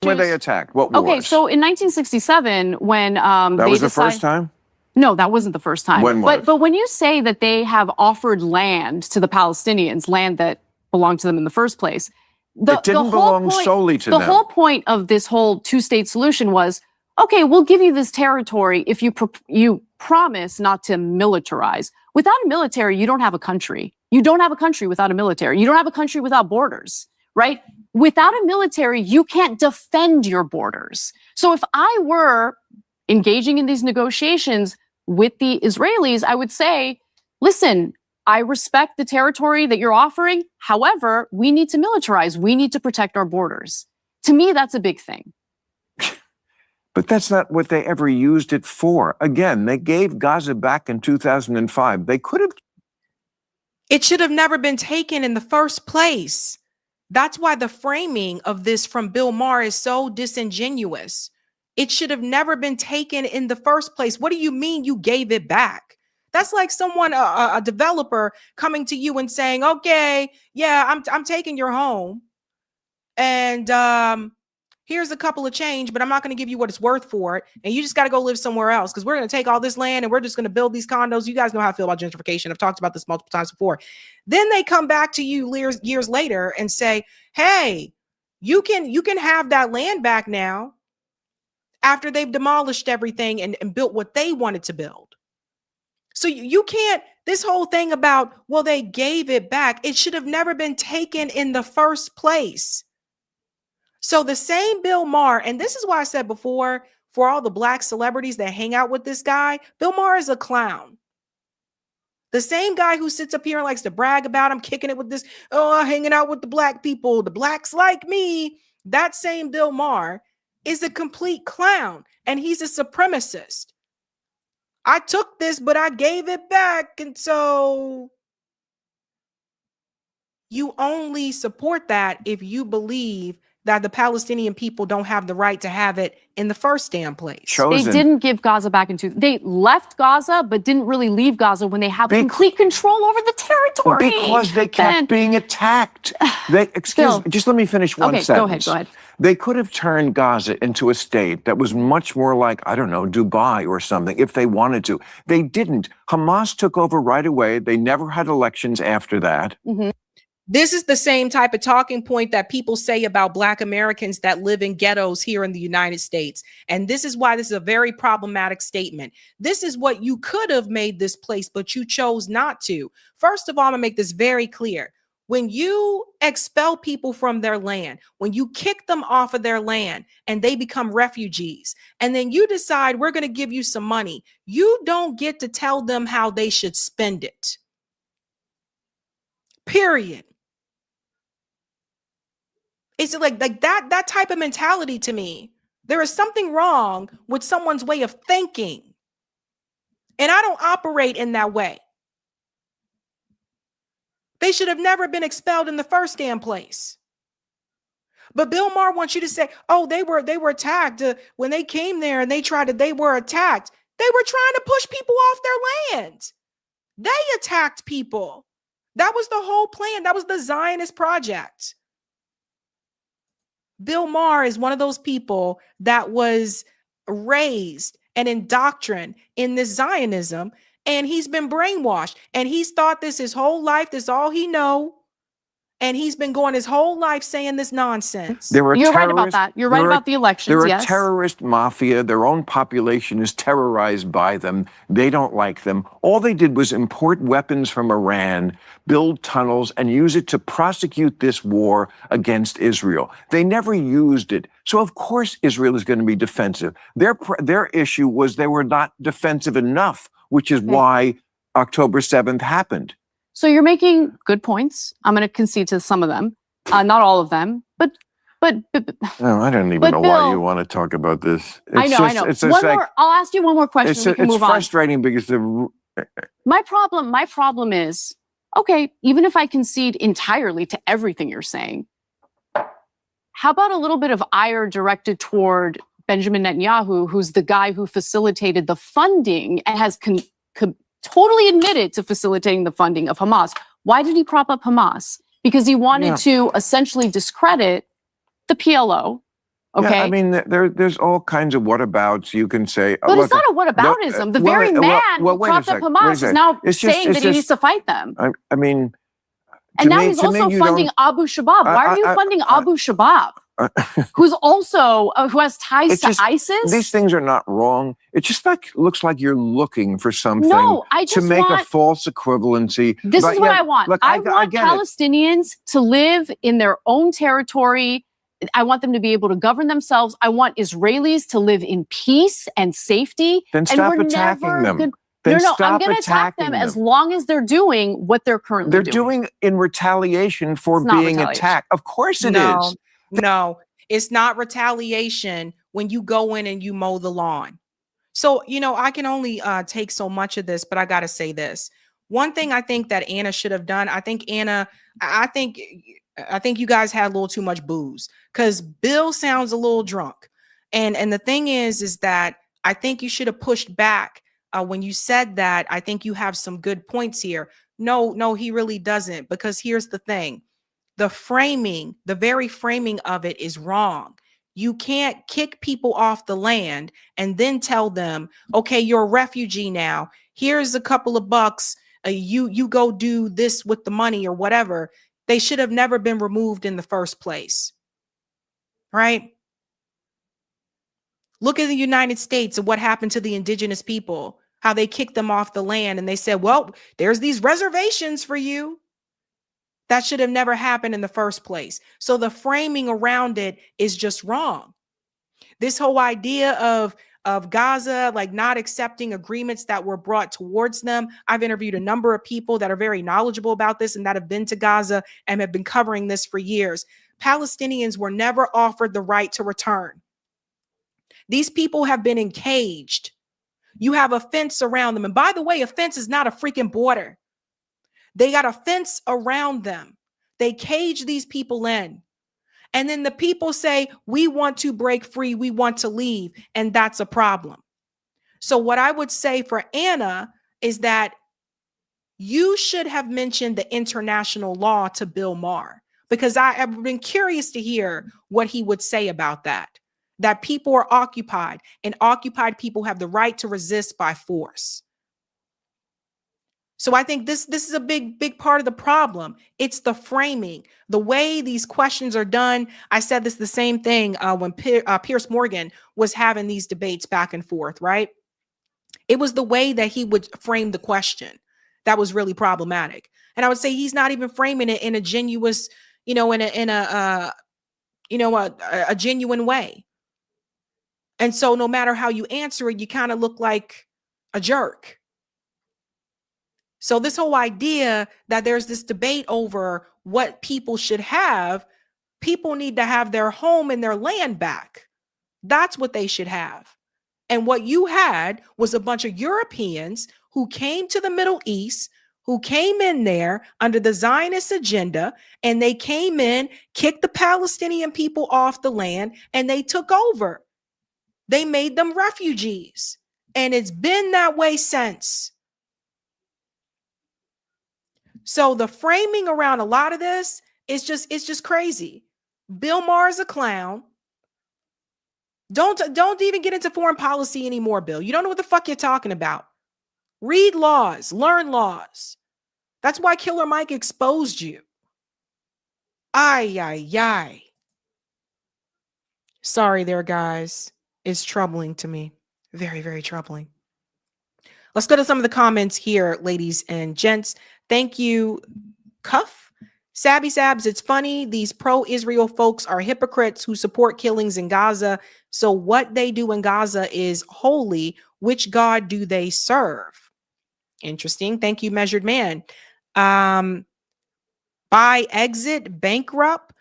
When they attacked, what wars? Okay, so in 1967, when that was the first time. No, that wasn't the first time. When was? But when you say that they have offered land to the Palestinians, land that belonged to them in the first place, it didn't belong solely to them. The whole point of this whole two-state solution was, okay, we'll give you this territory if you promise not to militarize. Without a military, you don't have a country. You don't have a country without a military. You don't have a country without borders, right? Without a military, you can't defend your borders. So if I were engaging in these negotiations with the Israelis, I would say, listen, I respect the territory that you're offering. However, we need to militarize. We need to protect our borders. To me, that's a big thing. But that's not what they ever used it for. Again, they gave Gaza back in 2005. They could have. It should have never been taken in the first place. That's why the framing of this from Bill Maher is so disingenuous. It should have never been taken in the first place. What do you mean you gave it back? That's like someone, a developer coming to you and saying, okay, yeah, I'm taking your home. And here's a couple of change, but I'm not going to give you what it's worth for it. And you just got to go live somewhere else because we're going to take all this land and we're just going to build these condos. You guys know how I feel about gentrification. I've talked about this multiple times before. Then they come back to you years later and say, hey, you can have that land back now after they've demolished everything and built what they wanted to build. So you can't, this whole thing about, well, they gave it back. It should have never been taken in the first place. So the same Bill Maher, and this is why I said before, for all the black celebrities that hang out with this guy, Bill Maher is a clown. The same guy who sits up here and likes to brag about him, kicking it with this, oh, hanging out with the black people, the blacks like me. That same Bill Maher is a complete clown, and he's a supremacist. I took this, but I gave it back. And so you only support that if you believe that the Palestinian people don't have the right to have it in the first damn place. They didn't give Gaza back they left Gaza, but didn't really leave Gaza when they have complete control over the territory. Because they kept being attacked. Just let me finish one sentence. Go ahead. They could have turned Gaza into a state that was much more like, I don't know, Dubai or something, if they wanted to. They didn't. Hamas took over right away. They never had elections after that. Mm-hmm. This is the same type of talking point that people say about Black Americans that live in ghettos here in the United States. And this is why this is a very problematic statement. This is what you could have made this place, but you chose not to. First of all, I'm going to make this very clear. When you expel people from their land, when you kick them off of their land and they become refugees, and then you decide we're going to give you some money, you don't get to tell them how they should spend it. Period. It's like that type of mentality to me. There is something wrong with someone's way of thinking. And I don't operate in that way. They should have never been expelled in the first damn place. But Bill Maher wants you to say, oh, they were attacked when they came there and they were attacked. They were trying to push people off their land. They attacked people. That was the whole plan. That was the Zionist project. Bill Maher is one of those people that was raised and indoctrined in this Zionism, and he's been brainwashed, and he's thought this his whole life. This is all he know. And he's been going his whole life saying this nonsense. You're right about that. You're right about the elections, They're yes. a terrorist mafia. Their own population is terrorized by them. They don't like them. All they did was import weapons from Iran, build tunnels, and use it to prosecute this war against Israel. They never used it. So, of course, Israel is going to be defensive. Their issue was they were not defensive enough, which is why October 7th happened. So you're making good points. I'm going to concede to some of them, not all of them, but. No, I don't even know why you want to talk about this. I know. It's One more. I'll ask you one more question. It's frustrating because my problem is, okay, even if I concede entirely to everything you're saying, how about a little bit of ire directed toward Benjamin Netanyahu, who's the guy who facilitated the funding and has totally admitted to facilitating the funding of Hamas. Why did he prop up Hamas? Because he wanted to essentially discredit the PLO. Okay. Yeah, I mean, there's all kinds of whatabouts you can say. But it's not a whataboutism. The very man who propped up Hamas is now saying that he needs to fight them. I mean, and now he's also funding Abu Shabab. Why are you funding Abu Shabab? Who's also who has ties to ISIS? These things are not wrong. It just looks like you're looking for something to make a false equivalency. This is what I want. Look, I want Palestinians to live in their own territory. I want them to be able to govern themselves. I want Israelis to live in peace and safety. Then stop attacking them. I'm going to attack them as long as they're doing what they're currently doing. They're doing in retaliation for being attacked. Of course it is. No, it's not retaliation when you go in and you mow the lawn. So, I can only take so much of this, but I got to say this. One thing I think that Anna should have done, I think you guys had a little too much booze because Bill sounds a little drunk. And the thing is that I think you should have pushed back when you said that. I think you have some good points here. No, he really doesn't, because here's the thing. The very framing of it is wrong. You can't kick people off the land and then tell them, okay, you're a refugee now. Here's a couple of bucks. You go do this with the money or whatever. They should have never been removed in the first place. Right? Look at the United States and what happened to the indigenous people, how they kicked them off the land and they said, well, there's these reservations for you. That should have never happened in the first place. So the framing around it is just wrong. This whole idea of Gaza, like not accepting agreements that were brought towards them. I've interviewed a number of people that are very knowledgeable about this and that have been to Gaza and have been covering this for years. Palestinians were never offered the right to return. These people have been encaged. You have a fence around them. And by the way, a fence is not a freaking border. They got a fence around them. They cage these people in. And then the people say, we want to break free. We want to leave. And that's a problem. So what I would say for Anna is that you should have mentioned the international law to Bill Maher, because I have been curious to hear what he would say about that people are occupied and occupied people have the right to resist by force. So I think this is a big part of the problem. It's the framing, the way these questions are done. I said this the same thing when Piers Morgan was having these debates back and forth, right? It was the way that he would frame the question that was really problematic. And I would say he's not even framing it in a genuine, a genuine way. And so no matter how you answer it, you kind of look like a jerk. So this whole idea that there's this debate over what people should have, People need to have their home and their land back. That's what they should have. And what you had was a bunch of Europeans who came to the Middle East, who came in there under the Zionist agenda, and they came in, kicked the Palestinian people off the land, and they took over. They made them refugees. And it's been that way since. So the framing around a lot of this is just crazy. Bill Maher's a clown. Don't even get into foreign policy anymore, Bill. You don't know what the fuck you're talking about. Read laws, learn laws. That's why Killer Mike exposed you. Ay, ay, ay. Sorry there, guys. It's troubling to me. Very, very troubling. Let's go to some of the comments here, ladies and gents. Thank you, Cuff. Sabby Sabs, it's funny. These pro-Israel folks are hypocrites who support killings in Gaza. So what they do in Gaza is holy. Which God do they serve? Interesting. Thank you, Measured Man. By exit, bankrupt,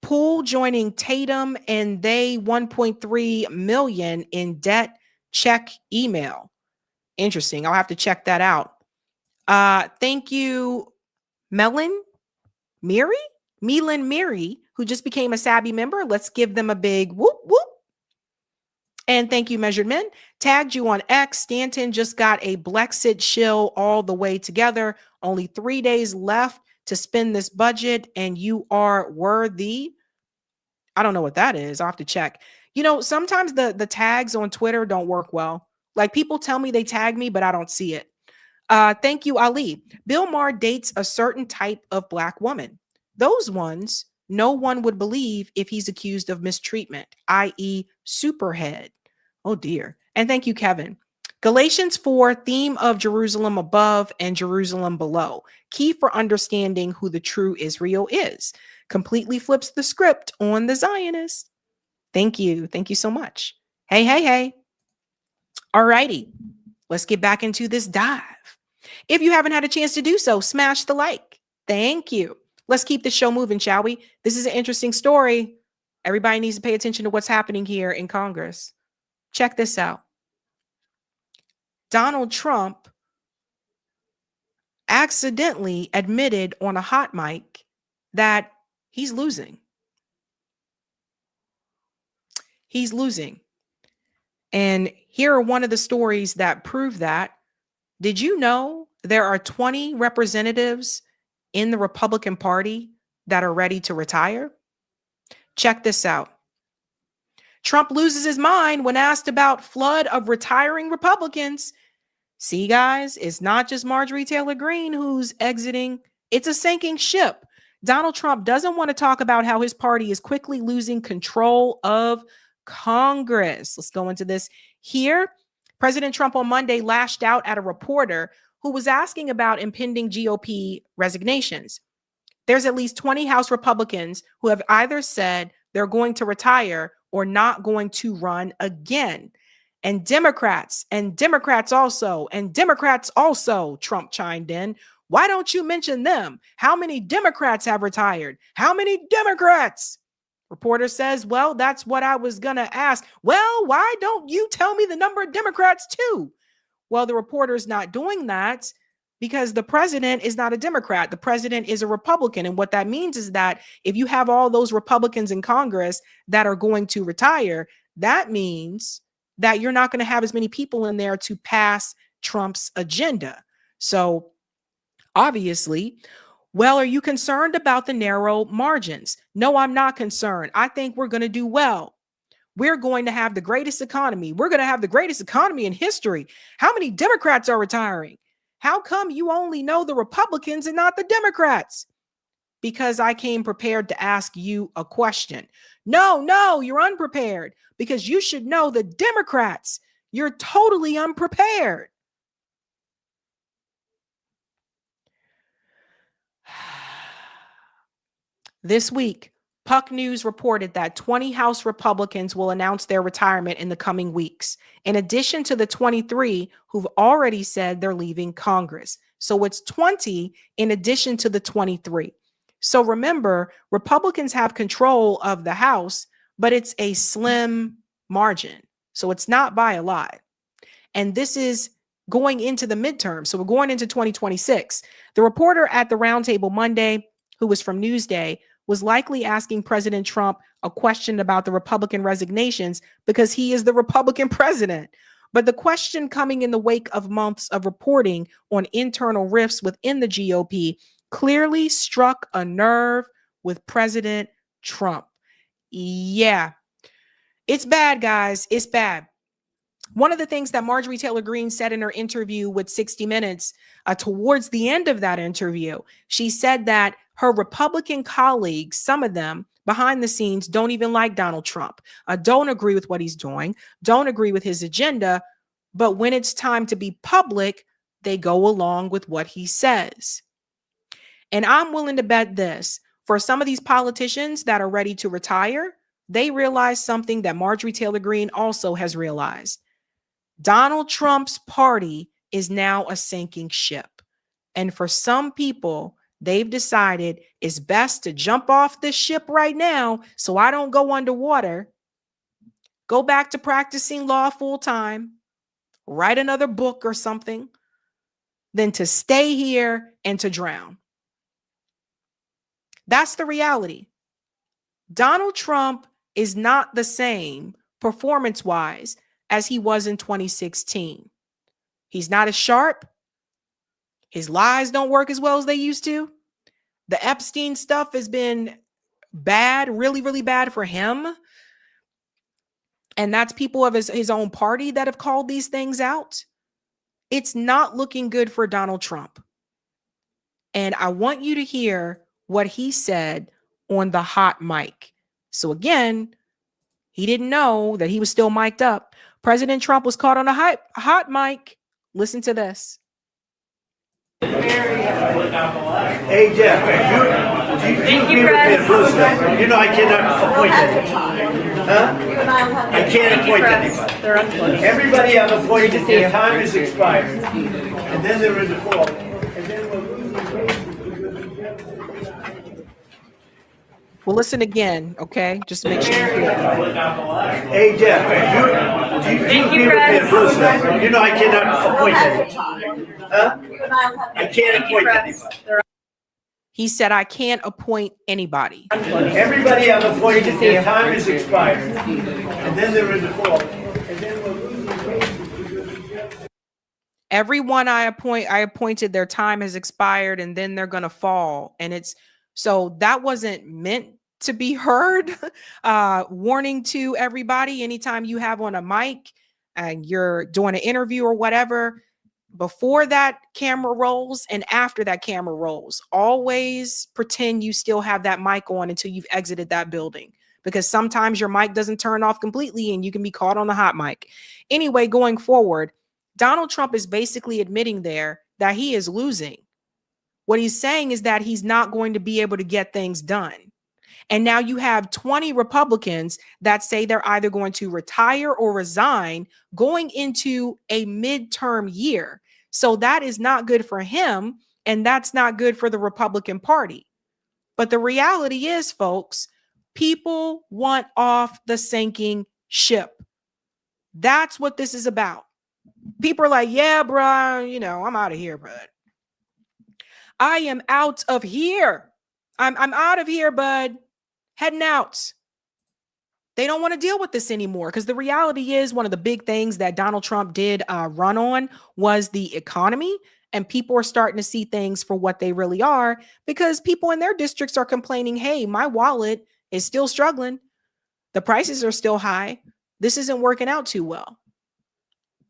Pool joining Tatum, and they 1.3 million in debt. Check email. Interesting. I'll have to check that out. Thank you, Milan Miri, who just became a Sabby member. Let's give them a big whoop whoop. And thank you, Measured Men. Tagged you on X. Stanton just got a Blexit shill all the way together. Only 3 days left to spend this budget, and you are worthy. I don't know what that is. I'll have to check. You know, sometimes the tags on Twitter don't work well. Like, people tell me they tag me, but I don't see it. Thank you, Ali. Bill Maher dates a certain type of Black woman. Those ones no one would believe if he's accused of mistreatment, i.e. superhead. Oh, dear. And thank you, Kevin. Galatians 4, theme of Jerusalem above and Jerusalem below. Key for understanding who the true Israel is. Completely flips the script on the Zionists. Thank you. Thank you so much. Hey. All righty. Let's get back into this dive. If you haven't had a chance to do so, smash the like. Thank you. Let's keep the show moving, shall we? This is an interesting story. Everybody needs to pay attention to what's happening here in Congress. Check this out. Donald Trump accidentally admitted on a hot mic that he's losing. He's losing. And here are one of the stories that prove that. Did you know there are 20 representatives in the Republican Party that are ready to retire? Check this out. Trump loses his mind when asked about flood of retiring Republicans. See, guys, it's not just Marjorie Taylor Greene who's exiting. It's a sinking ship. Donald Trump doesn't want to talk about how his party is quickly losing control of Congress. Let's go into this here. President Trump on Monday lashed out at a reporter who was asking about impending GOP resignations. There's at least 20 House Republicans who have either said they're going to retire or not going to run again. And Democrats also, Trump chimed in. Why don't you mention them? How many Democrats have retired? How many Democrats? Reporter says, well, that's what I was going to ask. Well, why don't you tell me the number of Democrats too? Well, the reporter's not doing that because the president is not a Democrat. The president is a Republican. And what that means is that if you have all those Republicans in Congress that are going to retire, that means that you're not going to have as many people in there to pass Trump's agenda. So obviously, well, are you concerned about the narrow margins? No, I'm not concerned. I think we're going to do well. We're going to have the greatest economy. We're going to have the greatest economy in history. How many Democrats are retiring? How come you only know the Republicans and not the Democrats? Because I came prepared to ask you a question. No, you're unprepared because you should know the Democrats. You're totally unprepared. This week, Puck News reported that 20 House Republicans will announce their retirement in the coming weeks, in addition to the 23 who've already said they're leaving Congress. So it's 20 in addition to the 23. So remember, Republicans have control of the House, but it's a slim margin. So it's not by a lot. And this is going into the midterm. So we're going into 2026. The reporter at the Roundtable Monday, who was from Newsday, was likely asking President Trump a question about the Republican resignations because he is the Republican president. But the question coming in the wake of months of reporting on internal rifts within the GOP clearly struck a nerve with President Trump. Yeah, it's bad, guys. It's bad. One of the things that Marjorie Taylor Greene said in her interview with 60 Minutes, towards the end of that interview, she said that her Republican colleagues, some of them behind the scenes, don't even like Donald Trump, don't agree with what he's doing, don't agree with his agenda. But when it's time to be public, they go along with what he says. And I'm willing to bet this, for some of these politicians that are ready to retire, they realize something that Marjorie Taylor Greene also has realized. Donald Trump's party is now a sinking ship. And for some people, they've decided it's best to jump off this ship right now so I don't go underwater, go back to practicing law full time, write another book or something, than to stay here and to drown. That's the reality. Donald Trump is not the same performance-wise as he was in 2016. He's not as sharp. His lies don't work as well as they used to. The Epstein stuff has been bad, really, really bad for him. And that's people of his own party that have called these things out. It's not looking good for Donald Trump. And I want you to hear what he said on the hot mic. So again, he didn't know that he was still mic'd up. President Trump was caught on a hot mic. Listen to this. Hey, Jeff, you know I cannot appoint anybody. Huh? I can't appoint anybody. Everybody I've appointed, their time is expired. And then they're in default. Well, listen again, okay? Just make sure you hear it. Hey, Jeff, you know I cannot appoint anybody. Huh? I can't appoint anybody. He said, I can't appoint anybody. Everybody I've appointed, their time is expired. And then they're in default. Everyone I appointed, their time has expired, and then they're going to fall. And it's so that wasn't meant to be heard. Warning to everybody, anytime you have on a mic and you're doing an interview or whatever, before that camera rolls and after that camera rolls, always pretend you still have that mic on until you've exited that building, because sometimes your mic doesn't turn off completely and you can be caught on the hot mic. Anyway, going forward, Donald Trump is basically admitting there that he is losing. What he's saying is that he's not going to be able to get things done. And now you have 20 Republicans that say they're either going to retire or resign going into a midterm year. So that is not good for him, and that's not good for the Republican Party. But the reality is, folks, people want off the sinking ship. That's what this is about. People are like, yeah, bro, I'm out of here, bud. I am out of here. I'm out of here, bud. Heading out. They don't want to deal with this anymore, because the reality is one of the big things that Donald Trump did run on was the economy. And people are starting to see things for what they really are, because people in their districts are complaining, hey, my wallet is still struggling. The prices are still high. This isn't working out too well.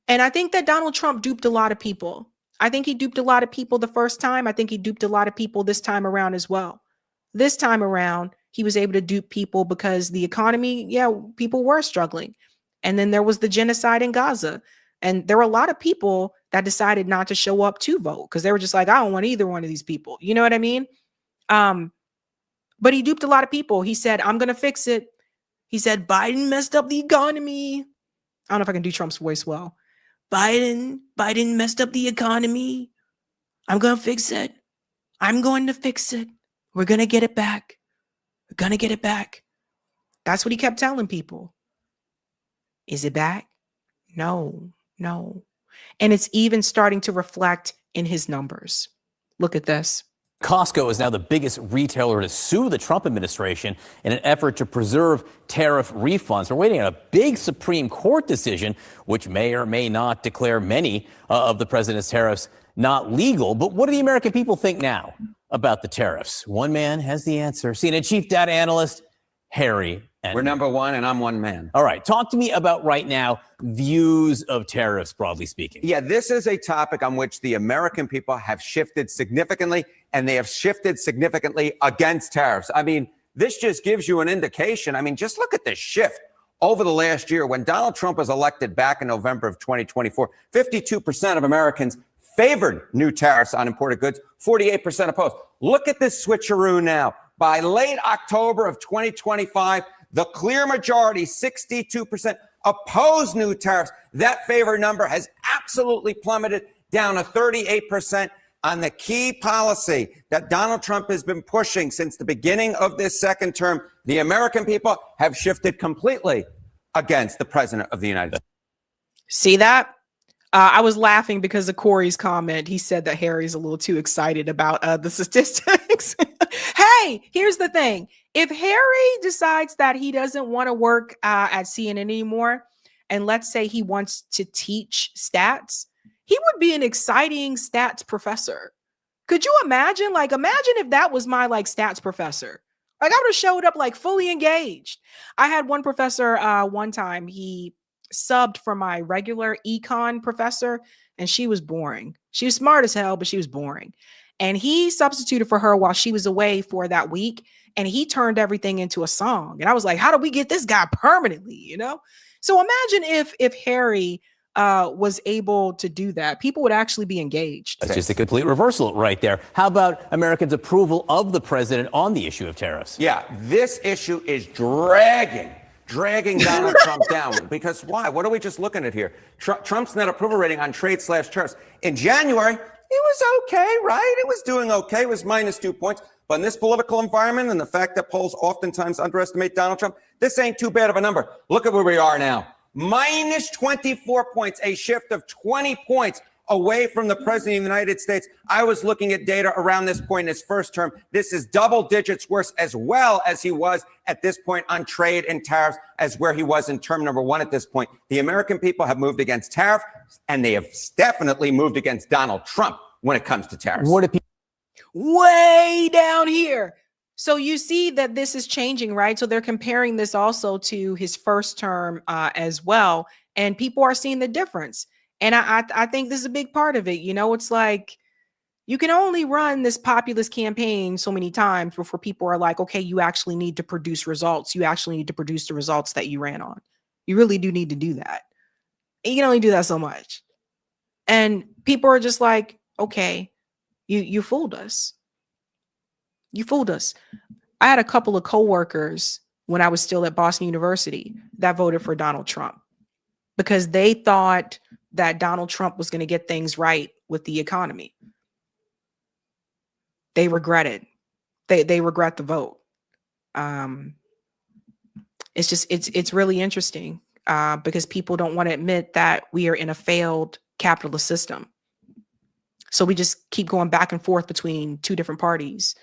And I think that Donald Trump duped a lot of people. I think he duped a lot of people the first time. I think he duped a lot of people this time around as well. This time around, he was able to dupe people because the economy, people were struggling. And then there was the genocide in Gaza. And there were a lot of people that decided not to show up to vote because they were just like, I don't want either one of these people. You know what I mean? But he duped a lot of people. He said, I'm going to fix it. He said, Biden messed up the economy. I don't know if I can do Trump's voice well. Biden messed up the economy. I'm going to fix it. I'm going to fix it. We're going to get it back. We're going to get it back. That's what he kept telling people. Is it back? No. And it's even starting to reflect in his numbers. Look at this. Costco is now the biggest retailer to sue the Trump administration in an effort to preserve tariff refunds. We're waiting on a big Supreme Court decision, which may or may not declare many of the president's tariffs not legal. But what do the American people think now about the tariffs? One man has the answer. CNN chief data analyst Harry. We're number one, and I'm one man. All right. Talk to me about right now views of tariffs, broadly speaking. Yeah, this is a topic on which the American people have shifted significantly, and they have shifted significantly against tariffs. I mean, this just gives you an indication. I mean, just look at the shift over the last year. When Donald Trump was elected back in November of 2024, 52% of Americans favored new tariffs on imported goods, 48% opposed. Look at this switcheroo now. By late October of 2025, the clear majority, 62%, oppose new tariffs. That favor number has absolutely plummeted down to 38% on the key policy that Donald Trump has been pushing since the beginning of this second term. The American people have shifted completely against the president of the United States. See that? I was laughing because of Corey's comment. He said that Harry's a little too excited about the statistics. Hey, here's the thing. If Harry decides that he doesn't want to work at CNN anymore, and let's say he wants to teach stats, he would be an exciting stats professor. Could you imagine? Like, imagine if that was my stats professor. Like, I would have showed up fully engaged. I had one professor one time, he subbed for my regular econ professor, and she was boring. She was smart as hell, but she was boring. And he substituted for her while she was away for that week, and he turned everything into a song. And I was like, how do we get this guy permanently, So imagine if Harry was able to do that. People would actually be engaged. That's just a complete reversal right there. How about Americans' approval of the president on the issue of tariffs? Yeah, this issue is dragging Donald Trump down. Because why? What are we just looking at here? Trump's net approval rating on trade/tariffs. In January, it was okay, right? It was doing okay. It was -2 points. But in this political environment and the fact that polls oftentimes underestimate Donald Trump, this ain't too bad of a number. Look at where we are now. -24 points, a shift of 20 points away from the president of the United States. I was looking at data around this point in his first term. This is double digits worse, as well as he was at this point on trade and tariffs, as where he was in term number one at this point. The American people have moved against tariff, and they have definitely moved against Donald Trump when it comes to tariffs. What do people way down here? So you see that this is changing, right? So they're comparing this also to his first term as well. And people are seeing the difference. And I think this is a big part of it. It's like you can only run this populist campaign so many times before people are like, okay, you actually need to produce results. You actually need to produce the results that you ran on. You really do need to do that. And you can only do that so much. And people are just like, okay, you fooled us. You fooled us. I had a couple of coworkers when I was still at Boston University that voted for Donald Trump because they thought that Donald Trump was going to get things right with the economy. They regret it. They regret the vote. It's really interesting because people don't want to admit that we are in a failed capitalist system. So we just keep going back and forth between two different parties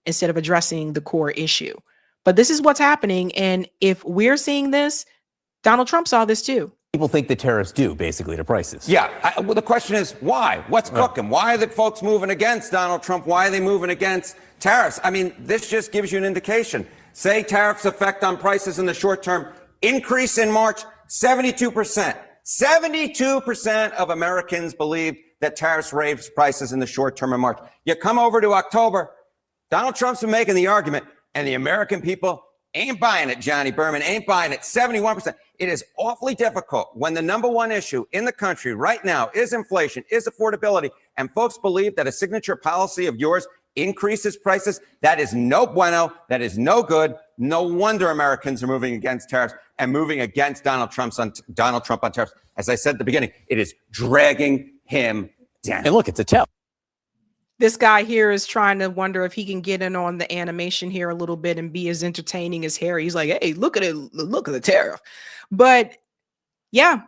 instead of addressing the core issue. But this is what's happening. And if we're seeing this, Donald Trump saw this too. People think the tariffs do basically to prices. Yeah. Well, the question is why? What's cooking? Why are the folks moving against Donald Trump? Why are they moving against tariffs? I mean, this just gives you an indication. Say tariffs effect on prices in the short term. Increase in March, 72%. 72% of Americans believe that tariffs raise prices in the short term in March. You come over to October, Donald Trump's been making the argument, and the American people ain't buying it, Johnny Berman, ain't buying it, 71%. It is awfully difficult when the number one issue in the country right now is inflation, is affordability, and folks believe that a signature policy of yours increases prices. That is no bueno. That is no good. No wonder Americans are moving against tariffs and moving against Donald Trump on tariffs. As I said at the beginning, it is dragging him down. And look, it's a tell. This guy here is trying to wonder if he can get in on the animation here a little bit and be as entertaining as Harry. He's like, hey, look at it. Look at the tariff. But yeah,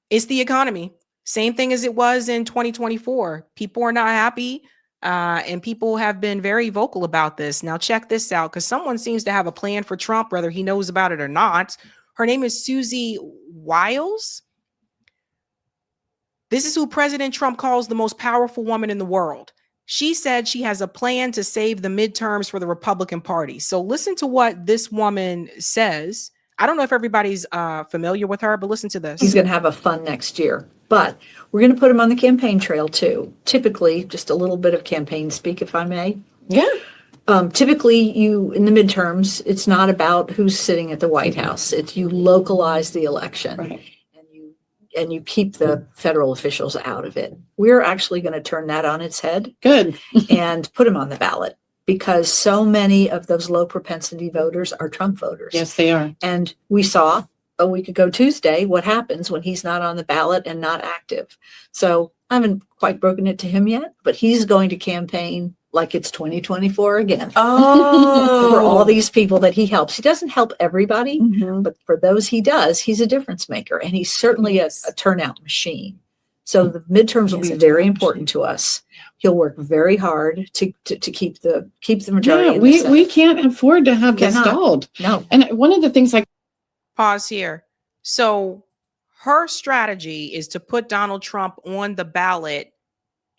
it's the economy. Same thing as it was in 2024. People are not happy. And people have been very vocal about this. Now, check this out, because someone seems to have a plan for Trump, whether he knows about it or not. Her name is Susie Wiles. This is who President Trump calls the most powerful woman in the world. She said she has a plan to save the midterms for the Republican Party. So listen to what this woman says. I don't know if everybody's familiar with her, but listen to this. He's going to have a fun next year. But we're going to put him on the campaign trail, too. Typically, just a little bit of campaign speak, if I may. Yeah. Typically, in the midterms, it's not about who's sitting at the White House. It's you localize the election. Right. And you keep the federal officials out of it. We're actually going to turn that on its head. Good. And put him on the ballot, because so many of those low propensity voters are Trump voters. Yes, they are. And we saw a week ago Tuesday what happens when he's not on the ballot and not active. So I haven't quite broken it to him yet, but he's going to campaign like it's 2024 again. Oh. For all these people that he helps. He doesn't help everybody, but for those he does, he's a difference maker. And he's certainly a turnout machine. So the midterms will be very important to us. He'll work very hard to keep the majority. Yeah, we can't afford to have this stalled. No. And one of the things Pause here. So her strategy is to put Donald Trump on the ballot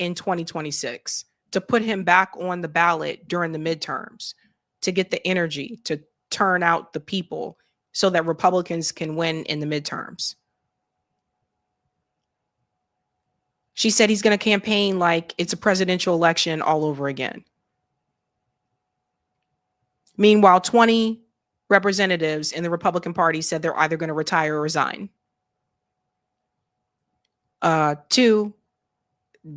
in 2026, to put him back on the ballot during the midterms, to get the energy to turn out the people so that Republicans can win in the midterms. She said he's going to campaign like it's a presidential election all over again. Meanwhile, 20 representatives in the Republican Party said they're either going to retire or resign. 2,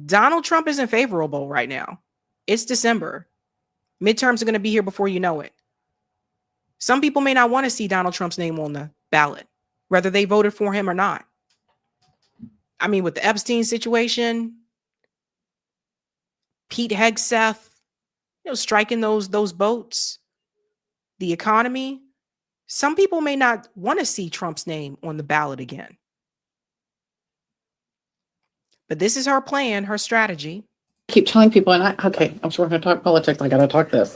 Donald Trump isn't favorable right now. It's December. Midterms are going to be here before you know it. Some people may not want to see Donald Trump's name on the ballot, whether they voted for him or not. I mean, with the Epstein situation, Pete Hegseth, striking those boats, the economy, some people may not want to see Trump's name on the ballot again. But this is her plan, her strategy. keep telling people, and we're going to talk politics. I got to talk this.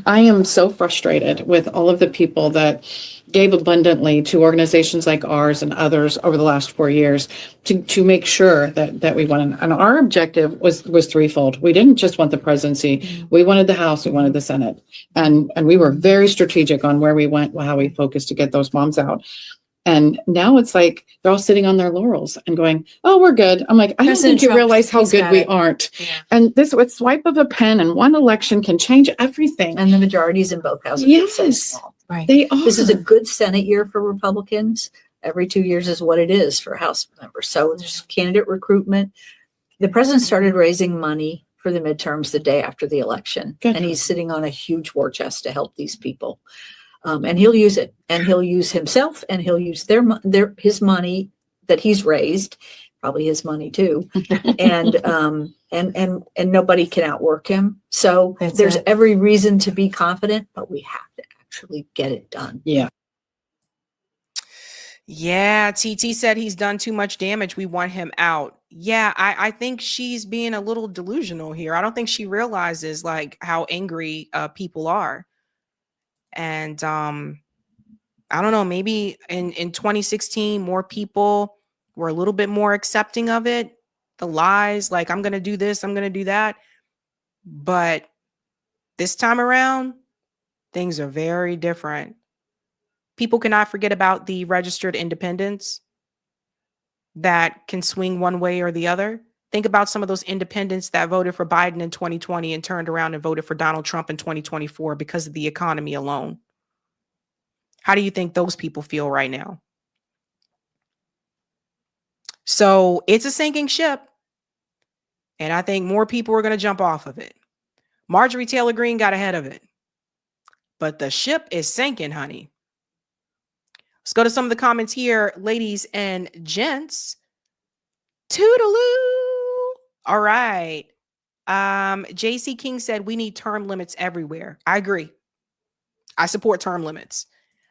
I am so frustrated with all of the people that gave abundantly to organizations like ours and others over the last 4 years to make sure that we won. And our objective was threefold. We didn't just want the presidency. We wanted the House. We wanted the Senate. And we were very strategic on where we went, how we focused to get those moms out. And now it's like they're all sitting on their laurels and going, "Oh, we're good." I'm like, I don't think you realize how good we aren't. Yeah. And this with swipe of a pen and one election can change everything. And the majorities in both houses. Yes, right. They are. This is a good Senate year for Republicans. Every 2 years is what it is for House members. So there's candidate recruitment. The president started raising money for the midterms the day after the election, and he's sitting on a huge war chest to help these people. And he'll use it, and he'll use himself, and he'll use his money that he's raised, probably his money too, and nobody can outwork him. So there's every reason to be confident, but we have to actually get it done. Yeah. Yeah, TT said he's done too much damage. We want him out. Yeah, I think she's being a little delusional here. I don't think she realizes like how angry people are. And I don't know, maybe in 2016, more people were a little bit more accepting of it. The lies, like, I'm going to do this, I'm going to do that. But this time around, things are very different. People cannot forget about the registered independents that can swing one way or the other. Think about some of those independents that voted for Biden in 2020 and turned around and voted for Donald Trump in 2024 because of the economy alone. How do you think those people feel right now? So it's a sinking ship. And I think more people are going to jump off of it. Marjorie Taylor Greene got ahead of it. But the ship is sinking, honey. Let's go to some of the comments here, ladies and gents. Toodaloo. All right. JC King said we need term limits everywhere. I agree. I support term limits.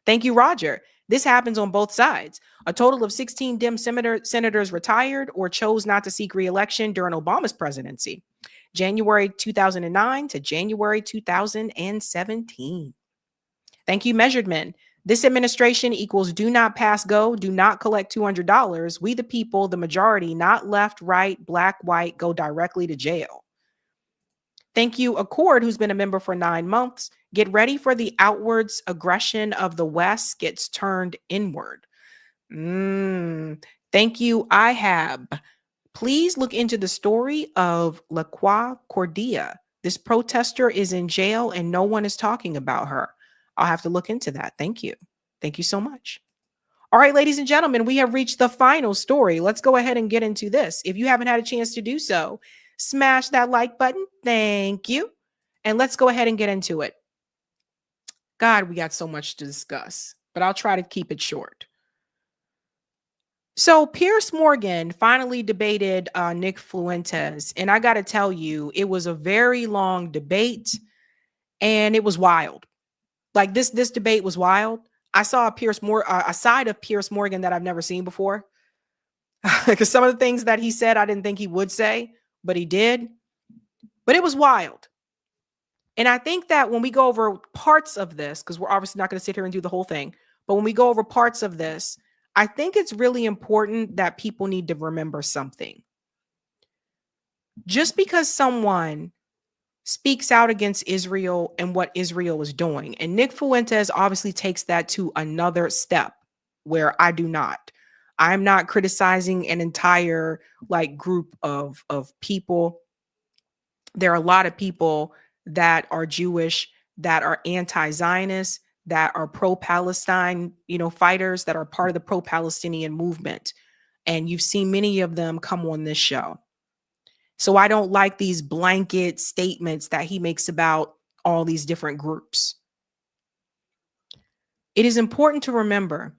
Thank you, Roger. This happens on both sides. A total of 16 Dem senators retired or chose not to seek re-election during Obama's presidency, January 2009 to January 2017. Thank you, Measured Men. This administration equals do not pass go, do not collect $200. We the people, the majority, not left, right, black, white, go directly to jail. Thank you, Accord, who's been a member for 9 months. Get ready for the outwards aggression of the West gets turned inward. Thank you, IHAB. Please look into the story of LaQuaa Cordia. This protester is in jail and no one is talking about her. I'll have to look into that. Thank you. Thank you so much. All right, ladies and gentlemen, we have reached the final story. Let's go ahead and get into this. If you haven't had a chance to do so, smash that like button. Thank you. And let's go ahead and get into it. God, we got so much to discuss, but I'll try to keep it short. So Piers Morgan finally debated Nick Fuentes. And I got to tell you, it was a very long debate and it was wild. Like this debate was wild. I saw a side of Piers Morgan that I've never seen before. Because some of the things that he said, I didn't think he would say, but he did. But it was wild. And I think that when we go over parts of this, because we're obviously not going to sit here and do the whole thing, but when we go over parts of this, I think it's really important that people need to remember something. Just because someone speaks out against Israel and what Israel is doing, and Nick Fuentes obviously takes that to another step where I do not. I'm not criticizing an entire group of people. There are a lot of people that are Jewish, that are anti-Zionist, that are pro-Palestine, fighters that are part of the pro-Palestinian movement. And you've seen many of them come on this show. So I don't like these blanket statements that he makes about all these different groups. It is important to remember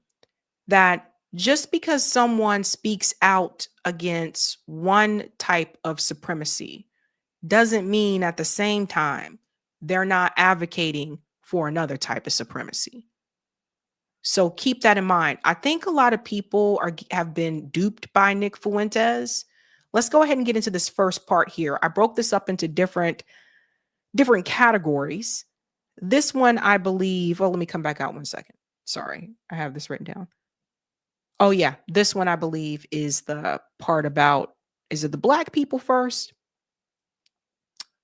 that just because someone speaks out against one type of supremacy doesn't mean at the same time they're not advocating for another type of supremacy. So keep that in mind. I think a lot of people have been duped by Nick Fuentes. Let's go ahead and get into this first part here. I broke this up into different categories. This one, I believe, let me come back out 1 second. Sorry, I have this written down. Oh yeah, this one I believe is the part about, is it the black people first?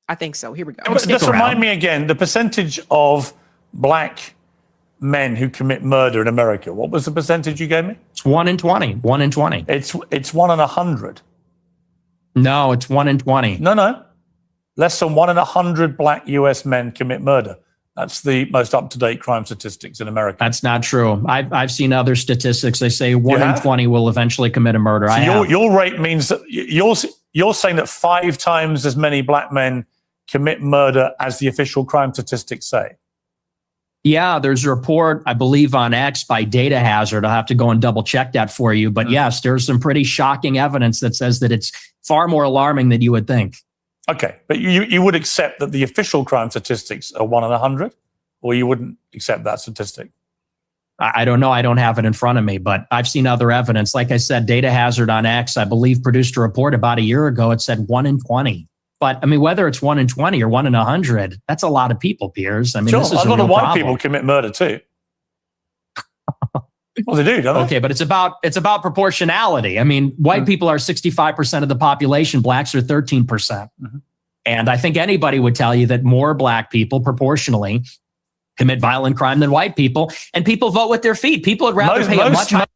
I think so. Here we go. Just remind me again, the percentage of black men who commit murder in America. What was the percentage you gave me? It's 1 in 20. 1 in 20. It's 1 in 100. No, it's 1 in 20. No. Less than 1 in 100 black US men commit murder. That's the most up-to-date crime statistics in America. That's not true. I've seen other statistics. They say 1 in 20 will eventually commit a murder. So your rate means that you're saying that 5 times as many black men commit murder as the official crime statistics say. Yeah, there's a report, I believe, on X by Data Hazard. I'll have to go and double check that for you. But yes, there's some pretty shocking evidence that says that it's far more alarming than you would think. Okay, but you would accept that the official crime statistics are 1 in 100, or you wouldn't accept that statistic? I don't know. I don't have it in front of me, but I've seen other evidence. Like I said, Data Hazard on X, I believe, produced a report about a year ago. It said 1 in 20. But I mean, whether it's 1 in 20 or 1 in 100, that's a lot of people, Piers. I mean, sure, this is a lot of white white people commit murder too. Well, they do, don't they? Okay, but it's about proportionality. I mean, white people are 65% of the population. Blacks are 13%. Mm-hmm. And I think anybody would tell you that more black people proportionally commit violent crime than white people. And people vote with their feet. People would rather pay a much higher.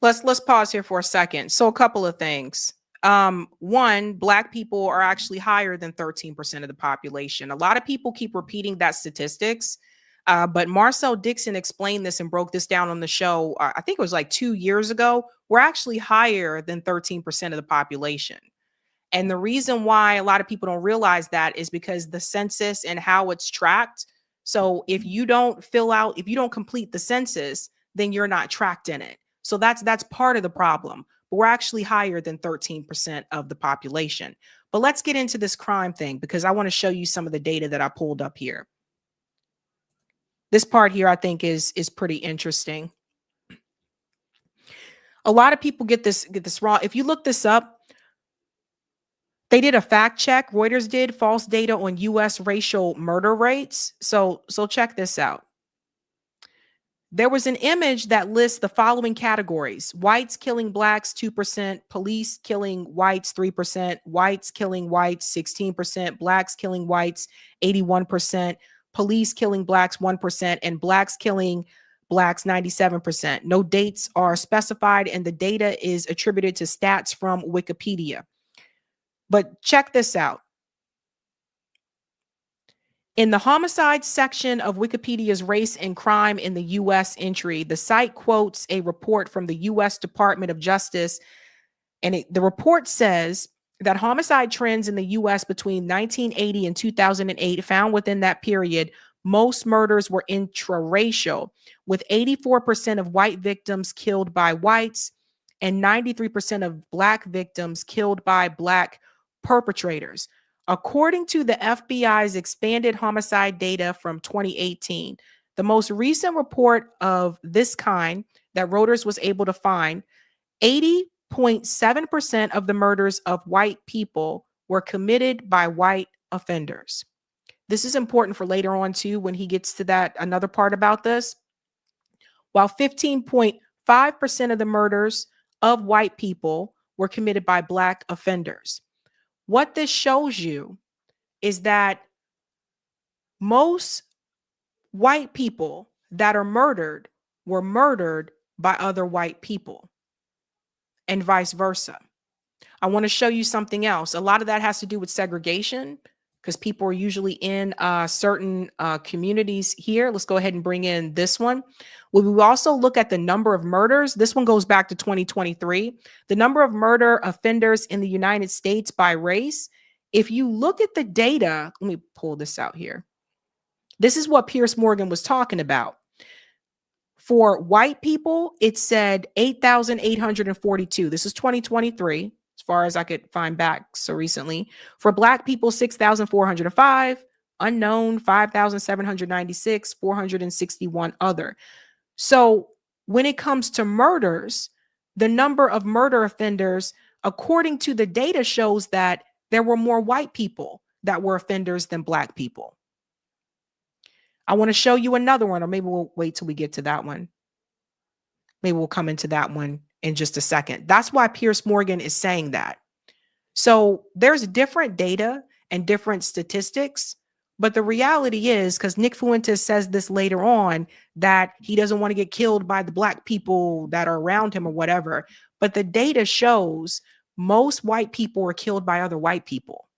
Let's pause here for a second. So a couple of things. One, black people are actually higher than 13% of the population. A lot of people keep repeating that statistics. But Marcel Dixon explained this and broke this down on the show. I think it was like 2 years ago. We're actually higher than 13% of the population. And the reason why a lot of people don't realize that is because the census and how it's tracked. So if you don't complete the census, then you're not tracked in it. So that's part of the problem. But we're actually higher than 13% of the population. But let's get into this crime thing because I want to show you some of the data that I pulled up here. This part here I think is pretty interesting. A lot of people get this wrong. If you look this up, they did a fact check. Reuters did false data on U.S. racial murder rates. So check this out. There was an image that lists the following categories: whites killing blacks 2%, police killing whites 3%, whites killing whites 16%, blacks killing whites 81%, police killing blacks 1%, and blacks killing blacks 97%. No dates are specified, and the data is attributed to stats from Wikipedia. But check this out. In the homicide section of Wikipedia's Race and Crime in the U.S. entry, the site quotes a report from the U.S. Department of Justice, and the report says that homicide trends in the U.S. between 1980 and 2008 found within that period, most murders were intraracial, with 84% of white victims killed by whites and 93% of black victims killed by black perpetrators. According to the FBI's expanded homicide data from 2018, the most recent report of this kind that Reuters was able to find, 80.7% of the murders of white people were committed by white offenders. This is important for later on too, when he gets to that another part about this. While 15.5% of the murders of white people were committed by black offenders. What this shows you is that most white people that are murdered were murdered by other white people and vice versa. I want to show you something else. A lot of that has to do with segregation because people are usually in certain communities here. Let's go ahead and bring in this one. We will also look at the number of murders. This one goes back to 2023. The number of murder offenders in the United States by race. If you look at the data, let me pull this out here. This is what Piers Morgan was talking about. For white people, it said 8,842. This is 2023, as far as I could find back so recently. For black people, 6,405. Unknown, 5,796. 461 other. So when it comes to murders, the number of murder offenders, according to the data, shows that there were more white people that were offenders than black people. I want to show you another one, or maybe we'll wait till we get to that one. Maybe we'll come into that one in just a second. That's why Piers Morgan is saying that. So there's different data and different statistics, but the reality is, because Nick Fuentes says this later on, that he doesn't want to get killed by the black people that are around him or whatever. But the data shows most white people were killed by other white people.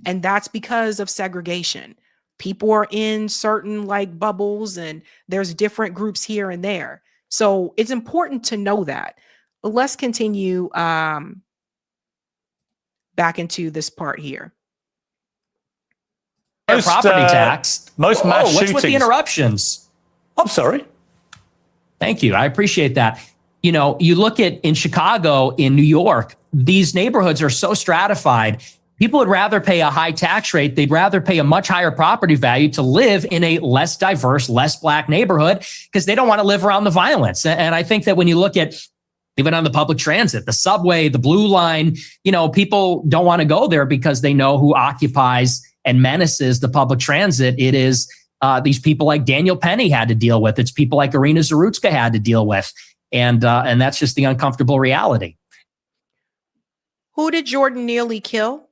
And that's because of segregation. People are in certain like bubbles and there's different groups here and there. So it's important to know that. But let's continue back into this part here. Property tax. Most mass what's shootings. with the interruptions? I'm sorry. Thank you. I appreciate that. You know, you look at in Chicago, in New York, these neighborhoods are so stratified. People would rather pay a high tax rate. They'd rather pay a much higher property value to live in a less diverse, less black neighborhood because they don't want to live around the violence. And I think that when you look at even on the public transit, the subway, the blue line, you know, people don't want to go there because they know who occupies and menaces the public transit. It is these people like Daniel Penny had to deal with. It's people like Irina Zarutska had to deal with. And that's just the uncomfortable reality. Who did Jordan Neely kill?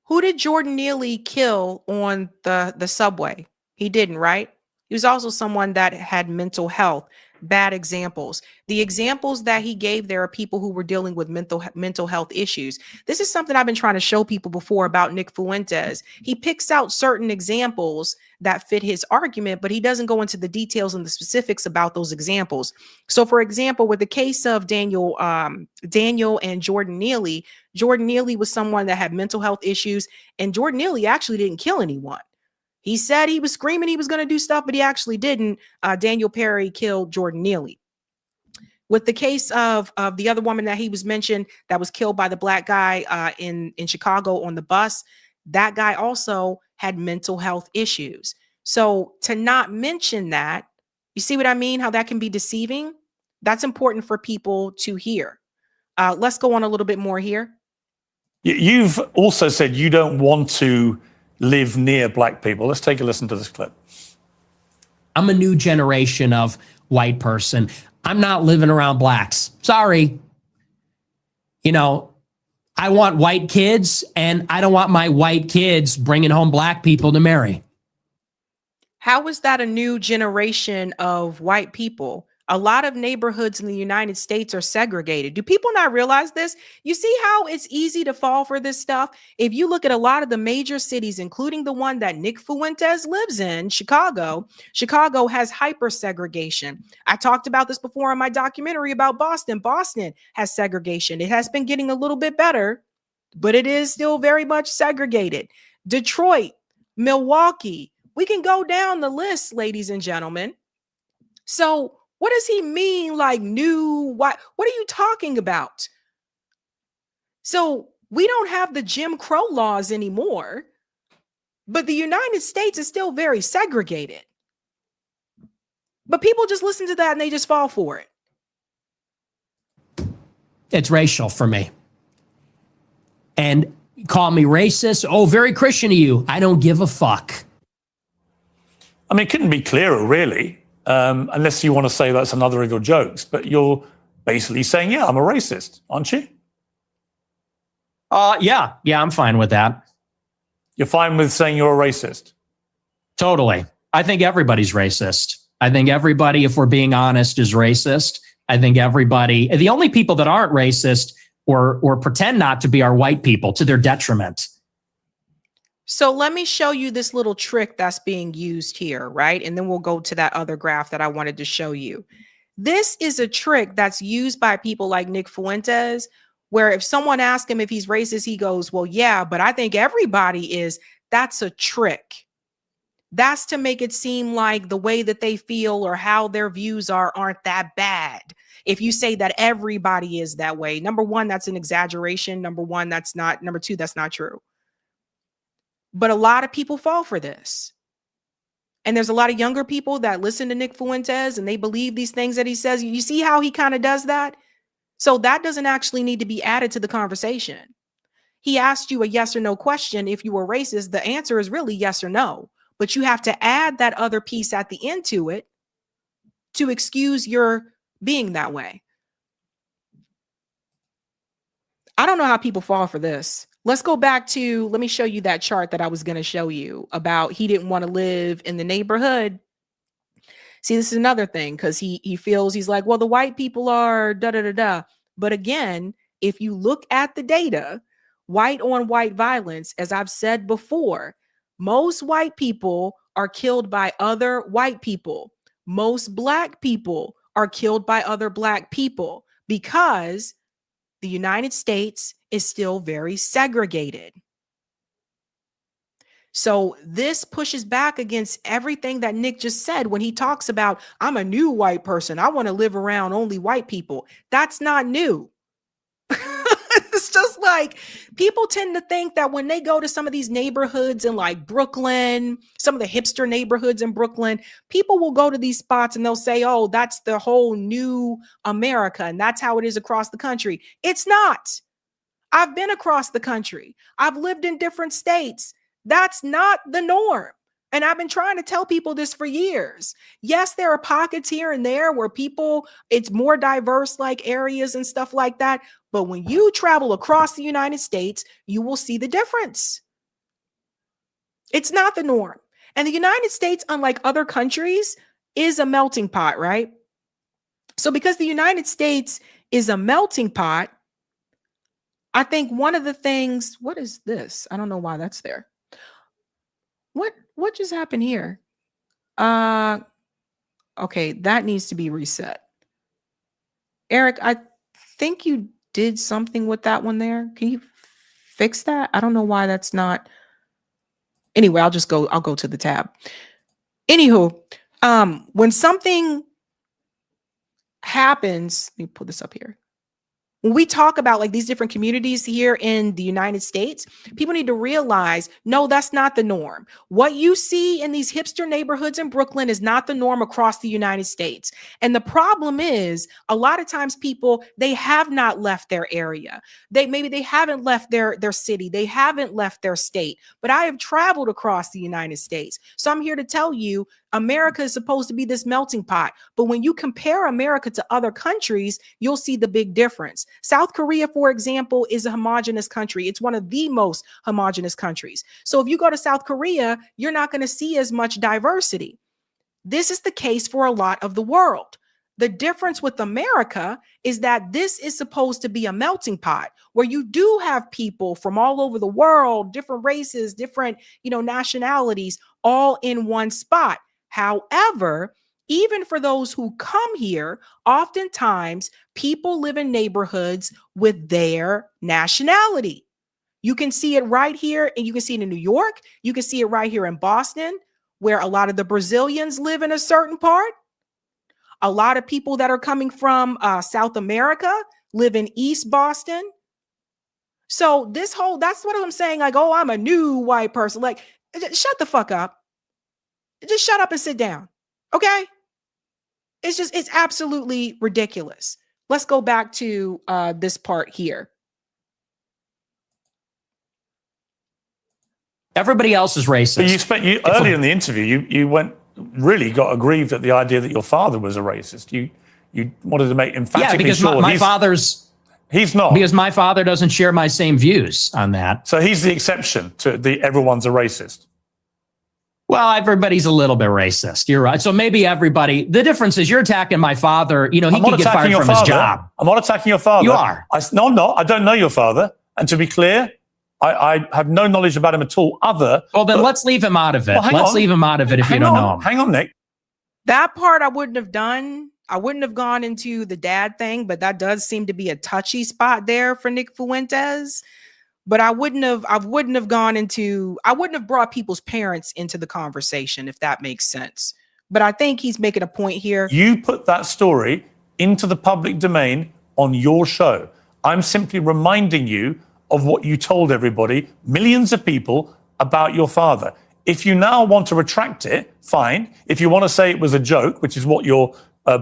Who did Jordan Neely kill on the subway? He didn't, right? He was also someone that had mental health. Bad examples. The examples that he gave there are people who were dealing with mental health issues. This is something I've been trying to show people before about Nick Fuentes. He picks out certain examples that fit his argument, but he doesn't go into the details and the specifics about those examples. So, for example, with the case of Daniel and Jordan Neely was someone that had mental health issues, and Jordan Neely actually didn't kill anyone. He said he was screaming he was going to do stuff, but he actually didn't. Daniel Perry killed Jordan Neely. With the case of the other woman that he was mentioned that was killed by the black guy in Chicago on the bus, that guy also had mental health issues. So to not mention that, you see what I mean? How that can be deceiving? That's important for people to hear. Let's go on a little bit more here. You've also said you don't want to live near black people. Let's take a listen to this clip. I'm a new generation of white person. I'm not living around blacks. Sorry. You know, I want white kids, and I don't want my white kids bringing home black people to marry. How is that a new generation of white people? A lot of neighborhoods in the United States are segregated. Do people not realize this? You see how it's easy to fall for this stuff? If you look at a lot of the major cities, including the one that Nick Fuentes lives in, Chicago has hyper segregation. I talked about this before in my documentary about Boston. Boston has segregation. It has been getting a little bit better, but it is still very much segregated. Detroit, Milwaukee, we can go down the list, ladies and gentlemen. So what does he mean, like new? What are you talking about? So we don't have the Jim Crow laws anymore, but the United States is still very segregated. But people just listen to that and they just fall for it. It's racial for me. And call me racist. Oh, very Christian of you. I don't give a fuck. I mean, it couldn't be clearer, really. Unless you want to say that's another of your jokes, but you're basically saying, yeah, I'm a racist, aren't you? Yeah, I'm fine with that. You're fine with saying you're a racist? Totally. I think everybody's racist. I think everybody, if we're being honest, is racist. I think everybody, the only people that aren't racist or pretend not to be are white people to their detriment. So let me show you this little trick that's being used here, right? And then we'll go to that other graph that I wanted to show you. This is a trick that's used by people like Nick Fuentes, where if someone asks him if he's racist, he goes, well, yeah, but I think everybody is. That's a trick. That's to make it seem like the way that they feel or how their views aren't that bad. If you say that everybody is that way, number one, that's an exaggeration. Number two, that's not true. But a lot of people fall for this. And there's a lot of younger people that listen to Nick Fuentes and they believe these things that he says. You see how he kind of does that? So that doesn't actually need to be added to the conversation. He asked you a yes or no question. If you were racist, the answer is really yes or no. But you have to add that other piece at the end to it to excuse your being that way. I don't know how people fall for this. Let's go back to, let me show you that chart that I was going to show you about he didn't want to live in the neighborhood. See, this is another thing because he feels he's like, well, the white people are da-da-da-da. But again, if you look at the data, white on white violence, as I've said before, most white people are killed by other white people. Most black people are killed by other black people because the United States is still very segregated. So this pushes back against everything that Nick just said when he talks about, I'm a new white person. I want to live around only white people. That's not new. It's just like people tend to think that when they go to some of these neighborhoods in like Brooklyn, some of the hipster neighborhoods in Brooklyn, people will go to these spots and they'll say, oh, that's the whole new America. And that's how it is across the country. It's not. I've been across the country. I've lived in different states. That's not the norm. And I've been trying to tell people this for years. Yes, there are pockets here and there where people, it's more diverse like areas and stuff like that. But when you travel across the United States, you will see the difference. It's not the norm. And the United States, unlike other countries, is a melting pot, right? So because the United States is a melting pot, I think one of the things, what is this? I don't know why that's there. What just happened here? Okay, that needs to be reset. Eric, I think you did something with that one there. Can you fix that? I don't know why that's not. Anyway, I'll go to the tab. Anywho, when something happens, let me pull this up here. When we talk about like these different communities here in the United States, people need to realize, no, that's not the norm. What you see in these hipster neighborhoods in Brooklyn is not the norm across the United States. And the problem is a lot of times people, they have not left their area. Maybe they haven't left their city. They haven't left their state, but I have traveled across the United States. So I'm here to tell you, America is supposed to be this melting pot. But when you compare America to other countries, you'll see the big difference. South Korea, for example, is a homogenous country. It's one of the most homogenous countries. So if you go to South Korea, you're not going to see as much diversity. This is the case for a lot of the world. The difference with America is that this is supposed to be a melting pot where you do have people from all over the world, different races, different, nationalities, all in one spot. However, even for those who come here, oftentimes people live in neighborhoods with their nationality. You can see it right here, and you can see it in New York. You can see it right here in Boston, where a lot of the Brazilians live in a certain part. A lot of people that are coming from South America live in East Boston. So that's what I'm saying. Like, oh, I'm a new white person. Like, shut the fuck up. Just shut up and sit down. Okay. It's absolutely ridiculous. Let's go back to this part here. Everybody else is racist. But earlier in the interview, you really got aggrieved at the idea that your father was a racist. You wanted to make emphatically because sure my father's. He's not. Because my father doesn't share my same views on that. So he's the exception to everyone's a racist. Well, everybody's a little bit racist. You're right. So maybe everybody. The difference is you're attacking my father. He can get fired from his job. I'm not attacking your father. You are. No, I'm not. I don't know your father. And to be clear, I have no knowledge about him at all. Well, then let's leave him out of it. Let's leave him out of it if you don't know him. Hang on, Nick. That part I wouldn't have done. I wouldn't have gone into the dad thing, but that does seem to be a touchy spot there for Nick Fuentes. But I wouldn't have brought people's parents into the conversation, if that makes sense. But I think he's making a point here. You put that story into the public domain on your show. I'm simply reminding you of what you told everybody, millions of people, about your father. If you now want to retract it, fine. If you want to say it was a joke, which is what your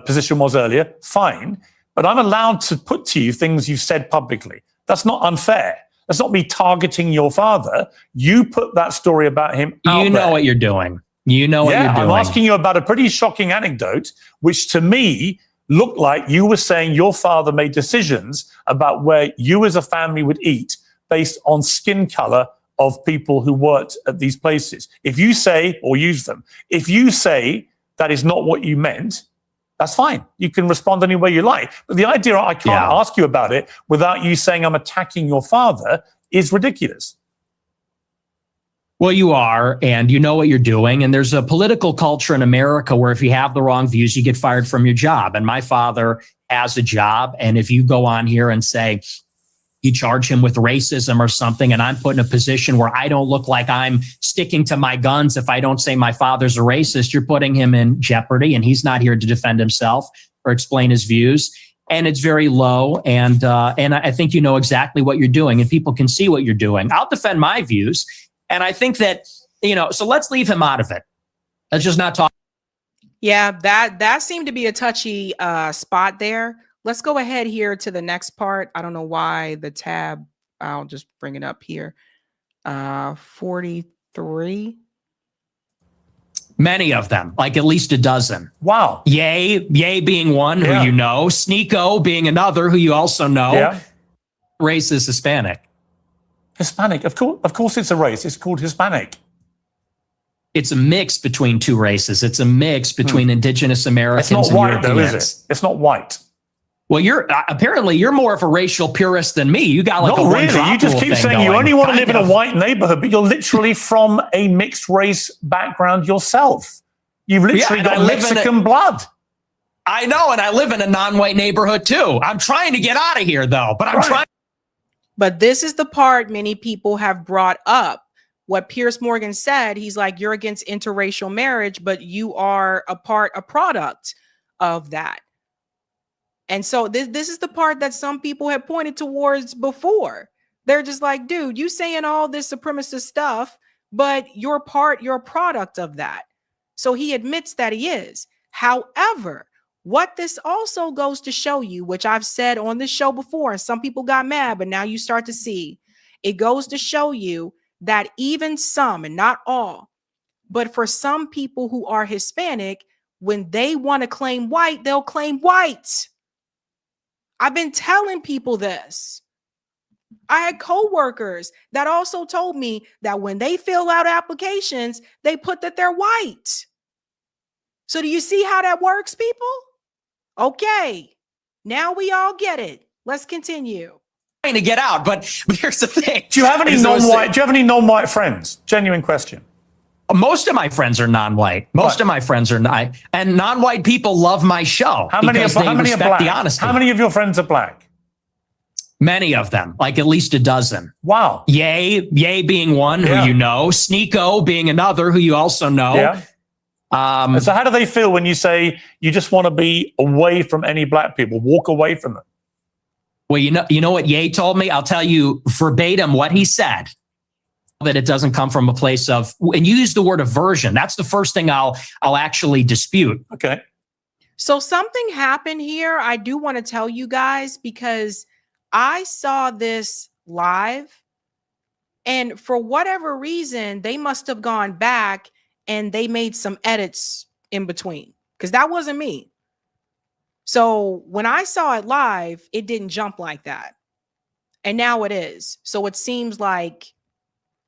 position was earlier, fine. But I'm allowed to put to you things you've said publicly. That's not unfair. That's not me targeting your father. You put that story about him out You know what you're doing. You know what you're doing. I'm asking you about a pretty shocking anecdote, which to me looked like you were saying your father made decisions about where you as a family would eat based on skin color of people who worked at these places. If you say, or use them, if you say that is not what you meant, that's fine. You can respond any way you like. But the idea I can't ask you about it without you saying I'm attacking your father is ridiculous. Well, you are, and you know what you're doing. And there's a political culture in America where if you have the wrong views, you get fired from your job. And my father has a job. And if you go on here and say, you charge him with racism or something, and I'm put in a position where I don't look like I'm sticking to my guns if I don't say my father's a racist, you're putting him in jeopardy, and he's not here to defend himself or explain his views. And it's very low, and I think you know exactly what you're doing, and people can see what you're doing. I'll defend my views, and I think that, so let's leave him out of it. Let's just not talk. Yeah, that seemed to be a touchy spot there. Let's go ahead here to the next part. I don't know why the tab, I'll just bring it up here. 43. Many of them, like at least a dozen. Wow. Yay being one who you know. Sneeko being another who you also know. Yeah. Racist Hispanic. Hispanic. Of course it's a race. It's called Hispanic. It's a mix between two races. It's a mix between indigenous Americans and Europeans. It's not white, though, is it? It's not white. Well, you're more of a racial purist than me. You got like not really. You just keep saying you only want to live in a white neighborhood, but you're literally from a mixed race background yourself. You've literally got Mexican blood. I know, and I live in a non-white neighborhood too. I'm trying to get out of here though, but I'm trying. But this is the part many people have brought up. What Piers Morgan said, he's like, you're against interracial marriage, but you are a product of that. And so this is the part that some people have pointed towards before. They're just like, dude, you saying all this supremacist stuff, but you're a product of that. So he admits that he is. However, what this also goes to show you, which I've said on this show before, and some people got mad, but now you start to see, it goes to show you that even some, and not all, but for some people who are Hispanic, when they want to claim white, they'll claim white. I've been telling people this. I had coworkers that also told me that when they fill out applications, they put that they're white. So do you see how that works, people? Okay, now we all get it. Let's continue. Trying to get out, but here's the thing. Do you have any non-white friends? Genuine question. Most of my friends are non-white. Most of my friends are not, and non-white people love my show. How many are black? The honesty. How many of your friends are black? Many of them, like at least a dozen. Wow. Ye being one who you know, Sneeko being another who you also know. Yeah. So how do they feel when you say you just want to be away from any black people, walk away from them? Well, you know what Ye told me? I'll tell you verbatim what he said. That it doesn't come from a place of, and you use the word aversion. That's the first thing I'll actually dispute. Okay. So something happened here. I do want to tell you guys because I saw this live, and for whatever reason, they must have gone back and they made some edits in between because that wasn't me. So when I saw it live, it didn't jump like that. And now it is. So it seems like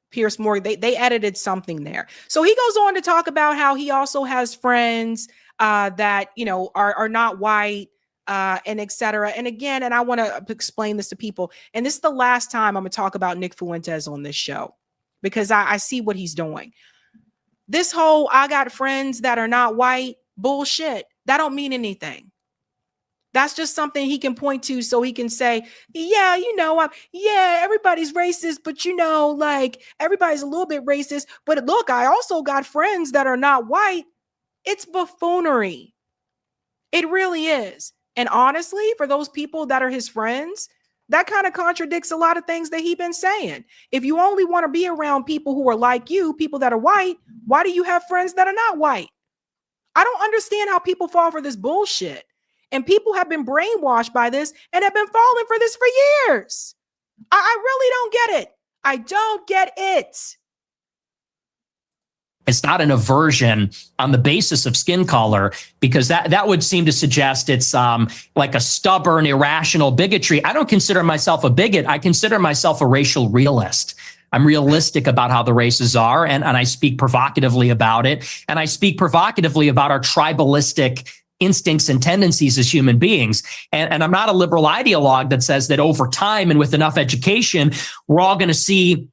Piers Morgan, they edited something there. So he goes on to talk about how he also has friends that, you know, are not white and et cetera. And again, and I want to explain this to people. And this is the last time I'm going to talk about Nick Fuentes on this show because I see what he's doing. This whole I got friends that are not white bullshit, that don't mean anything. That's just something he can point to so he can say, yeah, you know, everybody's racist, but you know, like everybody's a little bit racist. But look, I also got friends that are not white. It's buffoonery. It really is. And honestly, for those people that are his friends, that kind of contradicts a lot of things that he's been saying. If you only want to be around people who are like you, people that are white, why do you have friends that are not white? I don't understand how people fall for this bullshit. And people have been brainwashed by this and have been falling for this for years. I really don't get it. I don't get it. It's not an aversion on the basis of skin color, because that would seem to suggest it's like a stubborn, irrational bigotry. I don't consider myself a bigot. I consider myself a racial realist. I'm realistic about how the races are, and I speak provocatively about it. And I speak provocatively about our tribalistic instincts and tendencies as human beings. And I'm not a liberal ideologue that says that over time and with enough education, we're all going to see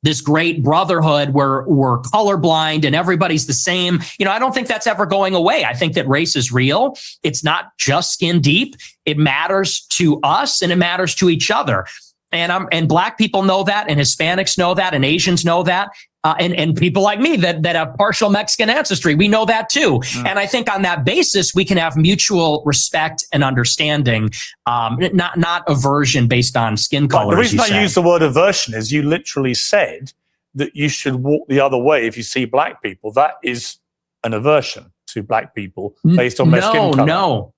this great brotherhood where we're colorblind and everybody's the same. You know, I don't think that's ever going away. I think that race is real. It's not just skin deep. It matters to us and it matters to each other. And black people know that, and Hispanics know that, and Asians know that. And people like me that have partial Mexican ancestry, we know that too. And I think on that basis, we can have mutual respect and understanding, not aversion based on skin color. The reason I use the word aversion is you literally said that you should walk the other way if you see black people. That is an aversion to black people based on their skin color.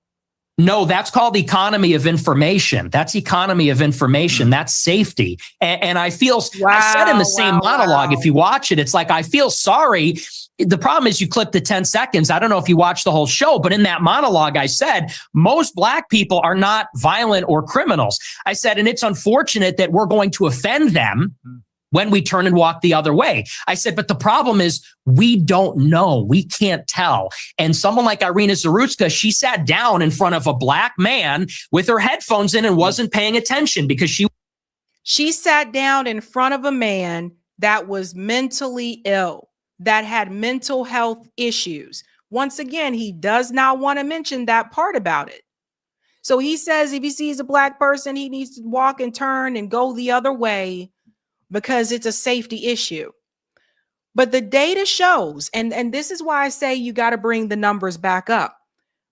No, that's called economy of information. That's economy of information. That's safety. And I feel, I said in the same monologue, if you watch it, it's like, I feel sorry. The problem is you clip the 10 seconds. I don't know if you watched the whole show, but in that monologue, I said, most black people are not violent or criminals. I said, and it's unfortunate that we're going to offend them when we turn and walk the other way. I said, but the problem is we don't know. We can't tell. And someone like Irina Zarutska, she sat down in front of a black man with her headphones in and wasn't paying attention because she sat down in front of a man that was mentally ill, that had mental health issues. Once again, he does not want to mention that part about it. So he says if he sees a black person, he needs to walk and turn and go the other way, because it's a safety issue. But the data shows, and this is why I say you got to bring the numbers back up,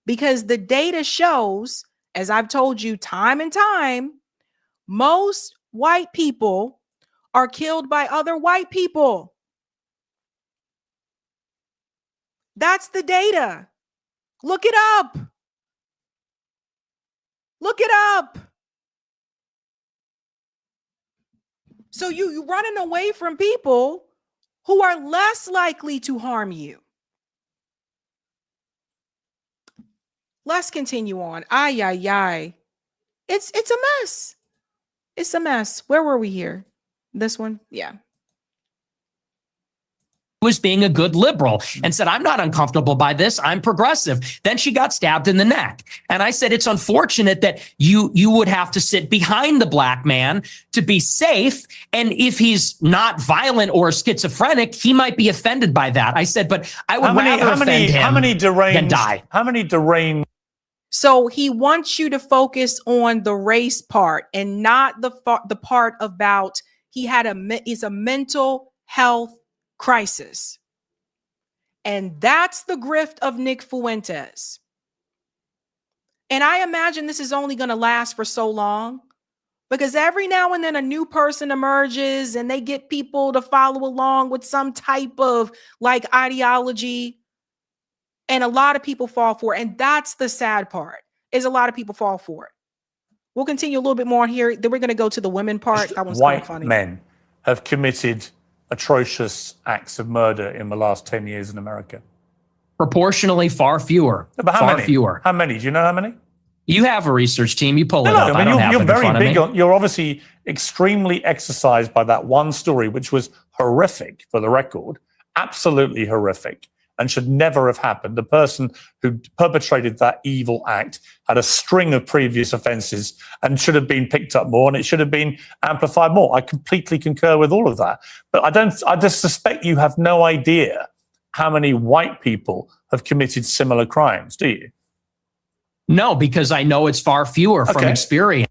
because the data shows as I've told you time and time, most white people are killed by other white people. That's the data. Look it up. Look it up. So you running away from people who are less likely to harm you. Let's continue on. Ay, ay, ay. It's a mess. It's a mess. Where were we here? This one? Yeah. Was being a good liberal and said, I'm not uncomfortable by this. I'm progressive. Then she got stabbed in the neck. And I said, it's unfortunate that you would have to sit behind the black man to be safe. And if he's not violent or schizophrenic, he might be offended by that. I said, but I would rather offend him than die. How many deranged? So he wants you to focus on the race part and not the part about he's a mental health crisis. And that's the grift of Nick Fuentes. And I imagine this is only going to last for so long because every now and then a new person emerges and they get people to follow along with some type of like ideology. And a lot of people fall for it. And that's the sad part, is a lot of people fall for it. We'll continue a little bit more here. Then we're going to go to the women part. That one's kind of funny. White men have committed atrocious acts of murder in the last 10 years in America? Proportionally far fewer. But how far many? fewer. How many? Do you know how many? You have a research team. You pull it up. I mean, you're it very in big front of on. You're obviously extremely exercised by that one story, which was horrific for the record, absolutely horrific, and should never have happened. The person who perpetrated that evil act had a string of previous offenses and should have been picked up more, and it should have been amplified more. I completely concur with all of that. But I just suspect you have no idea how many white people have committed similar crimes, do you? No, because I know it's far fewer from experience.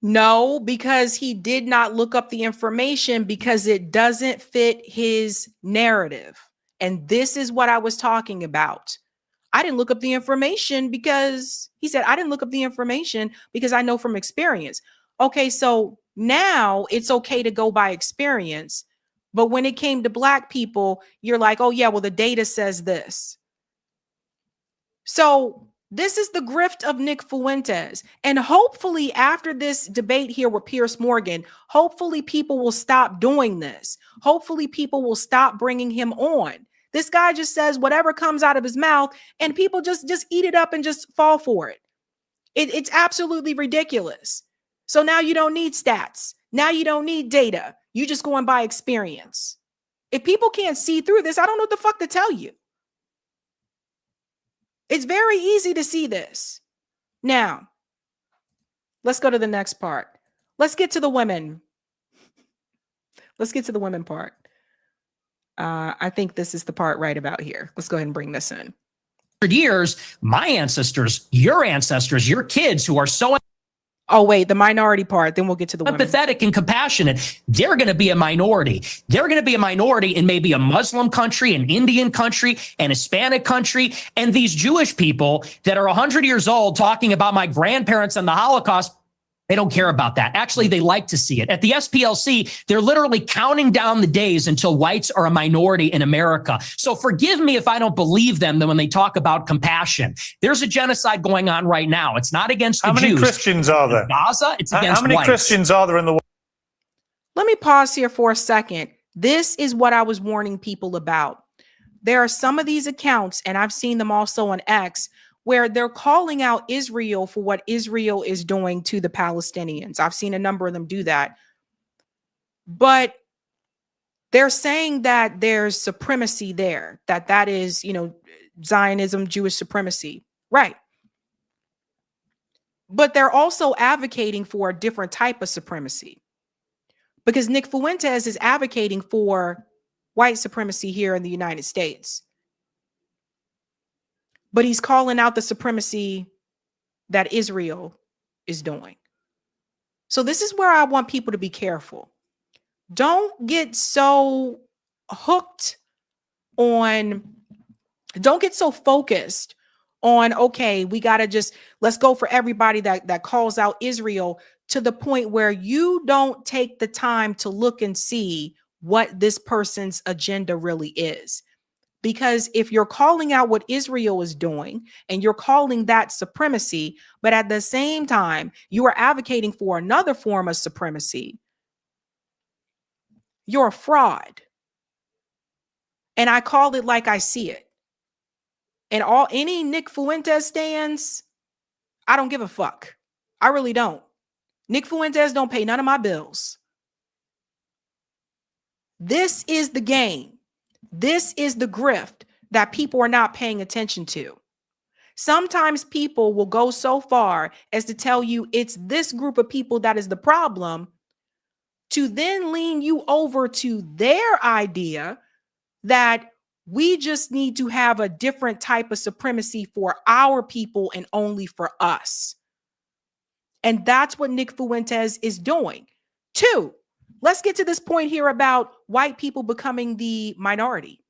No, because he did not look up the information because it doesn't fit his narrative. And this is what I was talking about. I didn't look up the information because he said, I didn't look up the information because I know from experience. Okay, so now it's okay to go by experience. But when it came to black people, you're like, oh yeah, well, the data says this. So this is the grift of Nick Fuentes. And hopefully after this debate here with Piers Morgan, hopefully people will stop doing this. Hopefully people will stop bringing him on. This guy just says whatever comes out of his mouth and people just eat it up and just fall for it. It's absolutely ridiculous. So now you don't need stats. Now you don't need data. You just going by experience. If people can't see through this, I don't know what the fuck to tell you. It's very easy to see this. Now, let's go to the next part. Let's get to the women. Let's get to the women part. I think this is the part right about here. Let's go ahead and bring this in. Years, my ancestors, your kids who are so Oh, wait, the minority part. Then we'll get to the women. Empathetic and compassionate. They're going to be a minority. They're going to be a minority in maybe a Muslim country, an Indian country, an Hispanic country. And these Jewish people that are 100 years old talking about my grandparents and the Holocaust, they don't care about that. Actually, they like to see it. At the SPLC, they're literally counting down the days until whites are a minority in America. So forgive me if I don't believe them when they talk about compassion. There's a genocide going on right now. It's not against the Jews. How many Christians are there? In Gaza, it's against How many whites. Christians are there in the world? Let me pause here for a second. This is what I was warning people about. There are some of these accounts, and I've seen them also on X, where they're calling out Israel for what Israel is doing to the Palestinians. I've seen a number of them do that. But they're saying that there's supremacy there, that is, Zionism, Jewish supremacy. Right. But they're also advocating for a different type of supremacy. Because Nick Fuentes is advocating for white supremacy here in the United States. But he's calling out the supremacy that Israel is doing. So this is where I want people to be careful. Don't get so hooked on, don't get so focused on, okay, we got to just, let's go for everybody that calls out Israel, to the point where you don't take the time to look and see what this person's agenda really is. Because if you're calling out what Israel is doing and you're calling that supremacy, but at the same time, you are advocating for another form of supremacy, you're a fraud. And I call it like I see it. And any Nick Fuentes stands, I don't give a fuck. I really don't. Nick Fuentes don't pay none of my bills. This is the game. This is the grift that people are not paying attention to. Sometimes people will go so far as to tell you it's this group of people that is the problem, to then lean you over to their idea that we just need to have a different type of supremacy for our people and only for us. And that's what Nick Fuentes is doing. 2, let's get to this point here about white people becoming the minority.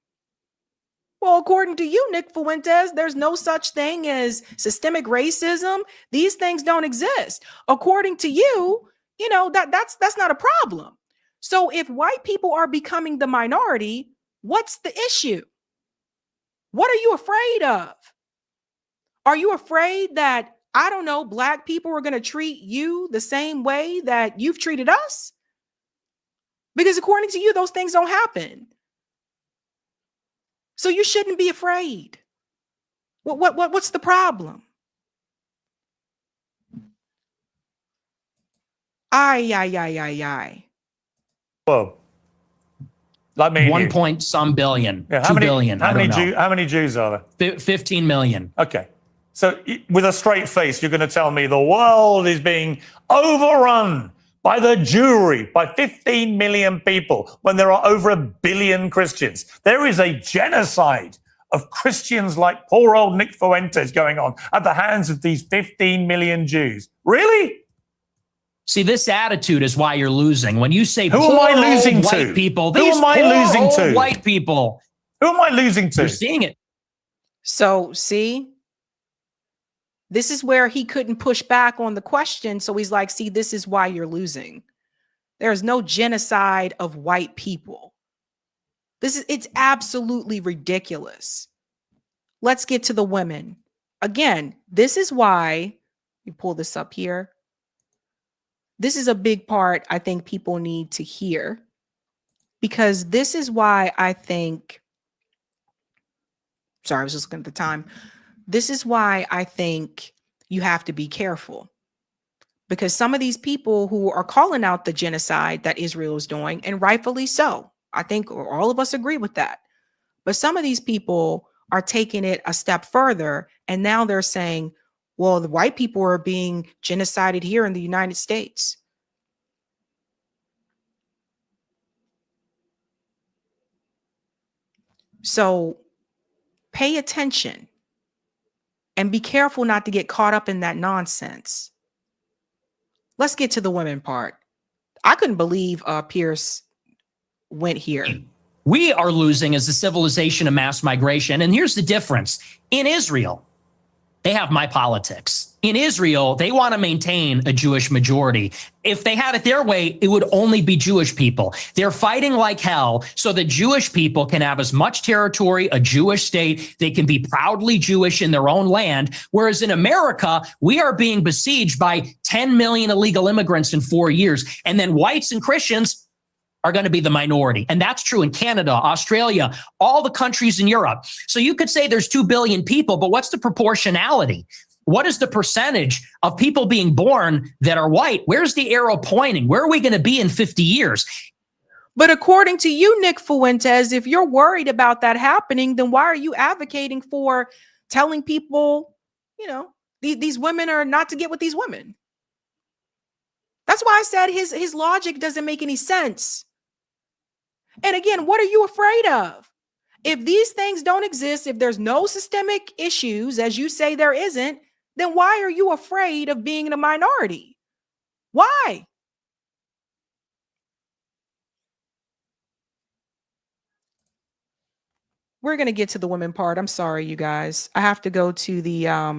Well, according to you, Nick Fuentes, there's no such thing as systemic racism. These things don't exist. According to you, that's not a problem. So if white people are becoming the minority, what's the issue? What are you afraid of? Are you afraid that, I don't know, Black people are going to treat you the same way that you've treated us? Because according to you, those things don't happen. So you shouldn't be afraid. What's the problem? Ay. Whoa. Like me. 1 point some billion. Yeah, 2 billion. How many Jews are there? 15 million. Okay. So with a straight face, you're going to tell me the world is being overrun by the Jewry, by 15 million people, when there are over 1 billion Christians. There is a genocide of Christians like poor old Nick Fuentes going on at the hands of these 15 million Jews. Really? See, this attitude is why you're losing. When you say who am I losing to? White people, Who am I losing to? White people. Who am I losing to? You're seeing it. So, see, this is where he couldn't push back on the question. So he's like, see, this is why you're losing. There is no genocide of white people. It's absolutely ridiculous. Let's get to the women. Again, this is why, you pull this up here. This is a big part I think people need to hear, because this is why I think, sorry, I was just looking at the time. This is why I think you have to be careful, because some of these people who are calling out the genocide that Israel is doing, and rightfully so, I think all of us agree with that. But some of these people are taking it a step further, and now they're saying, well, the white people are being genocided here in the United States. So pay attention and be careful not to get caught up in that nonsense. Let's get to the women part. I couldn't believe Piers went here. We are losing as a civilization of mass migration. And here's the difference. In Israel, they have my politics. In Israel, they want to maintain a Jewish majority. If they had it their way, it would only be Jewish people. They're fighting like hell so that Jewish people can have as much territory, a Jewish state. They can be proudly Jewish in their own land. Whereas in America, we are being besieged by 10 million illegal immigrants in 4 years. And then whites and Christians are going to be the minority. And that's true in Canada, Australia, all the countries in Europe. So you could say there's 2 billion people, but what's the proportionality? What is the percentage of people being born that are white? Where's the arrow pointing? Where are we going to be in 50 years? But according to you, Nick Fuentes, if you're worried about that happening, then why are you advocating for telling people, these women are not to get with these women? That's why I said his logic doesn't make any sense. And again, what are you afraid of? If these things don't exist, if there's no systemic issues, as you say there isn't, then why are you afraid of being in a minority? Why? we're going to get to the women part. I'm sorry, you guys. I have to go to the, I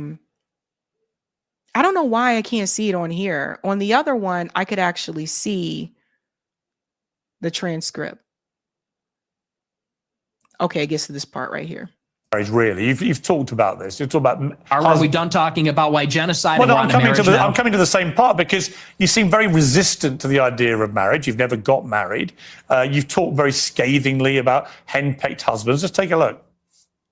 don't know why I can't see it on here. On the other one, I could actually see the transcript. Okay, it gets to this part right here. Really, you've talked about this. You've talked about. Are we done talking about white genocide? Well, no, I'm coming to the same part because you seem very resistant to the idea of marriage. You've never got married. You've talked very scathingly about henpecked husbands. Just take a look.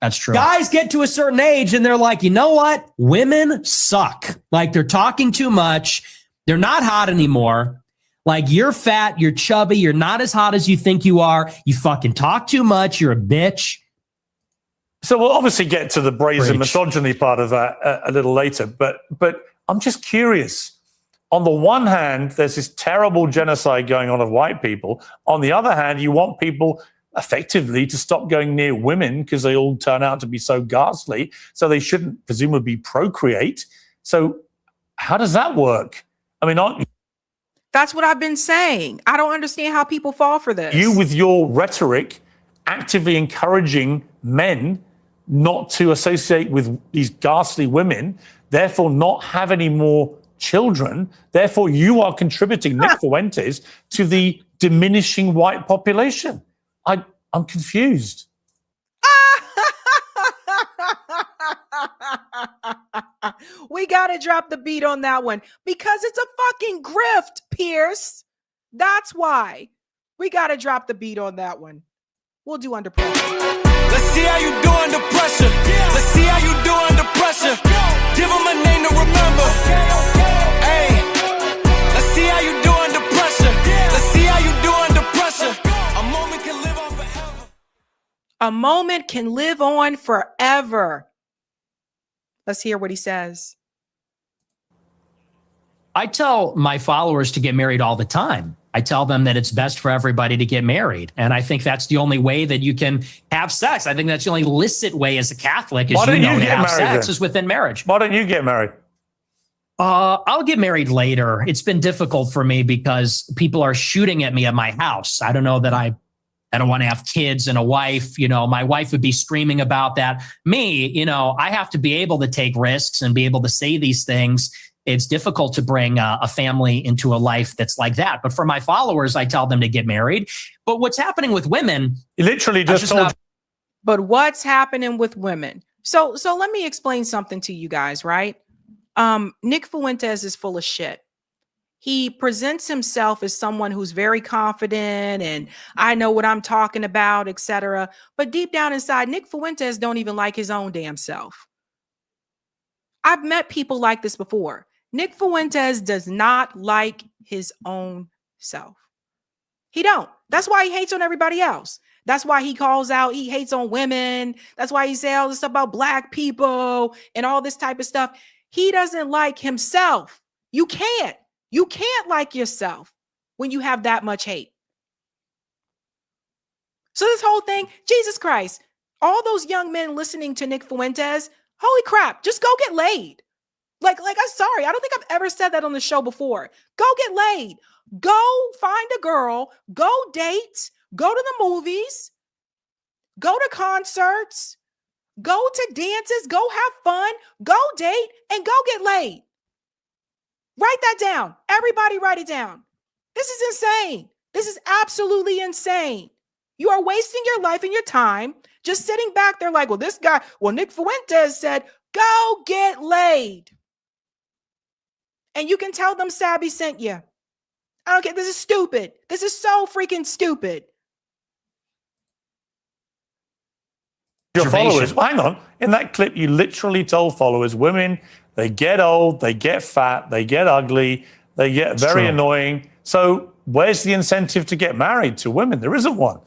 That's true. Guys get to a certain age and they're like, you know what? Women suck. Like, they're talking too much. They're not hot anymore. Like, you're fat, you're chubby, you're not as hot as you think you are. You fucking talk too much. You're a bitch. So we'll obviously get to the brazen misogyny part of that a little later. But I'm just curious. On the one hand, there's this terrible genocide going on of white people. On the other hand, you want people effectively to stop going near women because they all turn out to be so ghastly. So they shouldn't presumably procreate. So how does that work? I mean, that's what I've been saying. I don't understand how people fall for this. You, with your rhetoric, actively encouraging men not to associate with these ghastly women, therefore not have any more children. Therefore, you are contributing, Nick Fuentes, to the diminishing white population. I'm confused. We got to drop the beat on that one because it's a fucking grift, Piers. That's why we got to drop the beat on that one. We'll do under pressure. Let's see how you do under pressure. Let's see how you do under pressure. Give them a name to remember. Hey, let's see how you do under pressure. Let's see how you do under pressure. A moment can live on forever. A moment can live on forever. Let's hear what he says. I tell my followers to get married all the time. I tell them that it's best for everybody to get married. And I think that's the only way that you can have sex. I think that's the only licit way as a Catholic, as you know, to have sex is within marriage. Why don't you get married? I'll get married later. It's been difficult for me because people are shooting at me at my house. I don't know that I don't want to have kids and a wife. You know, my wife would be screaming about that. Me, you know, I have to be able to take risks and be able to say these things. It's difficult to bring a family into a life that's like that. But for my followers, I tell them to get married. But what's happening with women? You literally just told. But what's happening with women? So let me explain something to you guys, right? Nick Fuentes is full of shit. He presents himself as someone who's very confident and I know what I'm talking about, etc. But deep down inside, Nick Fuentes don't even like his own damn self. I've met people like this before. Nick Fuentes does not like his own self. He don't. That's why he hates on everybody else. That's why he calls out, he hates on women. That's why he says all this stuff about black people and all this type of stuff. He doesn't like himself. You can't like yourself when you have that much hate. So this whole thing, Jesus Christ, all those young men listening to Nick Fuentes, holy crap, just go get laid. Like, I'm sorry. I don't think I've ever said that on the show before. Go get laid. Go find a girl. Go date. Go to the movies. Go to concerts. Go to dances. Go have fun. Go date and go get laid. Write that down. Everybody write it down. This is insane. This is absolutely insane. You are wasting your life and your time just sitting back there like, Nick Fuentes said, go get laid. And you can tell them Sabby sent you. I don't care. This is stupid. This is so freaking stupid. Your followers, hang on. In that clip, you literally told followers, women, they get old, they get fat, they get ugly, they get very annoying. So where's the incentive to get married to women? There isn't one.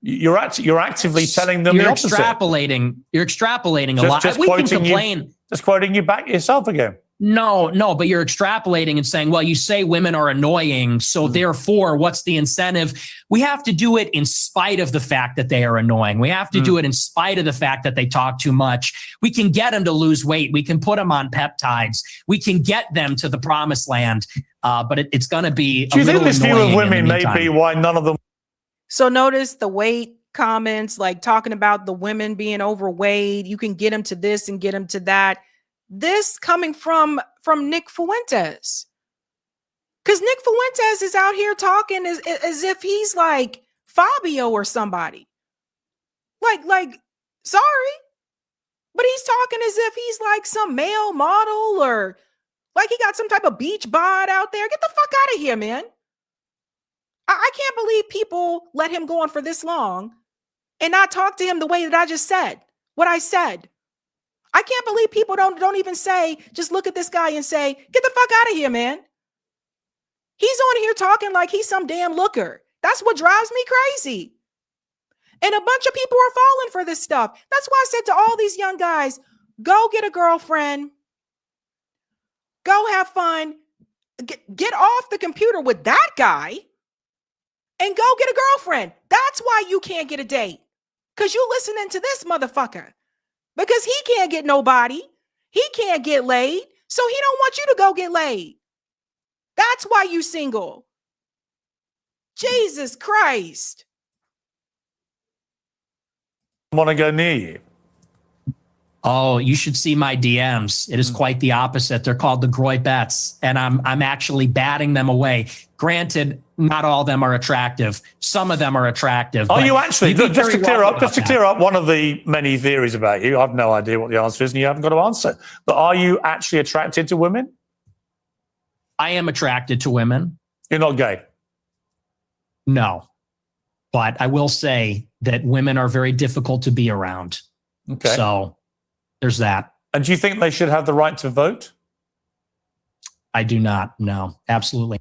You're actively telling them the opposite. You're extrapolating a lot. We can complain. Just quoting you back yourself again. No, but you're extrapolating and saying, well, you say women are annoying, so therefore, what's the incentive? We have to do it in spite of the fact that they are annoying. We have to do it in spite of the fact that they talk too much. We can get them to lose weight. We can put them on peptides. We can get them to the promised land, but it's going to be. Do you think this view of women may be why none of them? So notice the weight comments, like talking about the women being overweight. You can get them to this and get them to that. This coming from Nick Fuentes. Because Nick Fuentes is out here talking as if he's like Fabio or somebody. Like, sorry. But he's talking as if he's like some male model or like he got some type of beach bod out there. Get the fuck out of here, man. I can't believe people let him go on for this long and not talk to him the way that I just said, what I said. I can't believe people don't even say, just look at this guy and say, get the fuck out of here, man. He's on here talking like he's some damn looker. That's what drives me crazy. And a bunch of people are falling for this stuff. That's why I said to all these young guys, go get a girlfriend. Go have fun. Get off the computer with that guy and go get a girlfriend. That's why you can't get a date. Because you listening to this motherfucker. Because he can't get nobody. He can't get laid. So he don't want you to go get laid. That's why you single. Jesus Christ. I want to go near you. Oh, you should see my DMs. It is quite the opposite. They're called the Groy bets, and I'm actually batting them away. Granted, not all of them are attractive. Some of them are attractive. Are you actually? Look, just to clear up one of the many theories about you, I have no idea what the answer is, and you haven't got to answer. But are you actually attracted to women? I am attracted to women. You're not gay? No. But I will say that women are very difficult to be around. Okay. So there's that. And do you think they should have the right to vote? I do not. No, absolutely.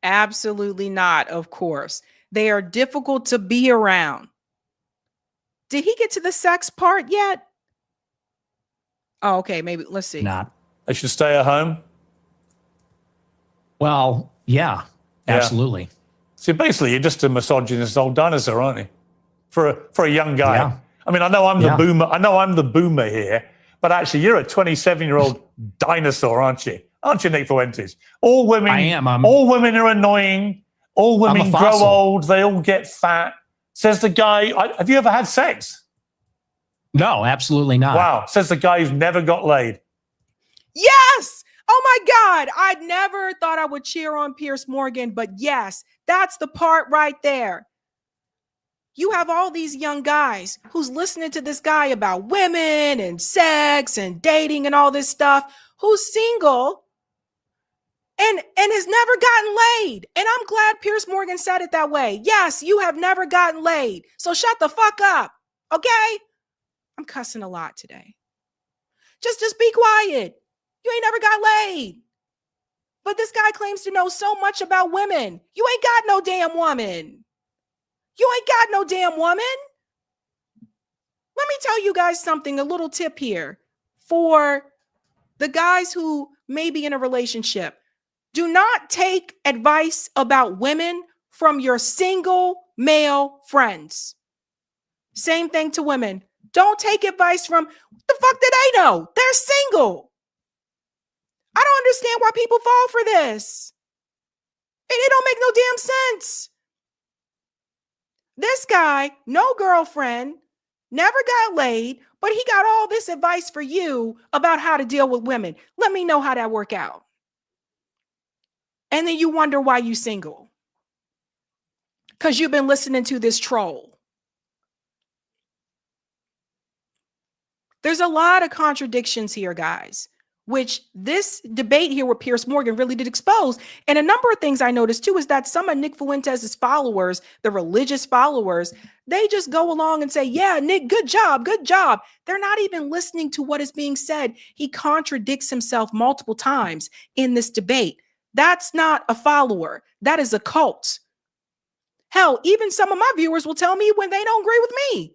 Absolutely not, of course. They are difficult to be around. Did he get to the sex part yet? Oh, okay. Maybe. Let's see. Not. They should stay at home? Well, yeah, absolutely. Yeah. See, basically, you're just a misogynist old dinosaur, aren't you? For a young guy. Yeah. I mean, I know I'm the boomer. I know I'm the boomer here, but actually, you're a 27-year-old dinosaur, aren't you? Aren't you, Nick Fuentes? All women. I am. All women are annoying. All women grow old. They all get fat. Says the guy. Have you ever had sex? No, absolutely not. Wow. Says the guy who's never got laid. Yes. Oh my God. I never thought I would cheer on Piers Morgan, but yes, that's the part right there. You have all these young guys who's listening to this guy about women and sex and dating and all this stuff, who's single and has never gotten laid. And I'm glad Piers Morgan said it that way. Yes, you have never gotten laid. So shut the fuck up. Okay? I'm cussing a lot today. Just be quiet. You ain't never got laid. But this guy claims to know so much about women. You ain't got no damn woman. You ain't got no damn woman. Let me tell you guys something, a little tip here for the guys who may be in a relationship. Do not take advice about women from your single male friends. Same thing to women. Don't take advice from, what the fuck do they know? They're single. I don't understand why people fall for this. It don't make no damn sense. This guy, no girlfriend, never got laid, but he got all this advice for you about how to deal with women. Let me know how that work out. And then you wonder why you single. Because you've been listening to this troll. There's a lot of contradictions here, guys, which this debate here with Piers Morgan really did expose. And a number of things I noticed too is that some of Nick Fuentes' followers, the religious followers, they just go along and say, yeah, Nick, good job, good job. They're not even listening to what is being said. He contradicts himself multiple times in this debate. That's not a follower. That is a cult. Hell, even some of my viewers will tell me when they don't agree with me.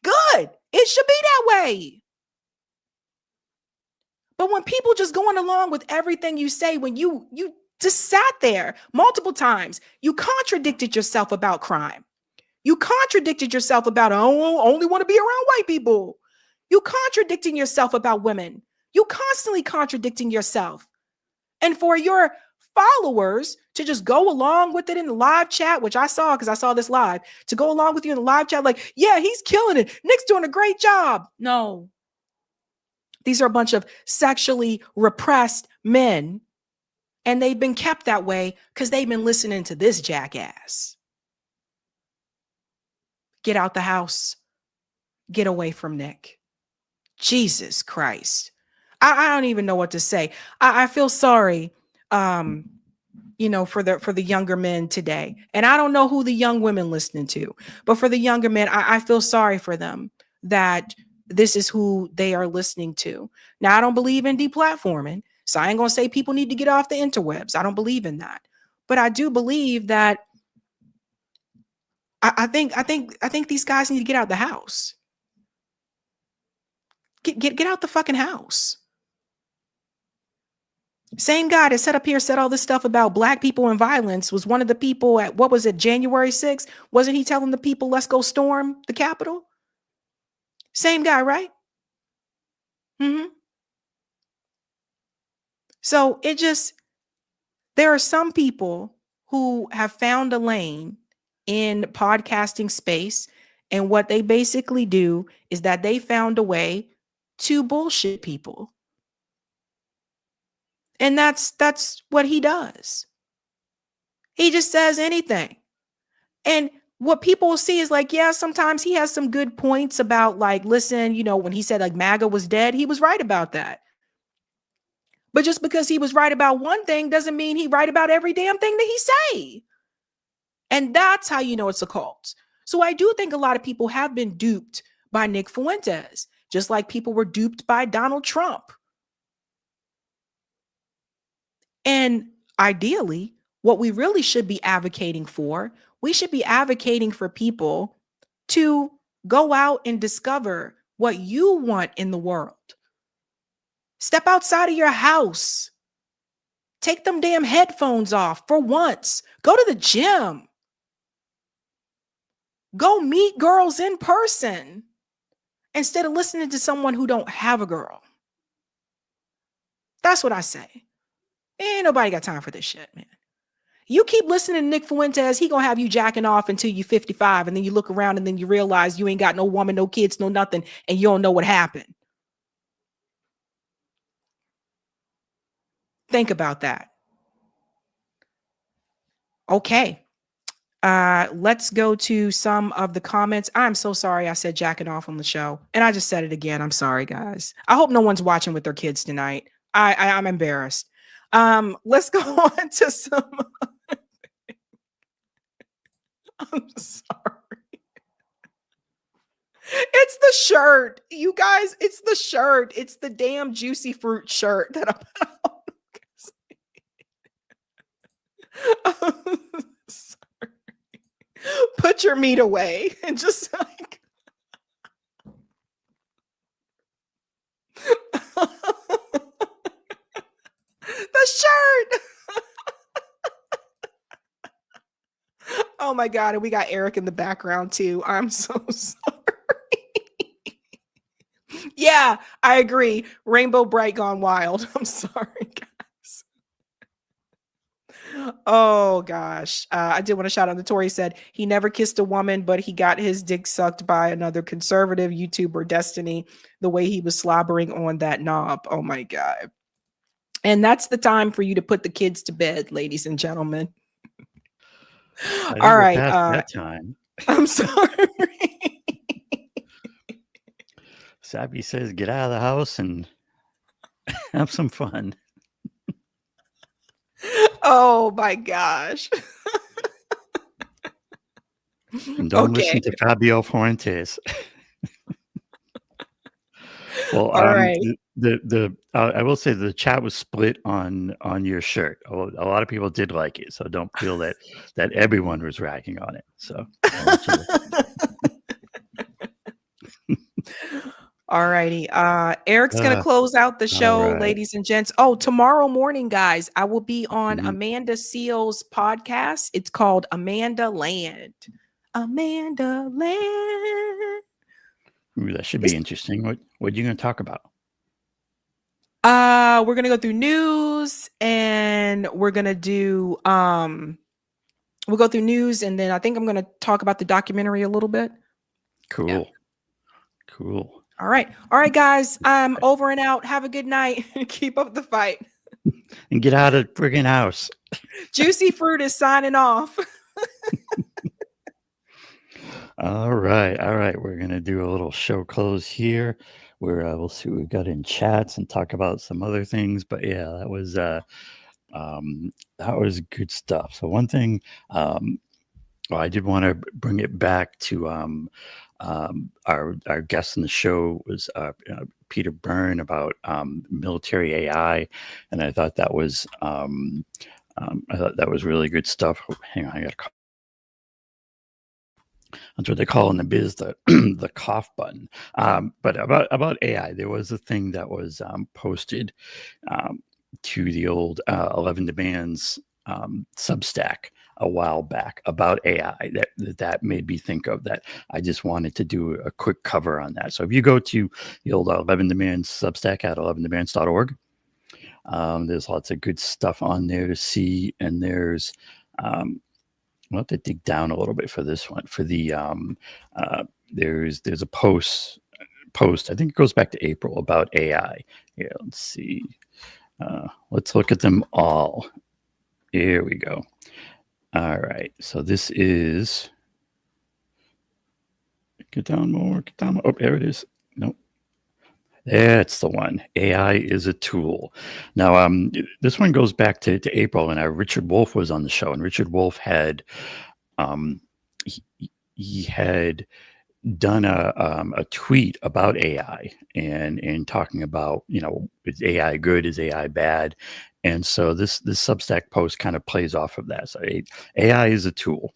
Good. It should be that way. But when people just going along with everything you say, when you just sat there multiple times, you contradicted yourself about crime. You contradicted yourself about, oh, I only want to be around white people. You contradicting yourself about women. You constantly contradicting yourself. And for your followers to just go along with it in the live chat, which I saw because I saw this live, to go along with you in the live chat, like, yeah, he's killing it. Nick's doing a great job. No. These are a bunch of sexually repressed men, and they've been kept that way because they've been listening to this jackass. Get out the house. Get away from Nick. Jesus Christ. I don't even know what to say. I feel sorry, for the younger men today. And I don't know who the young women listening to, but for the younger men, I feel sorry for them that this is who they are listening to. Now, I don't believe in deplatforming, so I ain't gonna say people need to get off the interwebs. I don't believe in that, but I do believe that I think these guys need to get out of the house. Get out the fucking house. Same guy that said all this stuff about black people and violence was one of the people at, what was it, January 6th? Wasn't he telling the people, let's go storm the Capitol? Same guy, right? So there are some people who have found a lane in podcasting space, and what they basically do is that they found a way to bullshit people. And that's what he does. He just says anything. And what people will see is like, yeah, sometimes he has some good points about, like, listen, when he said like MAGA was dead, he was right about that. But just because he was right about one thing doesn't mean he's right about every damn thing that he say. And that's how you know it's a cult. So I do think a lot of people have been duped by Nick Fuentes, just like people were duped by Donald Trump. And ideally, what we really should be advocating for, we should be advocating for people to go out and discover what you want in the world. Step outside of your house. Take them damn headphones off for once. Go to the gym. Go meet girls in person instead of listening to someone who don't have a girl. That's what I say. Ain't nobody got time for this shit, man. You keep listening to Nick Fuentes, he gonna have you jacking off until you're 55, and then you look around and then you realize you ain't got no woman, no kids, no nothing, and you don't know what happened. Think about that. Okay. Let's go to some of the comments. I'm so sorry I said jacking off on the show, and I just said it again. I'm sorry, guys. I hope no one's watching with their kids tonight. I'm embarrassed. Let's go on to some. I'm sorry. It's the shirt, you guys. It's the shirt. It's the damn juicy fruit shirt that I'm sorry. Put your meat away and just like the shirt. Oh my God. And we got Eric in the background too. I'm so sorry. Yeah, I agree. Rainbow Bright gone wild. I'm sorry, guys. Oh gosh. I did want to shout out the Tory said he never kissed a woman, but he got his dick sucked by another conservative YouTuber, Destiny, the way he was slobbering on that knob. Oh my God. And that's the time for you to put the kids to bed, ladies and gentlemen. All right. That time. I'm sorry. Sabby says, get out of the house and have some fun. Oh my gosh. And don't listen to Fabio Fuentes. Well, all right. I will say the chat was split on your shirt. A lot of people did like it, so don't feel that everyone was ragging on it. So, all righty. Eric's gonna close out the show, right. ladies and gents. Oh, tomorrow morning, guys, I will be on Amanda Seal's podcast. It's called Amanda Land. Amanda Land. Ooh, that should be interesting. What are you going to talk about? We're gonna go through news, and we're gonna do we'll go through news, and then I think I'm gonna talk about the documentary a little bit. Cool. Cool. All right, guys. I'm over and out. Have a good night. Keep up the fight. And get out of friggin' house. Juicy Fruit is signing off. All right. All right. We're going to do a little show close here where we'll see what we've got in chats and talk about some other things. But yeah, that was good stuff. So one thing, I did want to bring it back to our guest in the show was Peter Byrne about military AI, and I thought that was really good stuff. Oh, hang on, I got to call. That's what they call in the biz the cough button. But about AI, there was a thing that was posted to the old 11 Demands Substack a while back about AI that made me think of that. I just wanted to do a quick cover on that. So if you go to the old 11 Demands Substack at 11demands.org, there's lots of good stuff on there to see, and there's I'll have to dig down a little bit for this one. For the there's a post. I think it goes back to April about AI. Here, let's see. Let's look at them all. Here we go. All right. So this is. Get down more. Get down more. Oh, there it is. Nope. That's the one. AI is a tool. Now, this one goes back to April, and Richard Wolff was on the show, and Richard Wolff had he had done a tweet about AI and talking about, is AI good, is AI bad, and so this Substack post kind of plays off of that. So AI is a tool.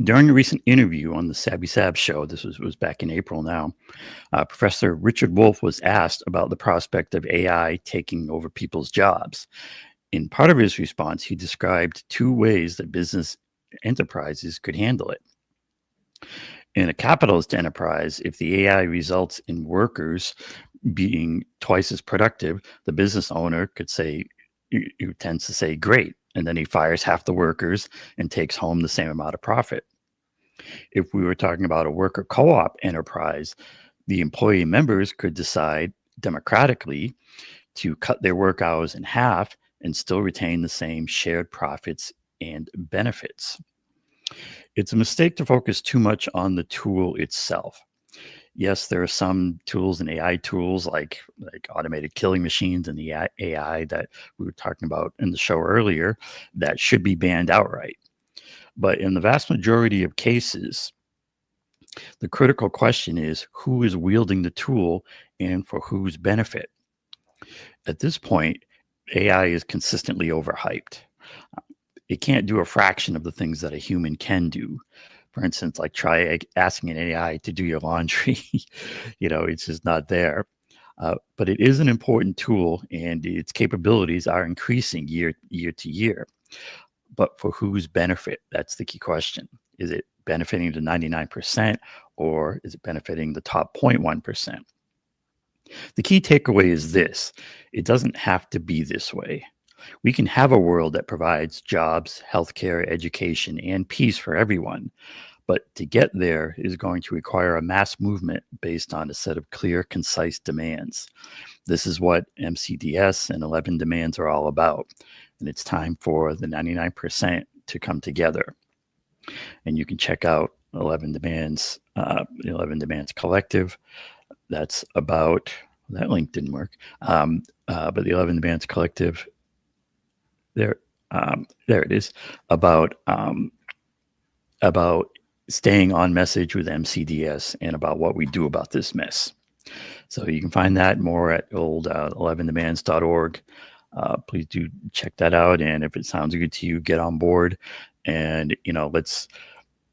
During a recent interview on the Sabby Sabs show, this was back in April now, Professor Richard Wolff was asked about the prospect of AI taking over people's jobs. In part of his response, he described two ways that business enterprises could handle it. In a capitalist enterprise, if the AI results in workers being twice as productive, the business owner could say, who tends to say, great. And then he fires half the workers and takes home the same amount of profit. If we were talking about a worker co-op enterprise, the employee members could decide democratically to cut their work hours in half and still retain the same shared profits and benefits. It's a mistake to focus too much on the tool itself. Yes, there are some tools and AI tools like automated killing machines and the AI that we were talking about in the show earlier that should be banned outright. But in the vast majority of cases, the critical question is who is wielding the tool and for whose benefit. At this point, AI is consistently overhyped. It can't do a fraction of the things that a human can do. For instance, like try asking an AI to do your laundry. It's just not there. But it is an important tool, and its capabilities are increasing year to year. But for whose benefit? That's the key question. Is it benefiting the 99%, or is it benefiting the top 0.1%? The key takeaway is this: it doesn't have to be this way. We can have a world that provides jobs, healthcare, education, and peace for everyone. But to get there is going to require a mass movement based on a set of clear, concise demands. This is what MCDS and 11 Demands are all about. And it's time for the 99% to come together. And you can check out 11 Demands, the 11 Demands Collective. That's about, that link didn't work. But the 11 Demands Collective, there it is, about staying on message with MCDS and about what we do about this mess. So you can find that more at old 11demands.org. Please do check that out. And if it sounds good to you, get on board. And,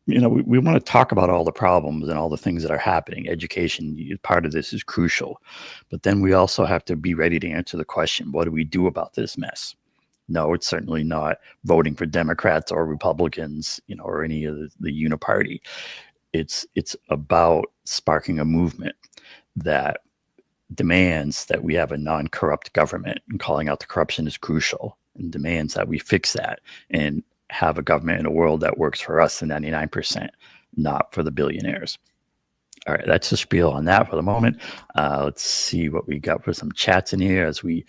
we want to talk about all the problems and all the things that are happening. Education, part of this is crucial. But then we also have to be ready to answer the question, what do we do about this mess? No, it's certainly not voting for Democrats or Republicans, or any of the uniparty. It's about sparking a movement that demands that we have a non-corrupt government, and calling out the corruption is crucial, and demands that we fix that and have a government in a world that works for us, the 99%, not for the billionaires. All right, that's the spiel on that for the moment. Let's see what we got for some chats in here as we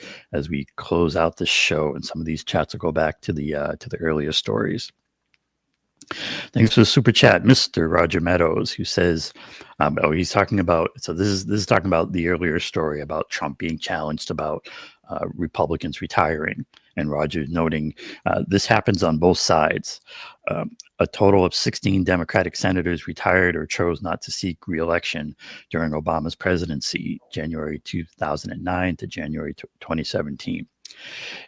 close out the show, and some of these chats will go back to the earlier stories. Thanks for the super chat, Mr. Roger Meadows, who says, he's talking about, so this is talking about the earlier story about Trump being challenged about Republicans retiring, and Roger noting this happens on both sides. A total of 16 Democratic senators retired or chose not to seek re-election during Obama's presidency, January 2009 to January 2017.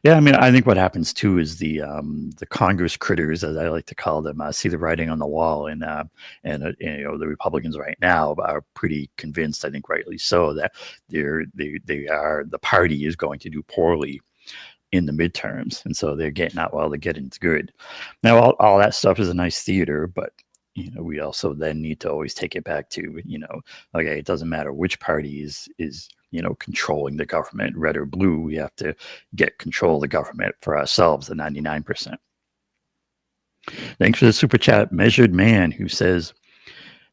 Yeah, I mean, I think what happens too is the Congress critters, as I like to call them, see the writing on the wall, and you know, the Republicans right now are pretty convinced, I think rightly so, that the party is going to do poorly in the midterms, and so they're getting out while the getting's good. Now, all that stuff is a nice theater, but you know, we also then need to always take it back to, you know, okay, it doesn't matter which party is you know, controlling the government, red or blue. We have to get control of the government for ourselves, the 99%. Thanks for the super chat, Measured Man, who says,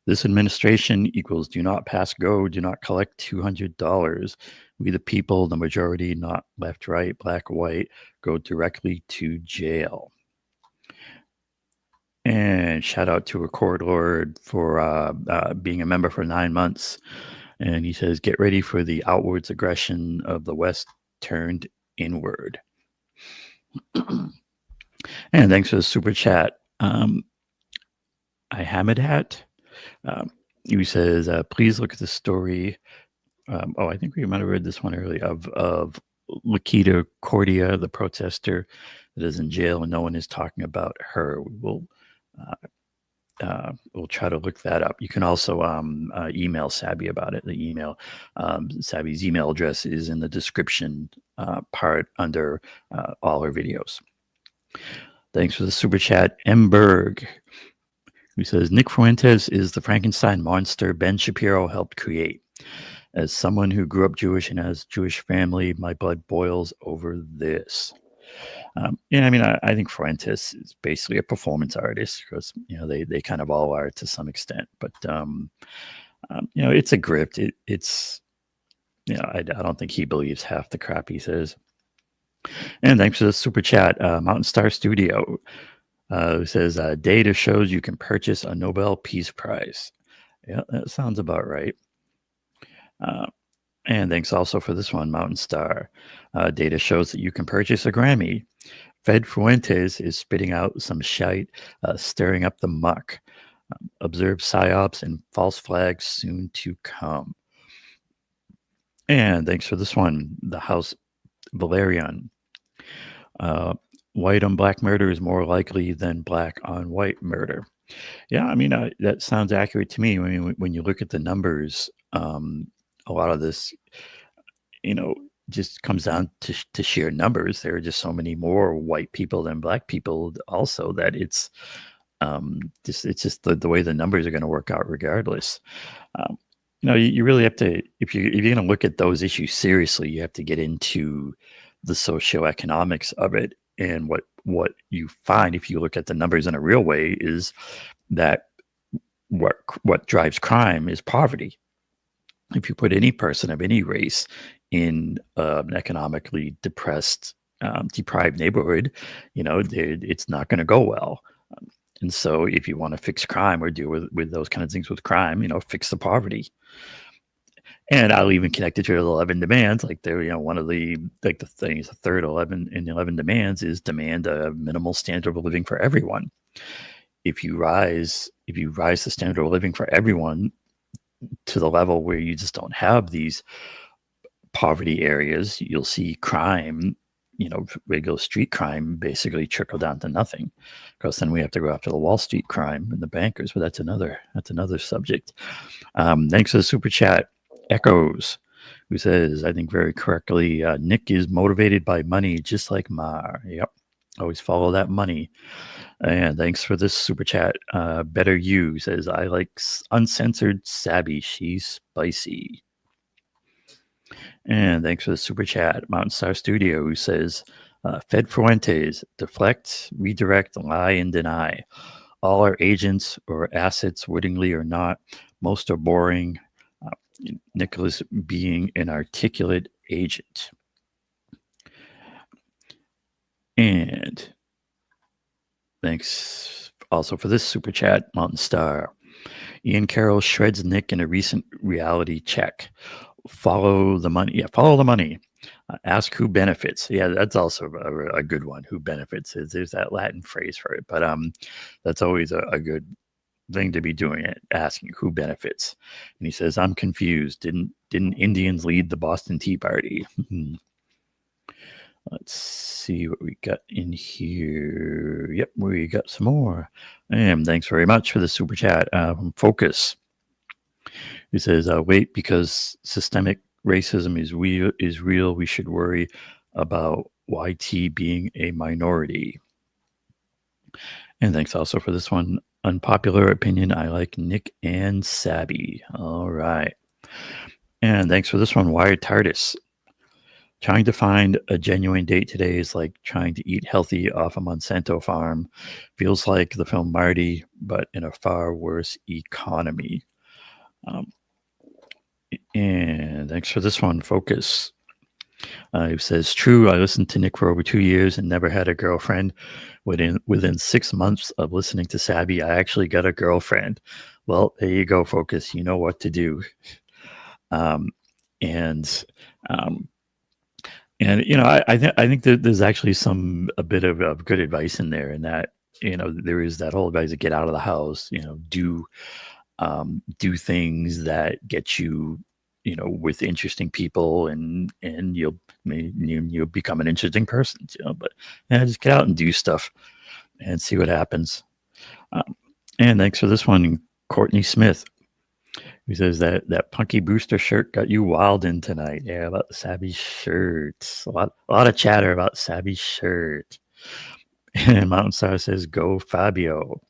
this administration equals do not pass go, do not collect $200. We the people, the majority, not left, right, black, white, go directly to jail. And shout out to Record Lord for being a member for 9 months. And he says, get ready for the outwards aggression of the West turned inward. And thanks for the super chat. Ihamedat, he says, please look at the story. I think we might have read this one earlier of Lakita Cordia, the protester that is in jail, and no one is talking about her. We'll try to look that up. You can also email Sabby about it. The email, Sabby's email address is in the description part under all our videos. Thanks for the super chat, M. Berg, who says, Nick Fuentes is the Frankenstein monster Ben Shapiro helped create. As someone who grew up Jewish and has Jewish family, my blood boils over this. Yeah, I mean, I think Fuentes is basically a performance artist, because you know they kind of all are to some extent. But you know, it's a grift. It's you know, I don't think he believes half the crap he says. And thanks for the super chat, Mountain Star Studio, who says data shows you can purchase a Nobel Peace Prize. Yeah, that sounds about right. And thanks also for this one, Mountain Star. Data shows that you can purchase a Grammy. Fed Fuentes is spitting out some shite, stirring up the muck. Observe psyops and false flags soon to come. And thanks for this one, the House Valerian. White on black murder is more likely than black on white murder. Yeah, I mean, that sounds accurate to me. I mean, when you look at the numbers, a lot of this, you know, just comes down to sheer numbers. There are just so many more white people than black people also, that it's just the way the numbers are going to work out regardless. You know, you really have to, if you're going to look at those issues seriously, you have to get into the socioeconomics of it. And what you find, if you look at the numbers in a real way, is that what drives crime is poverty. If you put any person of any race in an economically depressed, deprived neighborhood, you know, it's not going to go well. And so if you want to fix crime or deal with those kind of things with crime, you know, fix the poverty. And I'll even connect it to the 11 demands. Like there, you know, one of the things, the third 11 in the 11 demands is demand a minimal standard of living for everyone. If you rise the standard of living for everyone to the level where you just don't have these poverty areas, you'll see crime, you know, regular street crime basically trickle down to nothing, because then we have to go after the Wall Street crime and the bankers. But that's another subject. Thanks for the super chat, Echoes, who says, I think very correctly, Nick is motivated by money, just like Maher. Yep, always follow that money. And thanks for this super chat. Better You says, I like uncensored Sabby. She's spicy. And thanks for the super chat, Mountain Star Studio, who says, Fed Fuentes, deflect, redirect, lie, and deny. All are agents or assets, wittingly or not. Most are boring. Nicholas being an articulate agent. And thanks also for this super chat, Mountain Star. Ian Carroll shreds Nick in a recent reality check. Follow the money. Yeah, follow the money. Ask who benefits. Yeah, that's also a good one. Who benefits? There's that Latin phrase for it, but that's always a good thing to be doing. It asking who benefits. And he says, "I'm confused. Didn't Indians lead the Boston Tea Party?" Let's see what we got in here. Yep, we got some more. And thanks very much for the super chat. Focus. He says, wait, because systemic racism is real. We should worry about YT being a minority. And thanks also for this one. Unpopular opinion. I like Nick and Sabby. All right. And thanks for this one. Wired TARDIS. Trying to find a genuine date today is like trying to eat healthy off a Monsanto farm. Feels like the film Marty, but in a far worse economy. And thanks for this one, Focus. It says, true, I listened to Nick for over 2 years and never had a girlfriend. Within 6 months of listening to Sabby, I actually got a girlfriend. Well, there you go, Focus. You know what to do. And you know, I think that there's actually a bit of good advice in there, in that, you know, there is that whole advice to get out of the house, you know, do things that get you, you know, with interesting people, and you'll become an interesting person, you know. But yeah, just get out and do stuff and see what happens. And thanks for this one, Courtney Smith. He says that Punky Brewster shirt got you wild in tonight. Yeah, about the Sabby shirt. A lot of chatter about Sabby's shirt. And Mountain Star says, go Fabio.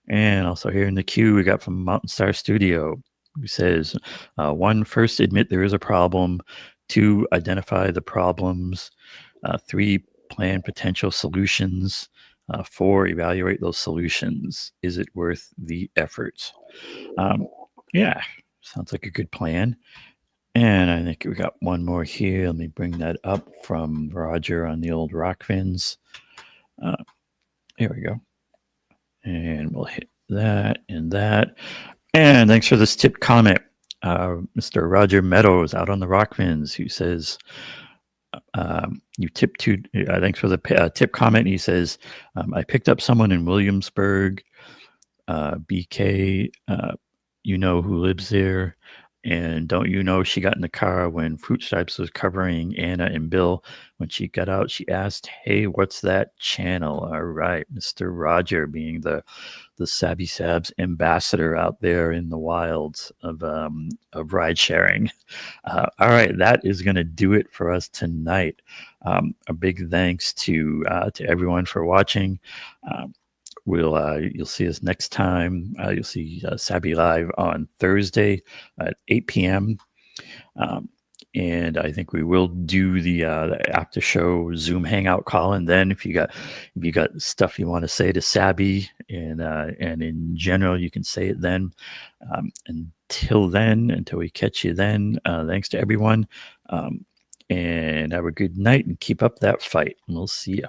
And also here in the queue, we got from Mountain Star Studio, who says, 1, first admit there is a problem. 2, identify the problems. 3, plan potential solutions. 4, evaluate those solutions. Is it worth the effort? Yeah, sounds like a good plan. And I think we got one more here. Let me bring that up from Roger on the old Rockfins. Here we go. And we'll hit that and that. And thanks for this tip comment. Mr. Roger Meadows out on the Rockfins, who says, you tip to, thanks for the tip comment. He says, I picked up someone in Williamsburg, BK, you know who lives there. And don't you know she got in the car when Fruit Stripes was covering Anna and Bill. When she got out, she asked, hey, what's that channel? All right, Mr. Roger, being the Sabby Sabs ambassador out there in the wilds of ride sharing. All right, that is going to do it for us tonight. A big thanks to everyone for watching. You'll see us next time. You'll see Sabby live on Thursday at 8 p.m. And I think we will do the after show Zoom hangout call. And then if you got stuff you want to say to Sabby, and in general, you can say it then. Until we catch you then, thanks to everyone. And have a good night and keep up that fight. And we'll see you.